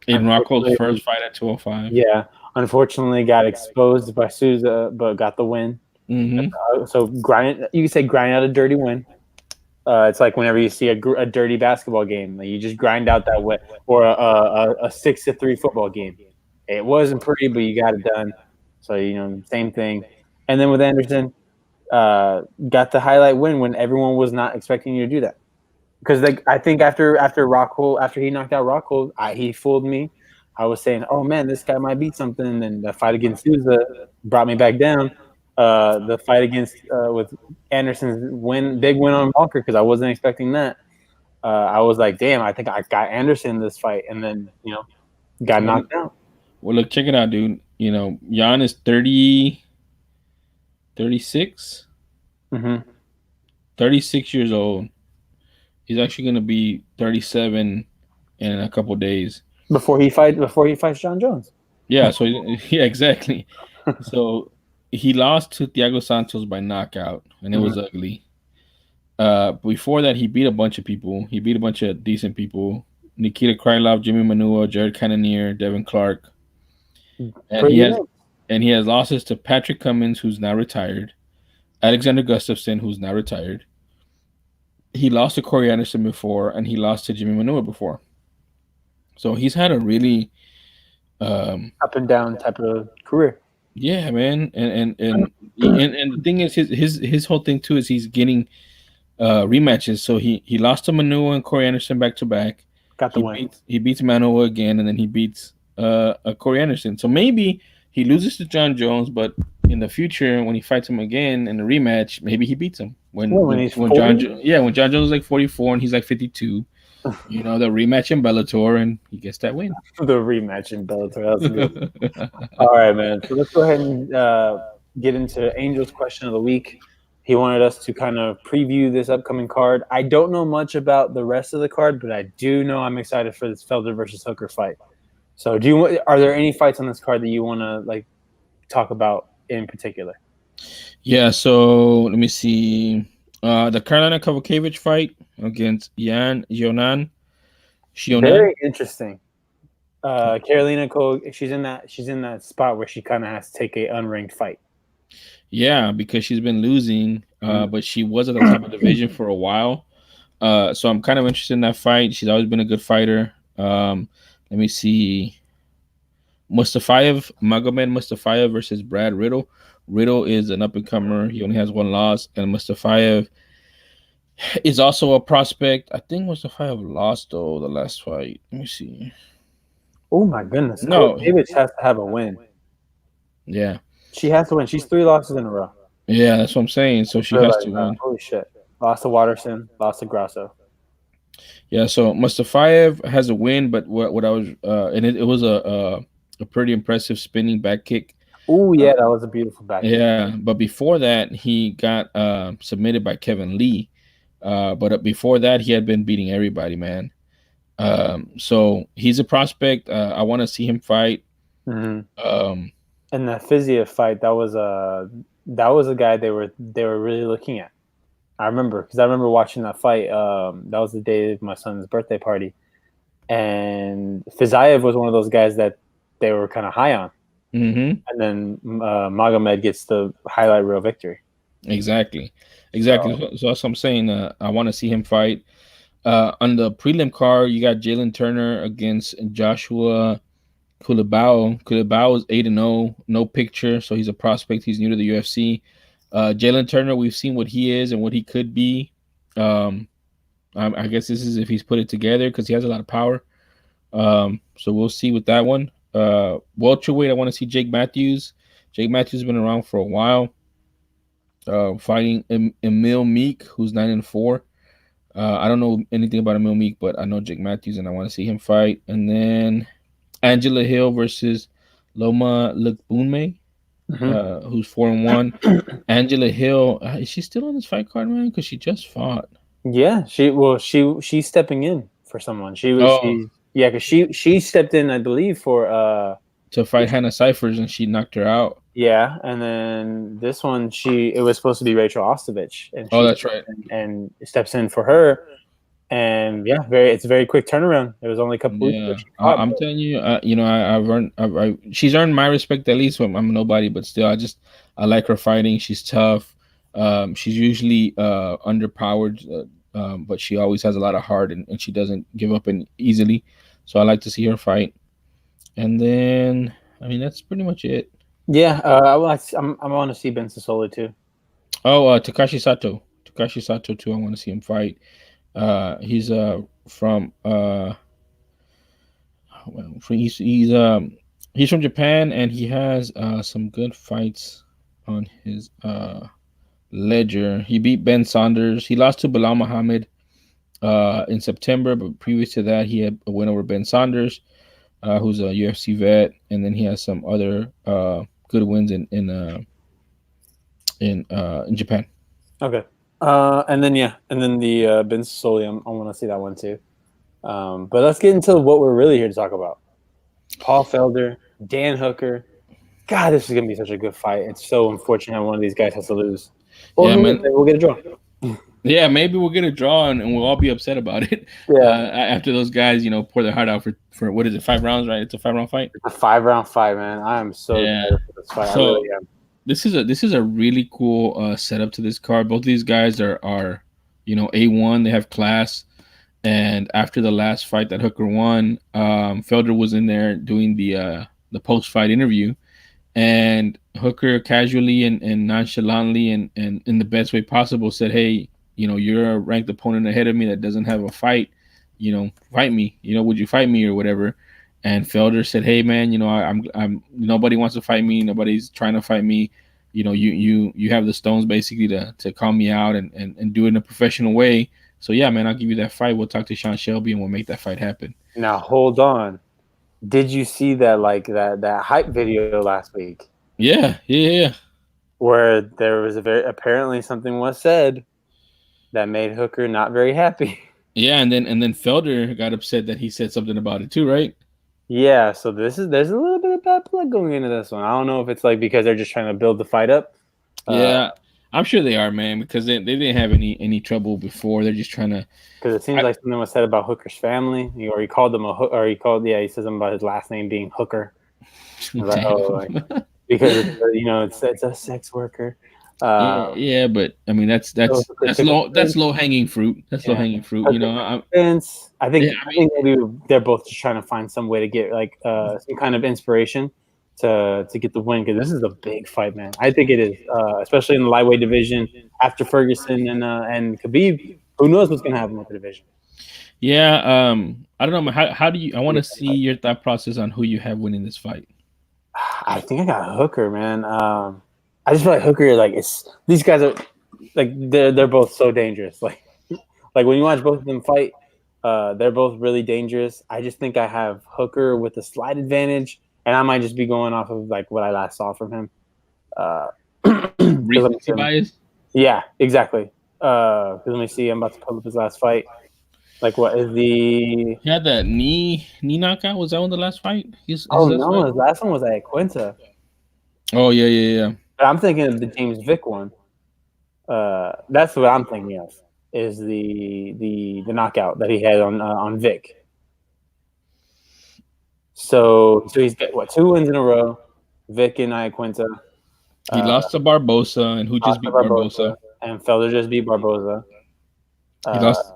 In Rockhold's first fight at 205. Yeah, unfortunately got exposed by Souza, but got the win. Mm-hmm. So you can say grind out a dirty win. It's like whenever you see a dirty basketball game, like you just grind out that win, or a 6-3 football game. It wasn't pretty, but you got it done. So same thing. And then with Anderson, got the highlight win when everyone was not expecting you to do that. Because I think after Rockhold, after he knocked out Rockhold, he fooled me. I was saying, "Oh man, this guy might beat something." And the fight against Souza brought me back down. The fight against with Anderson's big win on Walker, because I wasn't expecting that. I was like, "Damn, I think I got Anderson in this fight," and then got knocked out. Well, look, check it out, dude. Jan is 36. 36 years old. He's actually going to be 37 in a couple days. Before he fights John Jones. Yeah, so yeah, exactly. So he lost to Thiago Santos by knockout, and it was ugly. Before that, he beat a bunch of people. He beat a bunch of decent people. Nikita Krylov, Jimmy Manuwa, Jared Cannonier, Devin Clark. And he has losses to Patrick Cummins, who's now retired, Alexander Gustafsson, who's now retired. He lost to Corey Anderson before, and he lost to Jimmy Manuwa before. So he's had a really up and down type of career. Yeah, man. And the thing is, his whole thing too is he's getting rematches. So he lost to Manuwa and Corey Anderson back to back. Got the win. He beats Manuwa again, and then he beats Corey Anderson. So maybe he loses to John Jones, but in the future, when he fights him again in the rematch, maybe he beats him. When John Jones is like 44 and he's like 52, You know, the rematch in Bellator, and he gets that win. The rematch in Bellator. That's good. All right, man. So let's go ahead and get into Angel's question of the week. He wanted us to kind of preview this upcoming card. I don't know much about the rest of the card, but I do know I'm excited for this Felder versus Hooker fight. So, are there any fights on this card that you want to like talk about in particular? Yeah. So let me see. The Carolina Kavakovich fight against Yan Xiaonan. Very interesting. Carolina she's in that spot where she kind of has to take a unranked fight. Yeah, because she's been losing, but she was at the top of the division for a while. So I'm kind of interested in that fight. She's always been a good fighter. Let me see. Magomed Mustafayev versus Brad Riddle. Riddle is an up and comer. He only has one loss, and Mustafayev is also a prospect. I think Mustafayev lost though the last fight. Let me see. Oh my goodness! No, David has to have a win. Yeah, she has to win. She's 3 losses in a row. Yeah, that's what I'm saying. So she has to win. Holy shit! Lost to Watterson. Lost to Grasso. Yeah, so Mustafayev has a win, but what I was and it was a pretty impressive spinning back kick. Oh yeah, that was a beautiful back kick. Yeah, but before that he got submitted by Kevin Lee. But before that he had been beating everybody, man. So he's a prospect. I want to see him fight. Mm-hmm. And the Fiziev fight, that was a guy they were really looking at. I remember because I remember watching that fight. That was the day of my son's birthday party, and Fiziev was one of those guys that they were kind of high on. Mm-hmm. And then Magomed gets the highlight reel victory. Exactly. So that's what I'm saying. I want to see him fight. On the prelim card, you got Jalen Turner against Joshua Kulibao. Kulibao is 8-0, no picture, so he's a prospect. He's new to the UFC. Jalen Turner, we've seen what he is and what he could be. I guess this is if he's put it together because he has a lot of power. So we'll see with that one. Welterweight, I want to see Jake Matthews. Jake Matthews has been around for a while. Fighting Emil Meek, who's 9-4. I don't know anything about Emil Meek, but I know Jake Matthews, and I want to see him fight. And then Angela Hill versus Loma Lukbunme, who's 4-1. Angela Hill, is she still on this fight card, man? Because she just fought. Yeah, she's stepping in for someone. Because she stepped in, I believe, for to fight Hannah Cyphers, and she knocked her out. Yeah, and then this one, it was supposed to be Rachel Ostovich, and that's right, and steps in for her, and yeah, it's a very quick turnaround. It was only a couple weeks. I'm telling you, she's earned my respect at least. I'm nobody, but still, I like her fighting. She's tough. She's usually underpowered, but she always has a lot of heart, and she doesn't give up easily. So I like to see her fight. And then, that's pretty much it. Yeah, I want to see Ben Sosoli too. Oh, Takashi Sato too. I want to see him fight. He's from he's from Japan, and he has some good fights on his ledger. He beat Ben Saunders. He lost to Bilal Muhammad in September, but previous to that, he had a win over Ben Saunders, who's a UFC vet, and then he has some other good wins in Japan. Okay. And then the Ben Sosoli, I want to see that one too. But let's get into what we're really here to talk about. Paul Felder, Dan Hooker. God, this is gonna be such a good fight. It's so unfortunate one of these guys has to lose. Or we'll get a draw. Yeah, maybe we'll get a draw and we'll all be upset about it. Yeah. After those guys, pour their heart out for what is it, 5 rounds, right? It's a 5-round fight. It's a 5-round fight, man. I am so excited for this fight. So, I really am. This is a really cool setup to this card. Both of these guys are A1. They have class. And after the last fight that Hooker won, Felder was in there doing the post-fight interview, and Hooker casually and nonchalantly and in the best way possible said, "Hey, you're a ranked opponent ahead of me that doesn't have a fight. Fight me. Would you fight me or whatever?" And Felder said, "Hey, man, I'm nobody wants to fight me. Nobody's trying to fight me. You have the stones basically to call me out and do it in a professional way. So yeah, man, I'll give you that fight. We'll talk to Sean Shelby and we'll make that fight happen. Now hold on. Did you see that hype video last week? Yeah. Where there was apparently something was said that made Hooker not very happy. Yeah, and then Felder got upset that he said something about it too, right? Yeah, so there's a little bit of bad blood going into this one. I don't know if it's like because they're just trying to build the fight up. Yeah, I'm sure they are, man, because they didn't have any trouble before. They're just trying to. Because it seems like something was said about Hooker's family, or he called them he said something about his last name being Hooker. Like, because it's a sex worker. Yeah, but I mean that's low hanging fruit. That's low hanging fruit. I think maybe they're both just trying to find some way to get like some kind of inspiration to get the win, because this is a big fight, man. I think it is, especially in the lightweight division after Ferguson and Khabib. Who knows what's going to happen with the division? Yeah, I don't know. How do you? I want to see your thought process on who you have winning this fight. I think I got Hooker, man. I just feel like Hooker, like these guys are like they're both so dangerous. Like when you watch both of them fight, they're both really dangerous. I just think I have Hooker with a slight advantage, and I might just be going off of like what I last saw from him. Recency bias? Yeah, exactly. Let me see. I'm about to pull up his last fight. Like, what is the? He had that knee knockout. Was that one the last fight? His last one was at Quinta. Oh yeah. But I'm thinking of the James Vick one. That's what I'm thinking of. Is the knockout that he had on Vick. So he's got 2 wins in a row. Vick and Iaquinta. He lost to Barbosa, and who just beat Barbosa? And Felder just beat Barbosa. He lost.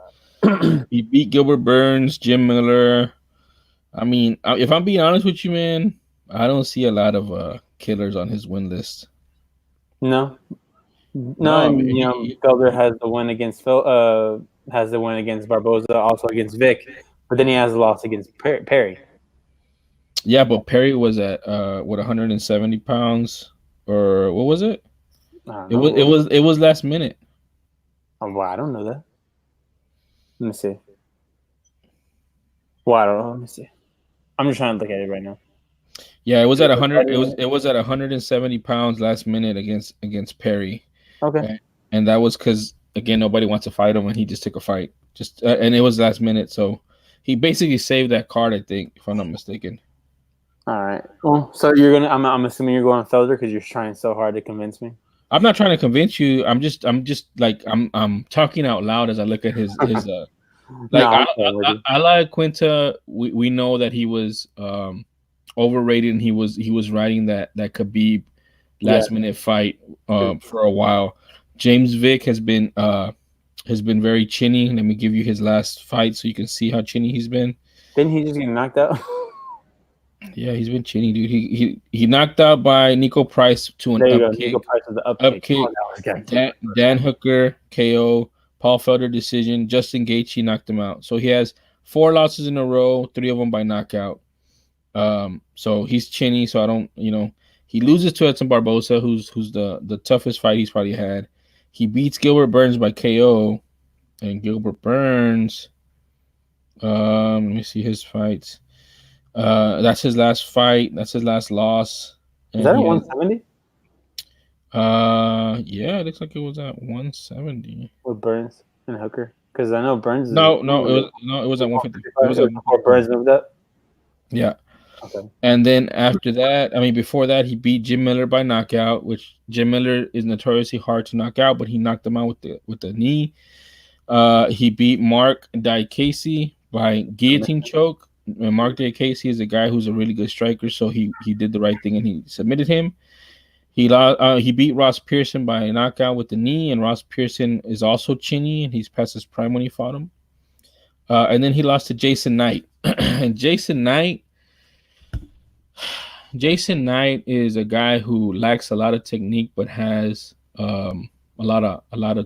He beat Gilbert Burns, Jim Miller. I mean, if I'm being honest with you, man, I don't see a lot of killers on his win list. No. Felder has the win against Barbosa, also against Vick, but then he has a loss against Perry. Yeah, but Perry was at 170 pounds, or what was it? It was last minute. Oh, well, I don't know that. Let me see. Well, I don't know. Let me see. I'm just trying to look at it right now. Yeah, it was at 100. It was at 170 pounds last minute against Perry. Okay. And that was because again nobody wants to fight him, and he just took a fight. And it was last minute, so he basically saved that card, I think, if I'm not mistaken. All right. Well, so you're gonna. I'm assuming you're going Felder because you're trying so hard to convince me. I'm not trying to convince you. I'm just like I'm talking out loud as I look at his like I like Quinta. We know that he was overrated, and he was riding that Khabib last minute fight for a while. James Vick has been very chinny. Let me give you his last fight so you can see how chinny he's been. Didn't he just get knocked out? Yeah, he's been chinny, dude. He knocked out by Nico Price to an up kick. Nico Price is the up kick. Dan Hooker KO. Paul Felder decision. Justin Gaethje knocked him out. So he has 4 losses in a row, 3 of them by knockout. So he's chinny. So I don't, he loses to Edson Barbosa, who's the toughest fight he's probably had. He beats Gilbert Burns by KO, and Gilbert Burns. Let me see his fights. That's his last fight. That's his last loss. Is that at 170? Yeah, it looks like it was at 170 with Burns and Hooker. Because I know Burns. It was at 150. It was before Burns moved up. Yeah. Okay. And then after that, before that, he beat Jim Miller by knockout, which Jim Miller is notoriously hard to knock out, but he knocked him out with the knee. He beat Mark Diakese by guillotine choke. And Mark Diakese is a guy who's a really good striker, so he did the right thing and he submitted him. He beat Ross Pearson by a knockout with the knee, and Ross Pearson is also chinny, and he's past his prime when he fought him. And then he lost to Jason Knight. And Jason Knight is a guy who lacks a lot of technique, but has a lot of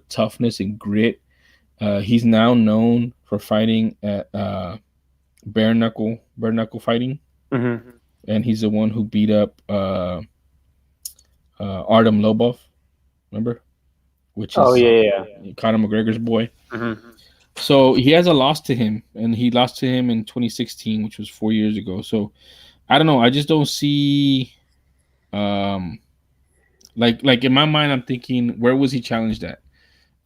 toughness and grit. He's now known for fighting at bare knuckle fighting, and he's the one who beat up Artem Lobov, remember? Which is Conor McGregor's boy. So he has a loss to him, and he lost to him in 2016, which was 4 years ago. So I don't know. I just don't see, um, like in my mind, I'm thinking, where was he challenged at?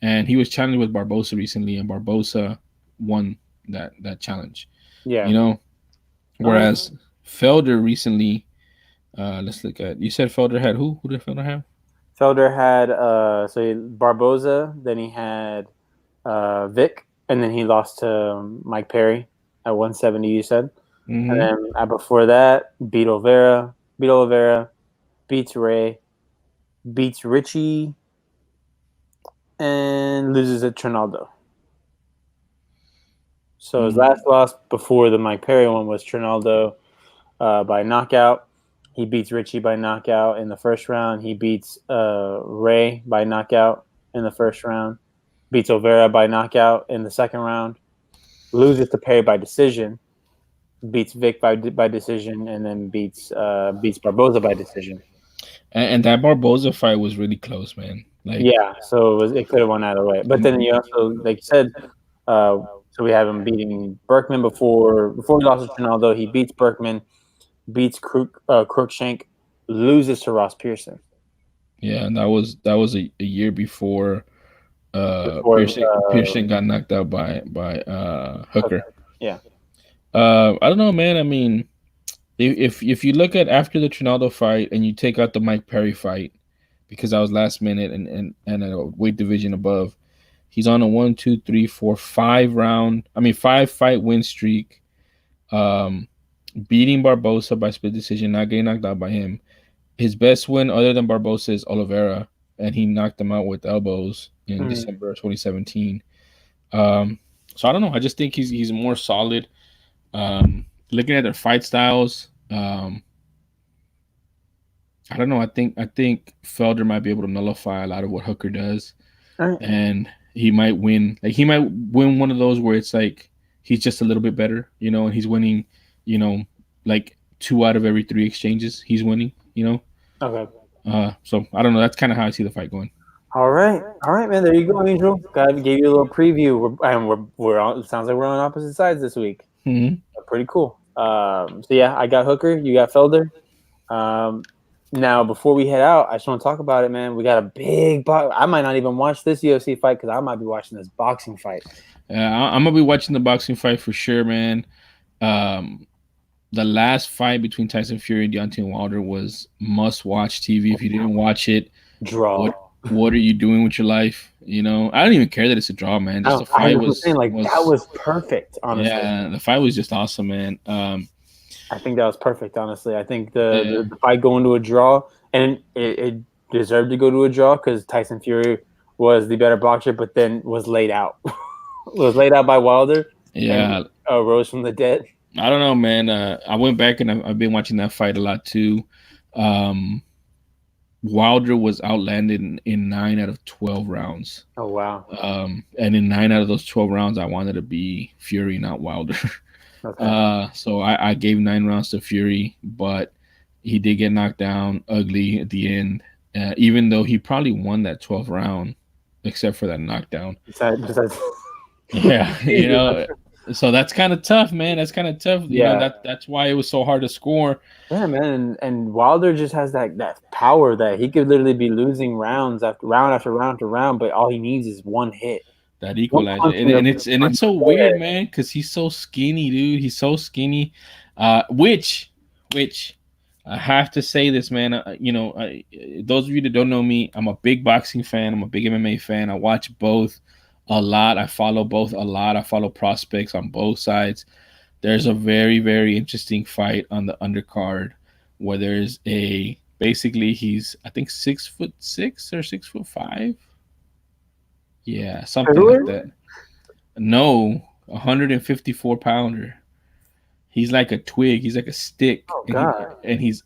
And he was challenged with Barbosa recently, and Barbosa won that challenge. Yeah. You know, All right. whereas Felder recently, let's look at. You said Felder had who? Who did Felder have? Felder had Barboza, then he had Vic, and then he lost to Mike Perry at 170. You said, and Mm-hmm. then before that, beat Oliveira, beats Ray, beats Richie, and loses at Trinaldo. So his last loss before the Mike Perry one was Trinaldo by knockout. He beats Richie by knockout in the first round. He beats Ray by knockout in the first round. Beats Oliveira by knockout in the second round. Loses to Perry by decision. Beats Vic by decision, and then beats Barboza by decision. And that Barboza fight was really close, man. Like, Yeah, so it could have won either way. But then you also, like you said, uh, so we have him beating Berkman before he lost to Ronaldo. He beats Berkman, beats Crookshank, loses to Ross Pearson yeah, and that was a year before before Pearson got knocked out by Hooker. Hooker. Yeah. I don't know, man. I mean, if you look at after the Trinaldo fight and you take out the Mike Perry fight, because I was last minute and a weight division above, he's on a 5 fight win streak. Um, Beating Barbosa by split decision, not getting knocked out by him. His best win other than Barbosa is Oliveira, and he knocked him out with elbows in December of 2017. So I don't know. I just think he's more solid. Looking at their fight styles, I don't know. I think Felder might be able to nullify a lot of what Hooker does, Right. and he might win. Like, he might win one of those where it's like he's just a little bit better, and he's winning, like 2 out of every 3 exchanges he's winning. Okay. So I don't know. That's kind of how I see the fight going. All right, man. There you go, Angel. Gave you a little preview. We're on. It sounds like we're on opposite sides this week. Mm-hmm. Pretty cool. So yeah, I got Hooker. You got Felder. Now before we head out, I just want to talk about it, man. We got a big box. I might not even watch this UFC fight because I might be watching this boxing fight. I'm gonna be watching the boxing fight for sure, man. The last fight between Tyson Fury and Deontay Wilder was must-watch TV. If you didn't watch it, Draw. what are you doing with your life? I don't even care that it's a draw, man. Just the fight was that was perfect. Honestly, yeah, the fight was just awesome, man. I think that was perfect. Honestly, I think the fight going to a draw, and it deserved to go to a draw because Tyson Fury was the better boxer, but then was laid out. Was laid out by Wilder. Yeah, and, rose from the dead. I don't know, man. I went back and I've been watching that fight a lot too. Wilder was outlanded in 9 out of 12 rounds. Oh wow! And in 9 out of those 12 rounds, I wanted to be Fury, not Wilder. Okay. So I gave 9 rounds to Fury, but he did get knocked down ugly at the end. Even though he probably won that 12th round, except for that knockdown. Besides Yeah, so that's kind of tough, man. That's kind of tough. That's why it was so hard to score. Yeah, man, and Wilder just has that power that he could literally be losing rounds after round, but all he needs is one hit. That equalizer, and it's so weird, man, because he's so skinny, dude. He's so skinny. Which I have to say this, man. Those of you that don't know me, I'm a big boxing fan. I'm a big MMA fan. I watch both a lot. I follow both a lot. I follow prospects on both sides. There's a very, very interesting fight on the undercard where there's basically he's, I think, 6'6" or 6'5". Yeah, something like that. No, 154 pounder. He's like a twig. He's like a stick. Oh, God. And he's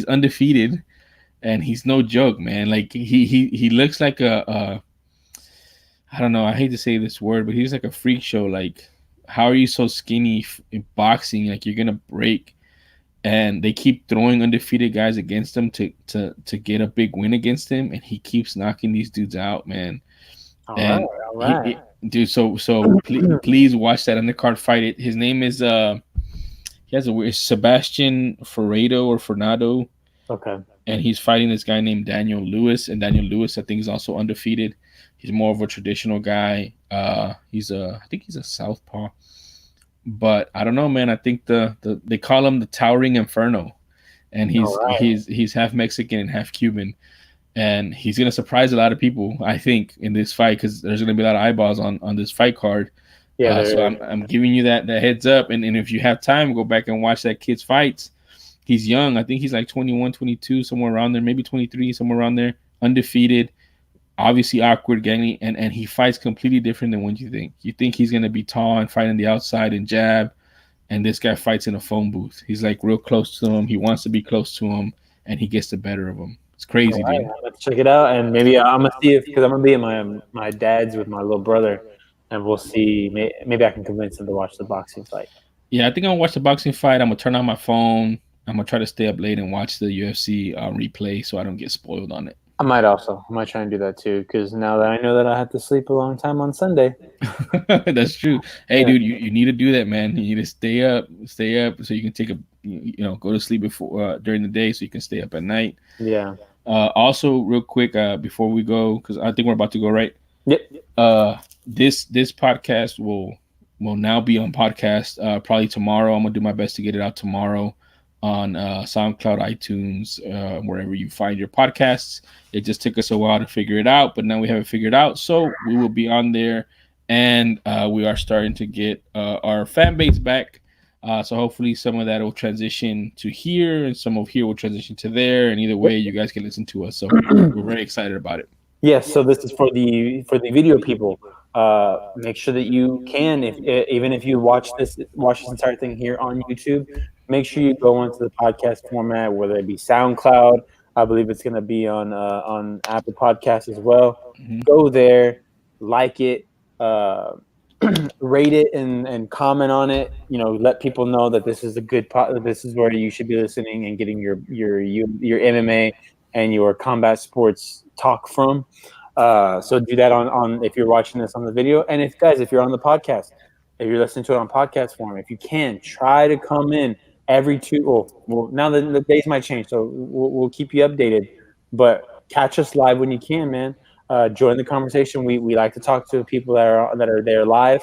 undefeated, and he's no joke, man. Like he looks like a I don't know. I hate to say this word, but he's like a freak show. Like, how are you so skinny in boxing? Like, you're gonna break. And they keep throwing undefeated guys against him to get a big win against him, and he keeps knocking these dudes out, man. All right, and all right. dude. So please watch that undercard fight. His name is he has a weird Sebastian Ferrado or Fernando, Okay. and he's fighting this guy named Daniel Lewis. And Daniel Lewis, I think, is also undefeated. He's more of a traditional guy. I think he's a southpaw, but I don't know, man. I think the they call him the Towering Inferno, and All right. he's half Mexican and half Cuban, and he's gonna surprise a lot of people, I think, in this fight because there's gonna be a lot of eyeballs on this fight card. Yeah, So there. I'm giving you that heads up, and if you have time, go back and watch that kid's fights. He's young. I think he's like 21, 22, somewhere around there, maybe 23, somewhere around there. Undefeated, obviously awkward, gangly, and he fights completely different than what you think. You think he's gonna be tall and fight on the outside and jab, and this guy fights in a phone booth. He's like real close to him. He wants to be close to him, and he gets the better of him. It's All crazy, right, dude. let's check it out, and maybe I'm gonna see if because I'm gonna be at my dad's with my little brother, and we'll see. Maybe I can convince him to watch the boxing fight. Yeah, I think I'm gonna watch the boxing fight. I'm gonna turn on my phone. I'm gonna try to stay up late and watch the UFC replay so I don't get spoiled on it. I might try and do that too, because now that I know that I have to sleep a long time on Sunday. That's true. Hey, Yeah. dude, you need to do that, man. You need to stay up, so you can take a, go to sleep before during the day, so you can stay up at night. Yeah. Also, real quick, before we go, because I think we're about to go, right? Yep. This podcast will now be on podcast probably tomorrow. I'm gonna do my best to get it out tomorrow on SoundCloud, iTunes, wherever you find your podcasts. It just took us a while to figure it out, but now we have it figured out. So we will be on there, and we are starting to get our fan base back. So hopefully some of that will transition to here, and some of here will transition to there. And either way, you guys can listen to us. So we're very excited about it. Yes, so this is for the video people. Make sure that you can, if even if you watch this entire thing here on YouTube, make sure you go into the podcast format, whether it be SoundCloud. I believe it's going to be on Apple Podcasts as well. Mhm. Go there, like it, uh, rate it, and comment on it. Let people know that this is a good this is where you should be listening and getting your MMA and your combat sports talk from. So do that on if you're watching this on the video, and if you're on the podcast, if you're listening to it on podcast form, if you can try to come in every two. Well, now the days might change, so we'll keep you updated. But catch us live when you can, man. Join the conversation. We like to talk to people that are there live.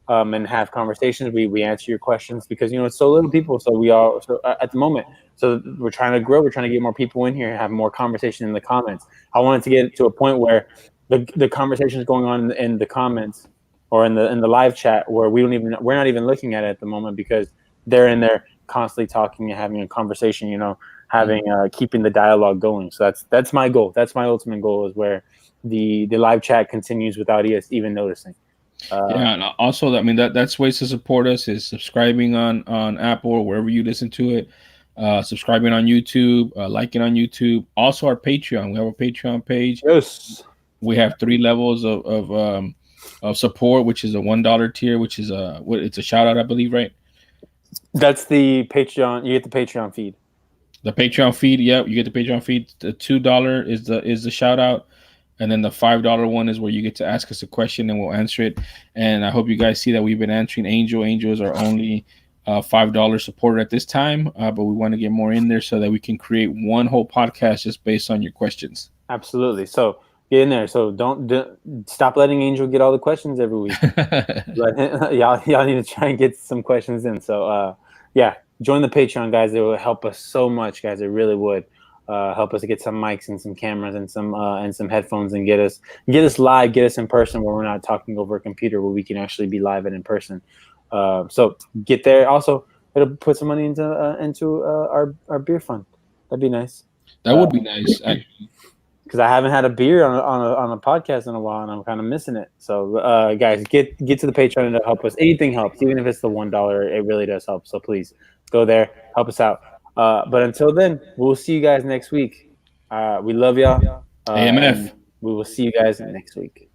And have conversations. We answer your questions because it's so little people. So we are at the moment. So we're trying to grow. We're trying to get more people in here and have more conversation in the comments. I wanted to get to a point where the conversation is going on in the comments or in the live chat where we're not even looking at it at the moment because they're in there constantly talking and having a conversation. Having keeping the dialogue going. So that's my goal. That's my ultimate goal is where the live chat continues without us even noticing. Yeah, and also that's ways to support us is subscribing on Apple or wherever you listen to it, subscribing on YouTube, liking on YouTube. Also, our Patreon. We have a Patreon page. Yes. We have 3 levels of support, which is a $1 tier, which is it's a shout out, I believe, right? That's the Patreon. You get the Patreon feed. The Patreon feed, yep, you get the Patreon feed. The $2 is the shout out. And then the $5 one is where you get to ask us a question and we'll answer it. And I hope you guys see that we've been answering Angel. Angel is our only $5 supporter at this time, but we want to get more in there so that we can create one whole podcast just based on your questions. Absolutely. So get in there. So don't stop letting Angel get all the questions every week. Y'all need to try and get some questions in. So yeah, join the Patreon, guys. It will help us so much, guys. It really would. Help us to get some mics and some cameras and some headphones and get us live, get us in person where we're not talking over a computer, where we can actually be live and in person. So get there. Also, it'll put some money into our beer fund. That'd be nice. That would be nice. Because I haven't had a beer on a podcast in a while, and I'm kind of missing it. So, guys, get to the Patreon to help us. Anything helps, even if it's the $1. It really does help. So please go there, help us out. But until then, we'll see you guys next week. We love y'all. AMF. We will see you guys next week.